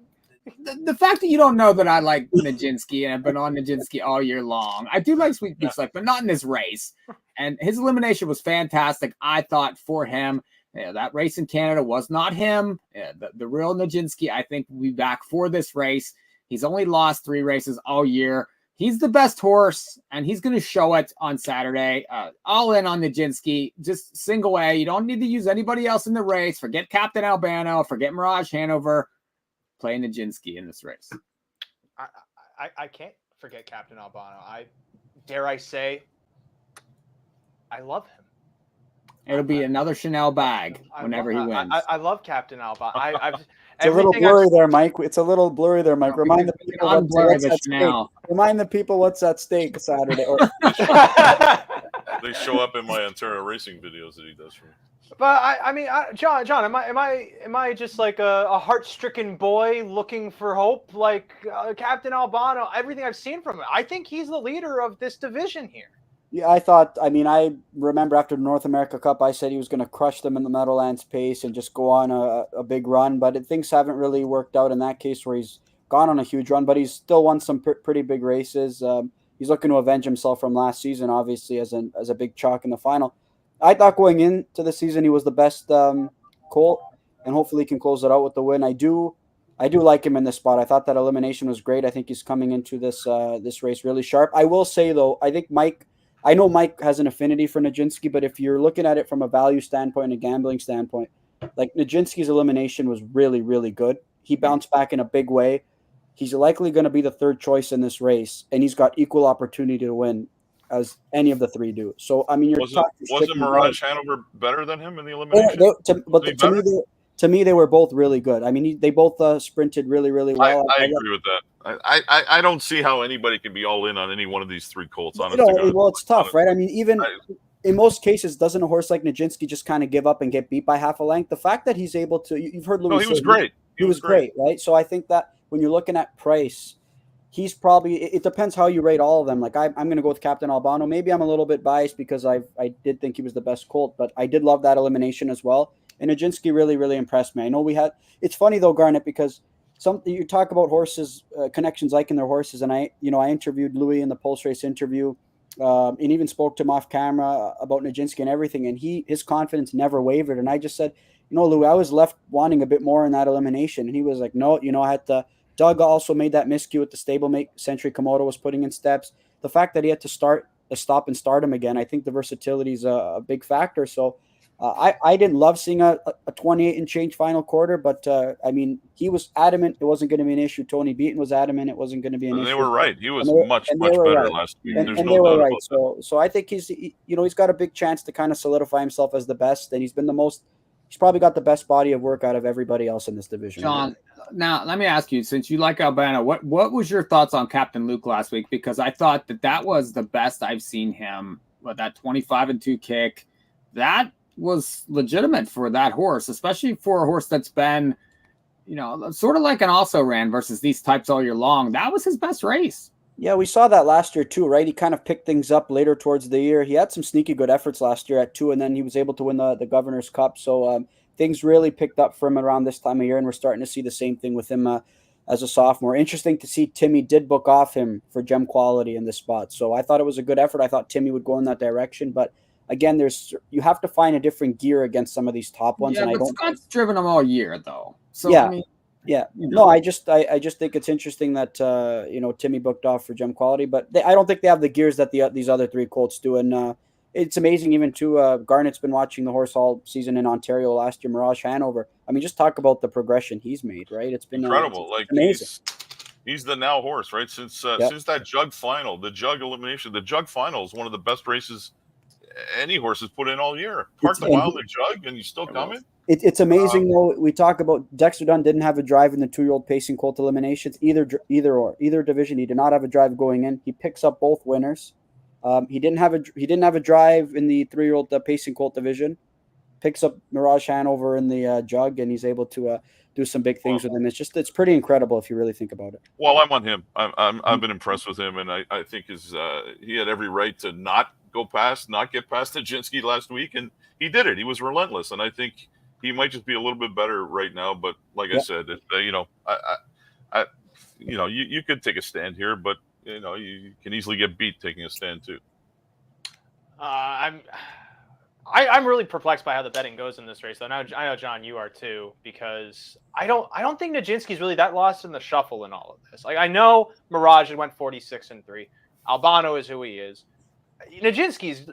The fact that you don't know that I like Nijinsky and I've been on Nijinsky all year long. I do like Sweet Beach Life, but not in this race. And his elimination was fantastic, I thought, for him. Yeah, that race in Canada was not him. Yeah, the real Nijinsky, I think, will be back for this race. He's only lost 3 races all year. He's the best horse, and he's going to show it on Saturday. All in on Nijinsky, just single A. You don't need to use anybody else in the race. Forget Captain Albano. Forget Mirage Hanover. Play Nijinsky in this race. I can't forget Captain Albano. Dare I say, I love him. It'll be another Chanel bag whenever he wins. I love Captain Albano. It's a little blurry there, Mike. It's a little blurry there, Mike. Remind the people what's at stake. Remind the people what's at stake Saturday. They show up in my Ontario racing videos that he does for me. But I mean, John, am I just like a heart-stricken boy looking for hope? Like Captain Albano, everything I've seen from him, I think he's the leader of this division here. Yeah, I remember after the North America Cup, I said he was going to crush them in the Meadowlands pace and just go on a big run. But things haven't really worked out in that case where he's gone on a huge run, but he's still won some pretty big races. He's looking to avenge himself from last season, obviously, as a big chalk in the final. I thought going into the season he was the best colt, and hopefully he can close it out with the win. I do like him in this spot. I thought that elimination was great. I think he's coming into this race really sharp. I will say, though, I know Mike has an affinity for Nijinsky, but if you're looking at it from a value standpoint, a gambling standpoint, like Nijinsky's elimination was really, really good. He bounced back in a big way. He's likely going to be the third choice in this race, and he's got equal opportunity to win as any of the 3 do. So, I mean, wasn't Mirage Hanover better than him in the elimination? To me, they were both really good. I mean, they both sprinted really, really well. I agree with that. I don't see how anybody can be all in on any one of these 3 colts. Honestly, well, it's tough, right? I mean, even in most cases, doesn't a horse like Nijinsky just kind of give up and get beat by half a length? The fact that he's able to, you've heard Louis. No, he was great. He was great, right? So I think that when you're looking at price, he's probably. It depends how you rate all of them. Like I'm going to go with Captain Albano. Maybe I'm a little bit biased because I did think he was the best colt, but I did love that elimination as well. And Nijinsky really, really impressed me. I know it's funny though, Garnet, because you talk about horses, connections liking their horses. And I interviewed Louis in the post race interview, and even spoke to him off camera about Nijinsky and everything. And his confidence never wavered. And I just said, Louis, I was left wanting a bit more in that elimination. And he was like, no, I had to. Doug also made that miscue with the stablemate Century Komodo was putting in steps. The fact that he had to stop and start him again, I think the versatility is a big factor. So, I didn't love seeing a 28 and change final quarter, but I mean, he was adamant it wasn't going to be an issue. Tony Beaton was adamant it wasn't going to be an issue. They were right. He was much better last week. There's no doubt about that. So I think he's got a big chance to kind of solidify himself as the best, and he's probably got the best body of work out of everybody else in this division. John, now let me ask you, since you like Albano, what was your thoughts on Captain Luke last week? Because I thought that was the best I've seen him with that 25-2 kick. That was legitimate for that horse, especially for a horse that's been, sort of like an also ran versus these types all year long. That was his best race. Yeah, we saw that last year too, right? He kind of picked things up later towards the year. He had some sneaky good efforts last year at 2, and then he was able to win the Governor's Cup. So things really picked up for him around this time of year, and we're starting to see the same thing with him as a sophomore. Interesting to see Timmy did book off him for gem quality in this spot. So I thought it was a good effort. I thought Timmy would go in that direction, but again, you have to find a different gear against some of these top ones. Yeah, and but Scott's driven them all year though. So yeah, I mean, No, I just think it's interesting that Timmy booked off for gem quality, but I don't think they have the gears that these other 3 colts do. And it's amazing even too. Garnet's been watching the horse all season in Ontario last year, Mirage Hanover. I mean, just talk about the progression he's made, right? It's been incredible. It's amazing. He's the now horse, right? Since that jug final, the jug elimination, the jug final is one of the best races any horse has put in all year. Park the mile in the jug, and you still coming. It's amazing though. We talk about Dexter Dunn didn't have a drive in the 2-year-old pacing colt eliminations. Either division, he did not have a drive going in. He picks up both winners. He didn't have a drive in the 3-year-old pacing colt division. Picks up Mirage Hanover in the jug, and he's able to do some big things with him. It's pretty incredible if you really think about it. Well, I'm on him. I've been impressed with him, and I think he had every right to not get past Nijinsky last week, and he did it. He was relentless, and I think he might just be a little bit better right now. But like I said, you could take a stand here, but you can easily get beat taking a stand too. I'm really perplexed by how the betting goes in this race, though. Now I know, John, you are too, because I don't think Nijinsky's really that lost in the shuffle in all of this. Like, I know Mirage went 46-3. Albano is who he is.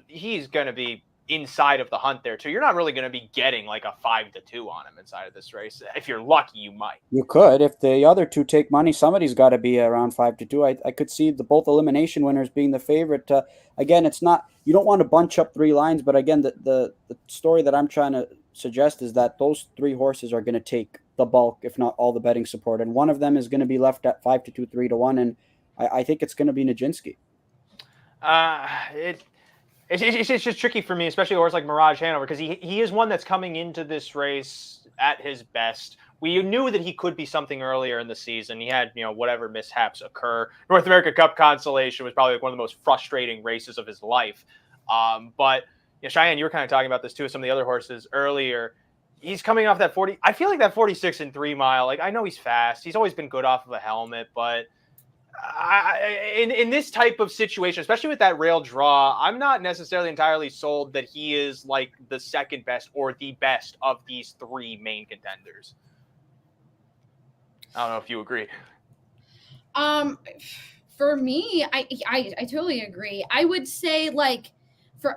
He's going to be inside of the hunt there too. You're not really going to be getting like a 5-2 on him inside of this race. If you're lucky, you might. You could. If the other two take money, somebody's got to be around 5-2. I could see both elimination winners being the favorite. Again, it's not, you don't want to bunch up three lines, but again, the story that I'm trying to suggest is that those three horses are going to take the bulk, if not all the betting support. And one of them is going to be left at 5-2, 3-1. And I think it's going to be Nijinsky. It's just tricky for me, especially a horse like Mirage Hanover, because he is one that's coming into this race at his best. We knew that he could be something earlier in the season. He had, whatever mishaps occur. North America Cup Consolation was probably one of the most frustrating races of his life. But Cheyenne, you were kind of talking about this too with some of the other horses earlier. He's coming off that 40. I feel like that 46-3 mile. Like, I know he's fast. He's always been good off of a helmet, but in this type of situation, especially with that rail draw, I'm not necessarily entirely sold that he is like the second best or the best of these three main contenders. I don't know if you agree. For me, I totally agree. I would say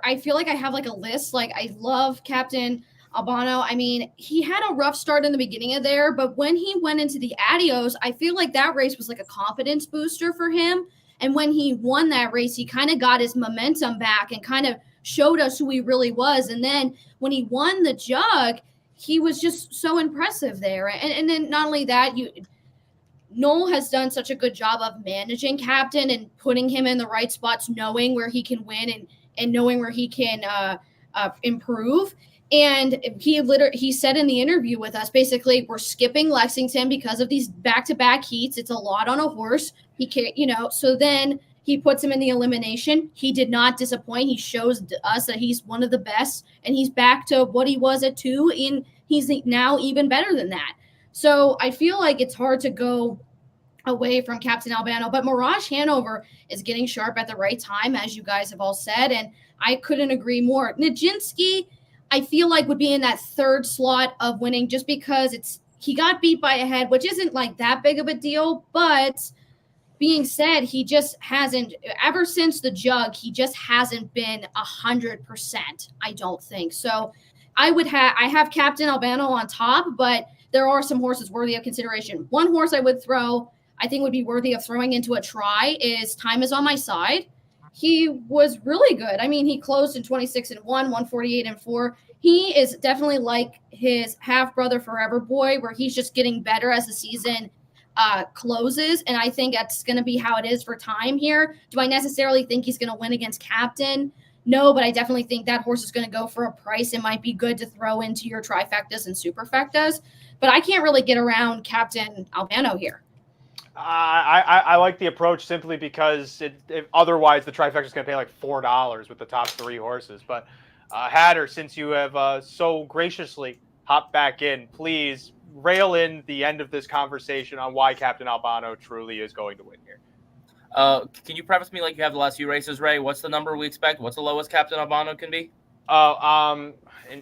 I feel like I have like a list. Like, I love Captain Albano. I mean, he had a rough start in the beginning of there, but when he went into the Adios, I feel like that race was like a confidence booster for him. And when he won that race, he kind of got his momentum back and kind of showed us who he really was. And then when he won the jug, he was just so impressive there. And then not only that, Noel has done such a good job of managing Captain and putting him in the right spots, knowing where he can win and knowing where he can improve. And he said in the interview with us, basically, we're skipping Lexington because of these back-to-back heats. It's a lot on a horse. He can't, so then he puts him in the elimination. He did not disappoint. He shows us that he's one of the best, and he's back to what he was at 2, and he's now even better than that. So I feel like it's hard to go away from Captain Albano, but Mirage Hanover is getting sharp at the right time, as you guys have all said, and I couldn't agree more. Nijinsky, I feel like would be in that third slot of winning just because he got beat by a head, which isn't like that big of a deal. But being said, he just hasn't, ever since the jug, he just hasn't been 100%, I don't think. So I have Captain Albano on top, but there are some horses worthy of consideration. One horse I would throw, I think would be worthy of throwing into a try is Time Is On My Side. He was really good. I mean, he closed in 26-1, 148-4. He is definitely like his half brother Forever Boy, where he's just getting better as the season closes. And I think that's going to be how it is for Time here. Do I necessarily think he's going to win against Captain? No, but I definitely think that horse is going to go for a price. It might be good to throw into your trifectas and superfectas, but I can't really get around Captain Albano here. I like the approach simply because otherwise the trifecta is going to pay like $4 with the top three horses. But Hatter, since you have so graciously hopped back in, please rail in the end of this conversation on why Captain Albano truly is going to win here. Can you preface me like you have the last few races, Ray? What's the number we expect? What's the lowest Captain Albano can be?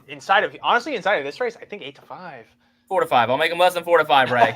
Inside of this race, I think 8-5. 4-5. I'll make him less than 4-5, Ray.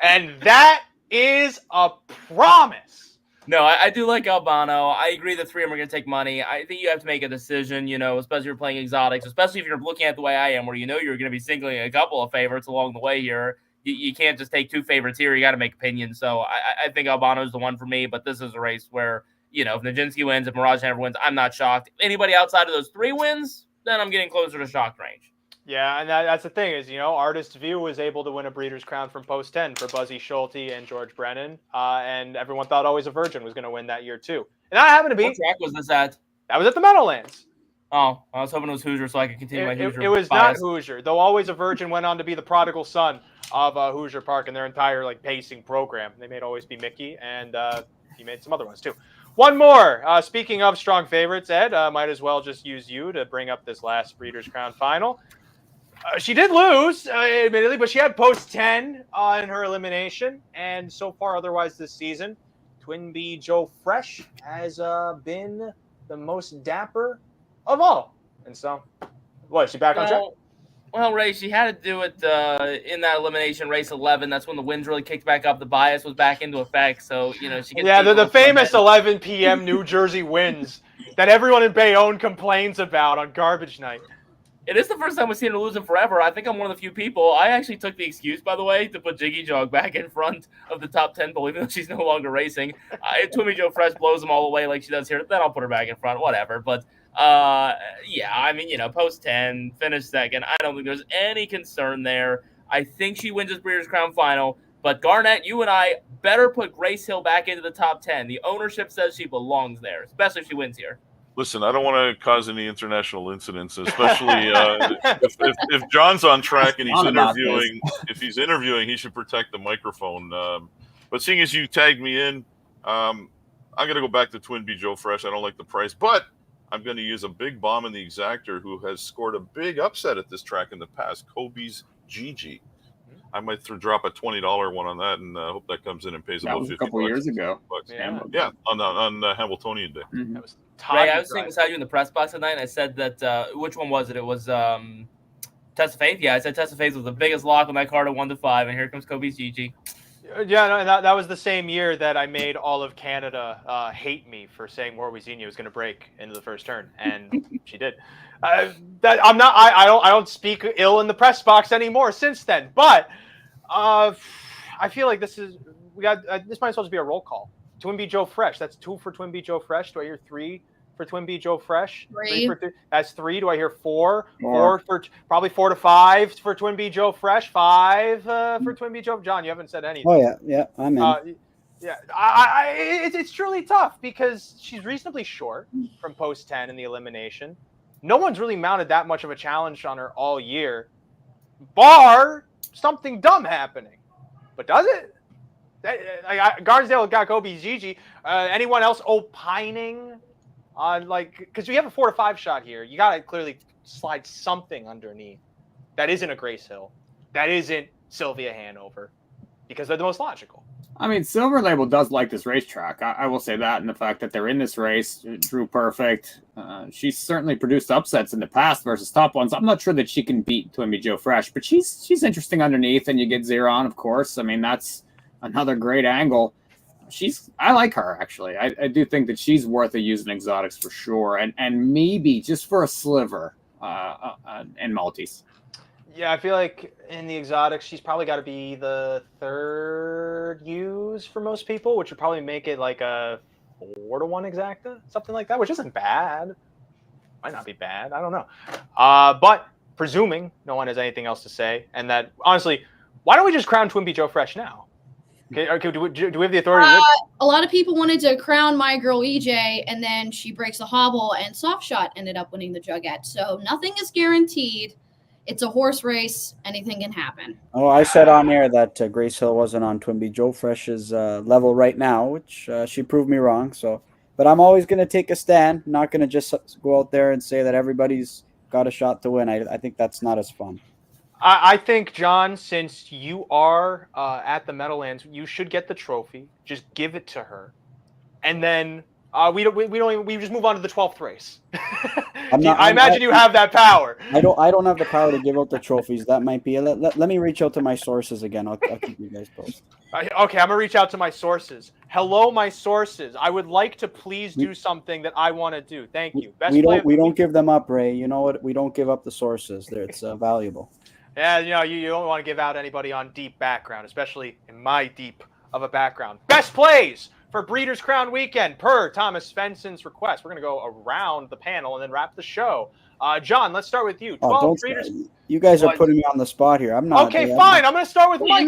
And that is a promise. No, I do like Albano. I agree the three of them are going to take money. I think you have to make a decision, especially if you're playing exotics, especially if you're looking at the way I am, where you're going to be singling a couple of favorites along the way here. You can't just take two favorites here. You got to make opinions. So I think Albano is the one for me, but this is a race where, if Nijinsky wins, if Mirage Hanover wins, I'm not shocked. If anybody outside of those three wins, then I'm getting closer to shocked range. Yeah, and that's the thing is, Artist View was able to win a Breeders' Crown from Post 10 for Buzzy Schulte and George Brennan, and everyone thought Always a Virgin was going to win that year too. And that happened to be. What track was this at? That was at the Meadowlands. Oh, I was hoping it was Hoosier so I could continue my Hoosier. It was bias. not Hoosier, though Always a Virgin went on to be the prodigal son of Hoosier Park and their entire pacing program. They made Always Be Mickey, and he made some other ones too. One more. Speaking of strong favorites, Ed, might as well just use you to bring up this last Breeders' Crown final. She did lose, admittedly, but she had Post 10 in her elimination. And so far, otherwise this season, Twin B Joe Fresh has been the most dapper of all. And so, what, is she back on track? Well, Ray, she had to do it in that elimination race 11. That's when the winds really kicked back up. The bias was back into effect. So, she gets the famous 11 p.m. New Jersey winds that everyone in Bayonne complains about on garbage night. It is the first time we've seen her lose in forever. I think I'm one of the few people. I actually took the excuse, by the way, to put Jiggy Jog back in front of the top 10 pole, even though she's no longer racing. If Twimmy Joe Fresh blows them all away like she does here, then I'll put her back in front, whatever. But, post 10, finish second. I don't think there's any concern there. I think she wins this Breeders' Crown Final. But, Garnet, you and I better put Grace Hill back into the top 10. The ownership says she belongs there, especially if she wins here. Listen, I don't want to cause any international incidents, especially if John's on track and he's interviewing. If he's interviewing, he should protect the microphone. But seeing as you tagged me in, I'm going to go back to Twin B Joe Fresh. I don't like the price, but I'm going to use a big bomb in the exactor who has scored a big upset at this track in the past, Kobe's Gigi. I might drop a $20 one on that, and hope that comes in and pays about $50. A couple years ago. Yeah, on Hamiltonian Day. Mm-hmm. That was Ray, I was sitting beside you in the press box tonight, and I said that which one was it? It was Test of Faith. Yeah, I said Test of Faith was the biggest lock on that card at 1-5, and here comes Kobe's Gigi. Yeah, no, that was the same year that I made all of Canada hate me for saying Warwick was going to break into the first turn, and she did. I don't speak ill in the press box anymore since then. But I feel like this might as well just be a roll call. Twin B Joe Fresh. That's 2 for Twin B Joe Fresh. Do I hear 3 for Twin B Joe Fresh? 3. That's 3. Do I hear 4? 4 for probably 4 to 5 for Twin B Joe Fresh. 5 for Twin B Joe. John, you haven't said anything. Oh yeah, I'm in. It's truly tough because she's reasonably short from post 10 in the elimination. No one's really mounted that much of a challenge on her all year, bar something dumb happening. But does it? Barnsdale got Kobe Gigi. Anyone else opining on because we have a 4 to 5 shot here. You got to clearly slide something underneath that isn't a Grace Hill, that isn't Sylvia Hanover, because they're the most logical. I mean, Silver Label does like this racetrack. I will say that, and the fact that they're in this race, Drew Perfect. She's certainly produced upsets in the past versus top ones. I'm not sure that she can beat Twin B Joe Fresh, but she's interesting underneath, and you get Zero on, of course. I mean, that's another great angle. I like her, actually. I do think that she's worth a use in exotics for sure, and maybe just for a sliver in multis. Yeah, I feel like in the exotics, she's probably got to be the 3rd use for most people, which would probably make it like a 4 to 1 exacta, something like that, which isn't bad. Might not be bad. I don't know. But presuming no one has anything else to say, and that honestly, why don't we just crown Twin B Joe Fresh now? Okay, do we have the authority? A lot of people wanted to crown my girl EJ, and then she breaks a hobble, and Soft Shot ended up winning the Jugette. So nothing is guaranteed. It's a horse race. Anything can happen. Oh, I said on air that Grace Hill wasn't on Twin B Joe Fresh's level right now, which she proved me wrong. So, but I'm always going to take a stand. Not going to just go out there and say that everybody's got a shot to win. I think that's not as fun. I think, John, since you are at the Meadowlands, you should get the trophy. Just give it to her, and then we just move on to the 12th race. I imagine you have that power. I don't have the power to give out the trophies. That might be. Let me reach out to my sources again. I'll keep you guys posted. Okay, I'm gonna reach out to my sources. Hello, my sources. I would like to please do something that I want to do. Thank you. We don't give them up, Ray. You know what? We don't give up the sources. It's valuable. Yeah, you don't want to give out anybody on deep background, especially in my deep of a background. Best plays for Breeders' Crown Weekend per Thomas Svenson's request. We're going to go around the panel and then wrap the show. John, let's start with you. 12 Breeders. You guys are putting me on the spot here. I'm not. Okay, fine. I'm going to start with Mike.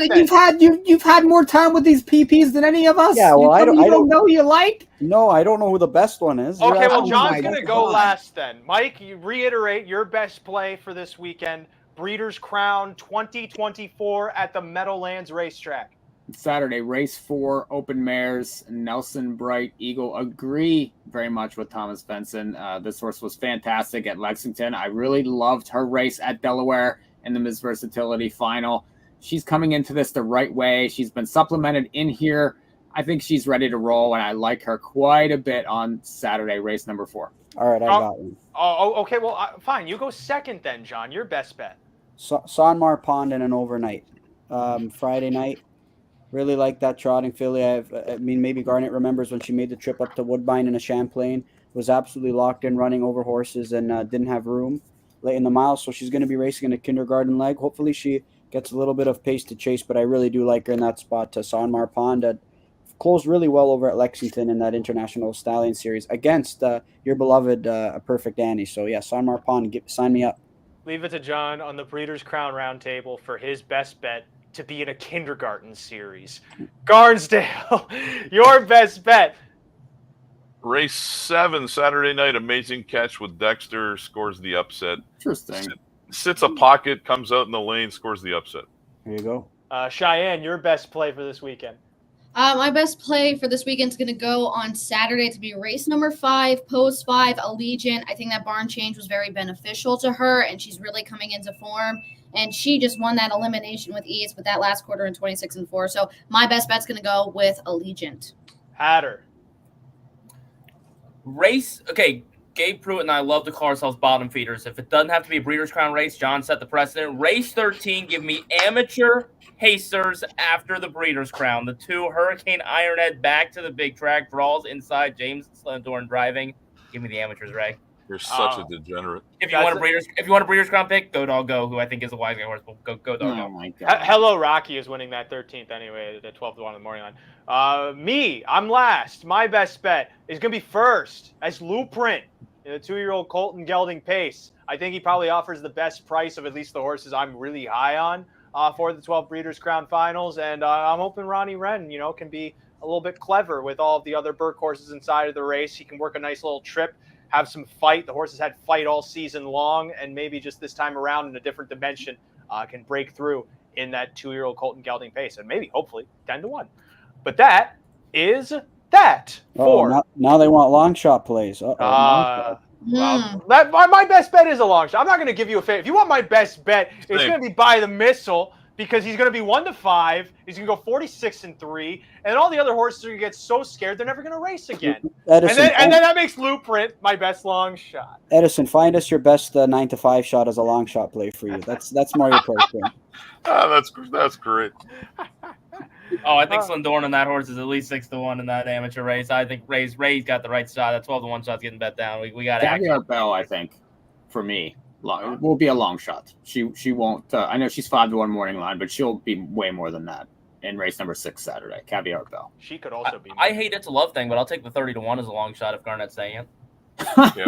You've had more time with these PPs than any of us. Yeah, well, I don't know who you like. No, I don't know who the best one is. Okay, well, John's going to go last then. Mike, you reiterate your best play for this weekend. Breeders' Crown 2024 at the Meadowlands Racetrack. Saturday, race 4, open mares, Nelson Bright Eagle. Agree very much with Thomas Benson. This horse was fantastic at Lexington. I really loved her race at Delaware in the Miss Versatility final. She's coming into this the right way. She's been supplemented in here. I think she's ready to roll, and I like her quite a bit on Saturday, race number 4. All right, I got one. Okay. Well, fine. You go second then, John. Your best bet. Sanmar Pond in an overnight. Friday night. Really like that trotting filly. I mean, maybe Garnet remembers when she made the trip up to Woodbine in a Champlain. Was absolutely locked in, running over horses, and didn't have room late in the mile. So she's going to be racing in a kindergarten leg. Hopefully she gets a little bit of pace to chase, but I really do like her in that spot. Sanmar Pond closed really well over at Lexington in that International Stallion Series against your beloved Perfect Annie. So yeah, Sanmar Pond, sign me up. Leave it to John on the Breeders' Crown Roundtable for his best bet to be in a kindergarten series. Barnsdale, your best bet. Race 7, Saturday night, amazing catch with Dexter, scores the upset. Interesting. Sits a pocket, comes out in the lane, scores the upset. There you go. Cheyenne, your best play for this weekend. My best play for this weekend is going to go on Saturday to be race number 5, Post 5, Allegiant. I think that barn change was very beneficial to her, and she's really coming into form. And she just won that elimination with ease with that last quarter in 26-4. So my best bet's going to go with Allegiant. Hatter. Race, okay, Gabe Pruitt and I love to call ourselves bottom feeders. If it doesn't have to be a Breeders' Crown race, John set the precedent. Race 13, give me amateur hasters after the Breeders' Crown. The 2 Hurricane Ironhead back to the big track, draws inside, James Slendorn driving. Give me the amateurs, Ray. You're such a degenerate. If you want a Breeders' Crown pick, Go Dog Go, who I think is a wise guy horse. Go Dog Go. Oh my God. Hello Rocky is winning that 13th anyway, the 12th one in the morning line. I'm last. My best bet is going to be first as Blueprint in the 2-year-old colt and gelding pace. I think he probably offers the best price of at least the horses I'm really high on for the 12 Breeders' Crown Finals. And I'm hoping Ronnie Wren, can be a little bit clever with all of the other Burke horses inside of the race. He can work a nice little trip, have some fight. The horses had fight all season long, and maybe just this time around in a different dimension can break through in that 2-year-old colt and gelding pace, and maybe, hopefully, 10-1. But that is that for. Now they want long shot plays. Well, my best bet is a long shot. I'm not going to give you a favor. If you want my best bet, it's going to be by the missile, because he's going to be 1-5. He's going to go 46-3, and all the other horses are going to get so scared they're never going to race again. Edison, and then that makes Blueprint my best long shot. Edison, find us your best 9-5 shot as a long shot play for you. That's more your price point. That's great. I think Slendorn on that horse is at least 6-1 in that amateur race. I think Ray's got the right shot. That 12-1 shot's getting bet down. We got Caviar Bell, I think, for me. Will be a long shot. She won't. I know she's 5-1 morning line, but she'll be way more than that in race number 6 Saturday. Caviar Bell. She could also be. I hate It's a Love Thing, but I'll take the 30-1 as a long shot if Garnet's saying Okay.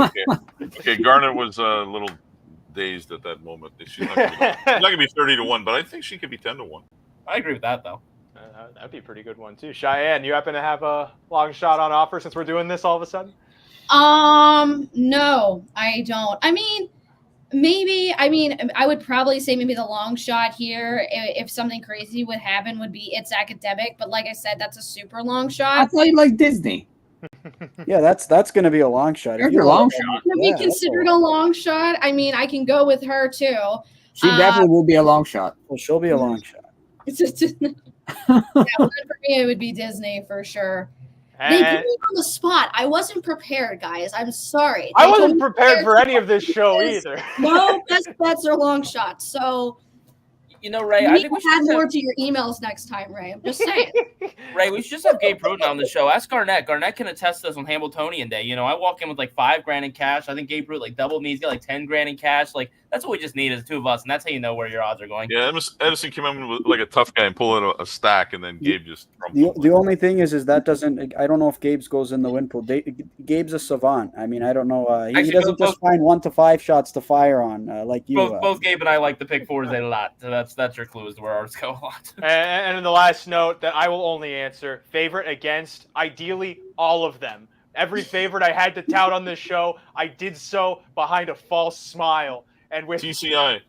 Okay. Garnet was a little dazed at that moment. She's not going to be 30-1, but I think she could be 10-1. I agree with that though. That'd be a pretty good one too. Cheyenne, you happen to have a long shot on offer since we're doing this all of a sudden? No, I don't. I would probably say maybe the long shot here, if something crazy would happen, would be It's Academic. But like I said, that's a super long shot. I thought you liked Disney. Yeah, that's going to be a long shot. There's your long shot. Could be considered a long shot. I can go with her too. She definitely will be a long shot. Well, she'll be a long shot. For me, it would be Disney for sure. They put me on the spot. I wasn't prepared, guys. I'm sorry. I wasn't prepared for any of this show either. No best bets are long shots. So, Ray, I think we should add more to your emails next time, Ray. I'm just saying. Ray, we should just have Gabe Pruitt on the show. Ask Garnet. Garnet can attest to this on Hamiltonian Day. I walk in with like $5,000 in cash. I think Gabe Pruitt doubled me. He's got like $10,000 in cash. That's what we just need is 2 of us, and that's how you know where your odds are going. Yeah, Edison came in with like a tough guy and pull out a stack, and then Gabe just. The only thing is that doesn't. I don't know if Gabe's goes in the win pool. Gabe's a savant. I don't know. He doesn't just find 1-5 shots to fire on like you. Both Gabe and I like the pick 4s a lot. So that's your clue as to where ours go a lot. And in the last note that I will only answer: favorite against, ideally all of them. Every favorite I had to tout on this show, I did so behind a false smile. And with TCI,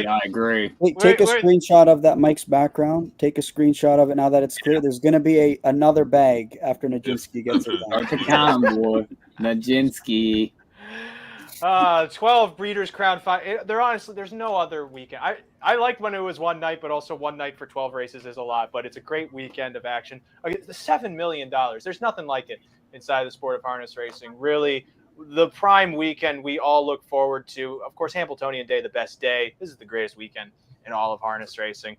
I agree. Take a screenshot of that Mike's background. Take a screenshot of it now that it's clear. There's going to be another bag after Nijinsky gets it done. Start to count, boy. Nijinsky. 12 Breeders' Crown 5. There's no other weekend. I liked when it was one night, but also one night for 12 races is a lot. But it's a great weekend of action. The $7 million. There's nothing like it inside the sport of harness racing. Really the prime weekend we all look forward to. Of course, Hambletonian Day, the best day. This is the greatest weekend in all of harness racing.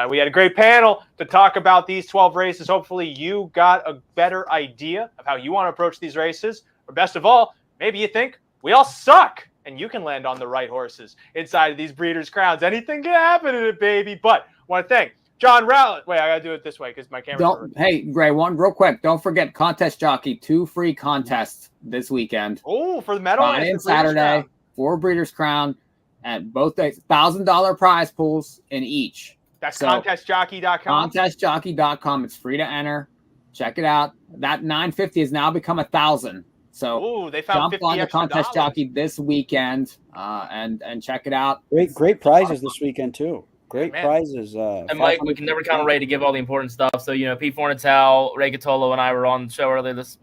We had a great panel to talk about these 12 races. Hopefully you got a better idea of how you want to approach these races. Or best of all, maybe you think we all suck and you can land on the right horses inside of these breeders' crowns. Anything can happen in it, baby. But I want to thank John Rallis. Wait, I got to do it this way because my camera's Hey, Gray, one real quick. Don't forget Contest Jockey, 2 free contests this weekend. Oh, for the Meadowlands. Friday and Saturday, for Breeders' Crown, at both days. $1,000 prize pools in each. That's contestjockey.com. Contestjockey.com. It's free to enter. Check it out. That $950 has now become $1,000. So they found jump on the Contest $50 Jockey this weekend and check it out. Great prizes this weekend too. Great prizes. And Mike, we can never count on Ray to give all the important stuff. So, Pete Fornatel, Ray Cotolo, and I were on the show earlier this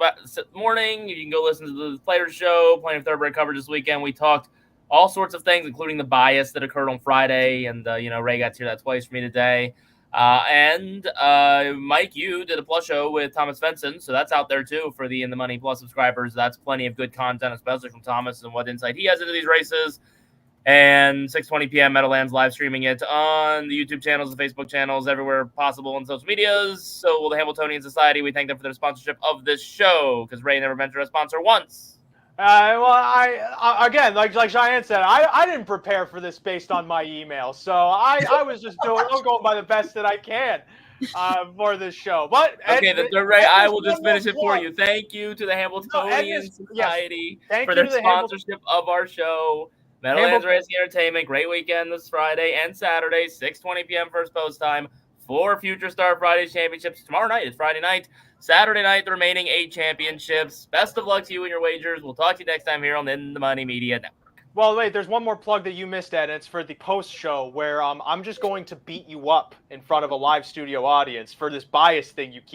morning. You can go listen to the Players Show, plenty of thoroughbred coverage this weekend. We talked all sorts of things, including the bias that occurred on Friday. And, Ray got to hear that twice for me today. And Mike, you did a plus show with Thomas Fenson. So that's out there, too, for the In the Money Plus subscribers. That's plenty of good content, especially from Thomas and what insight he has into these races. And 6:20 p.m. Meadowlands live streaming it on the YouTube channels, the Facebook channels, everywhere possible on social medias. So will the Hambletonian Society. We thank them for their sponsorship of this show because Ray never ventured a sponsor once. I again, like Cheyenne said, I didn't prepare for this based on my email, so I was just I'm going by the best that I can for this show. But okay, Ray, I will just finish it for you. Thank you to the Hambletonian Society for their sponsorship of our show. Meadowlands Racing Entertainment, great weekend this Friday and Saturday, 6:20 p.m. first post time for Future Star Friday Championships. Tomorrow night is Friday night. Saturday night, the remaining 8 championships. Best of luck to you and your wagers. We'll talk to you next time here on the In the Money Media Network. Well, wait, there's one more plug that you missed, Ed, and it's for the post show where I'm just going to beat you up in front of a live studio audience for this bias thing you keep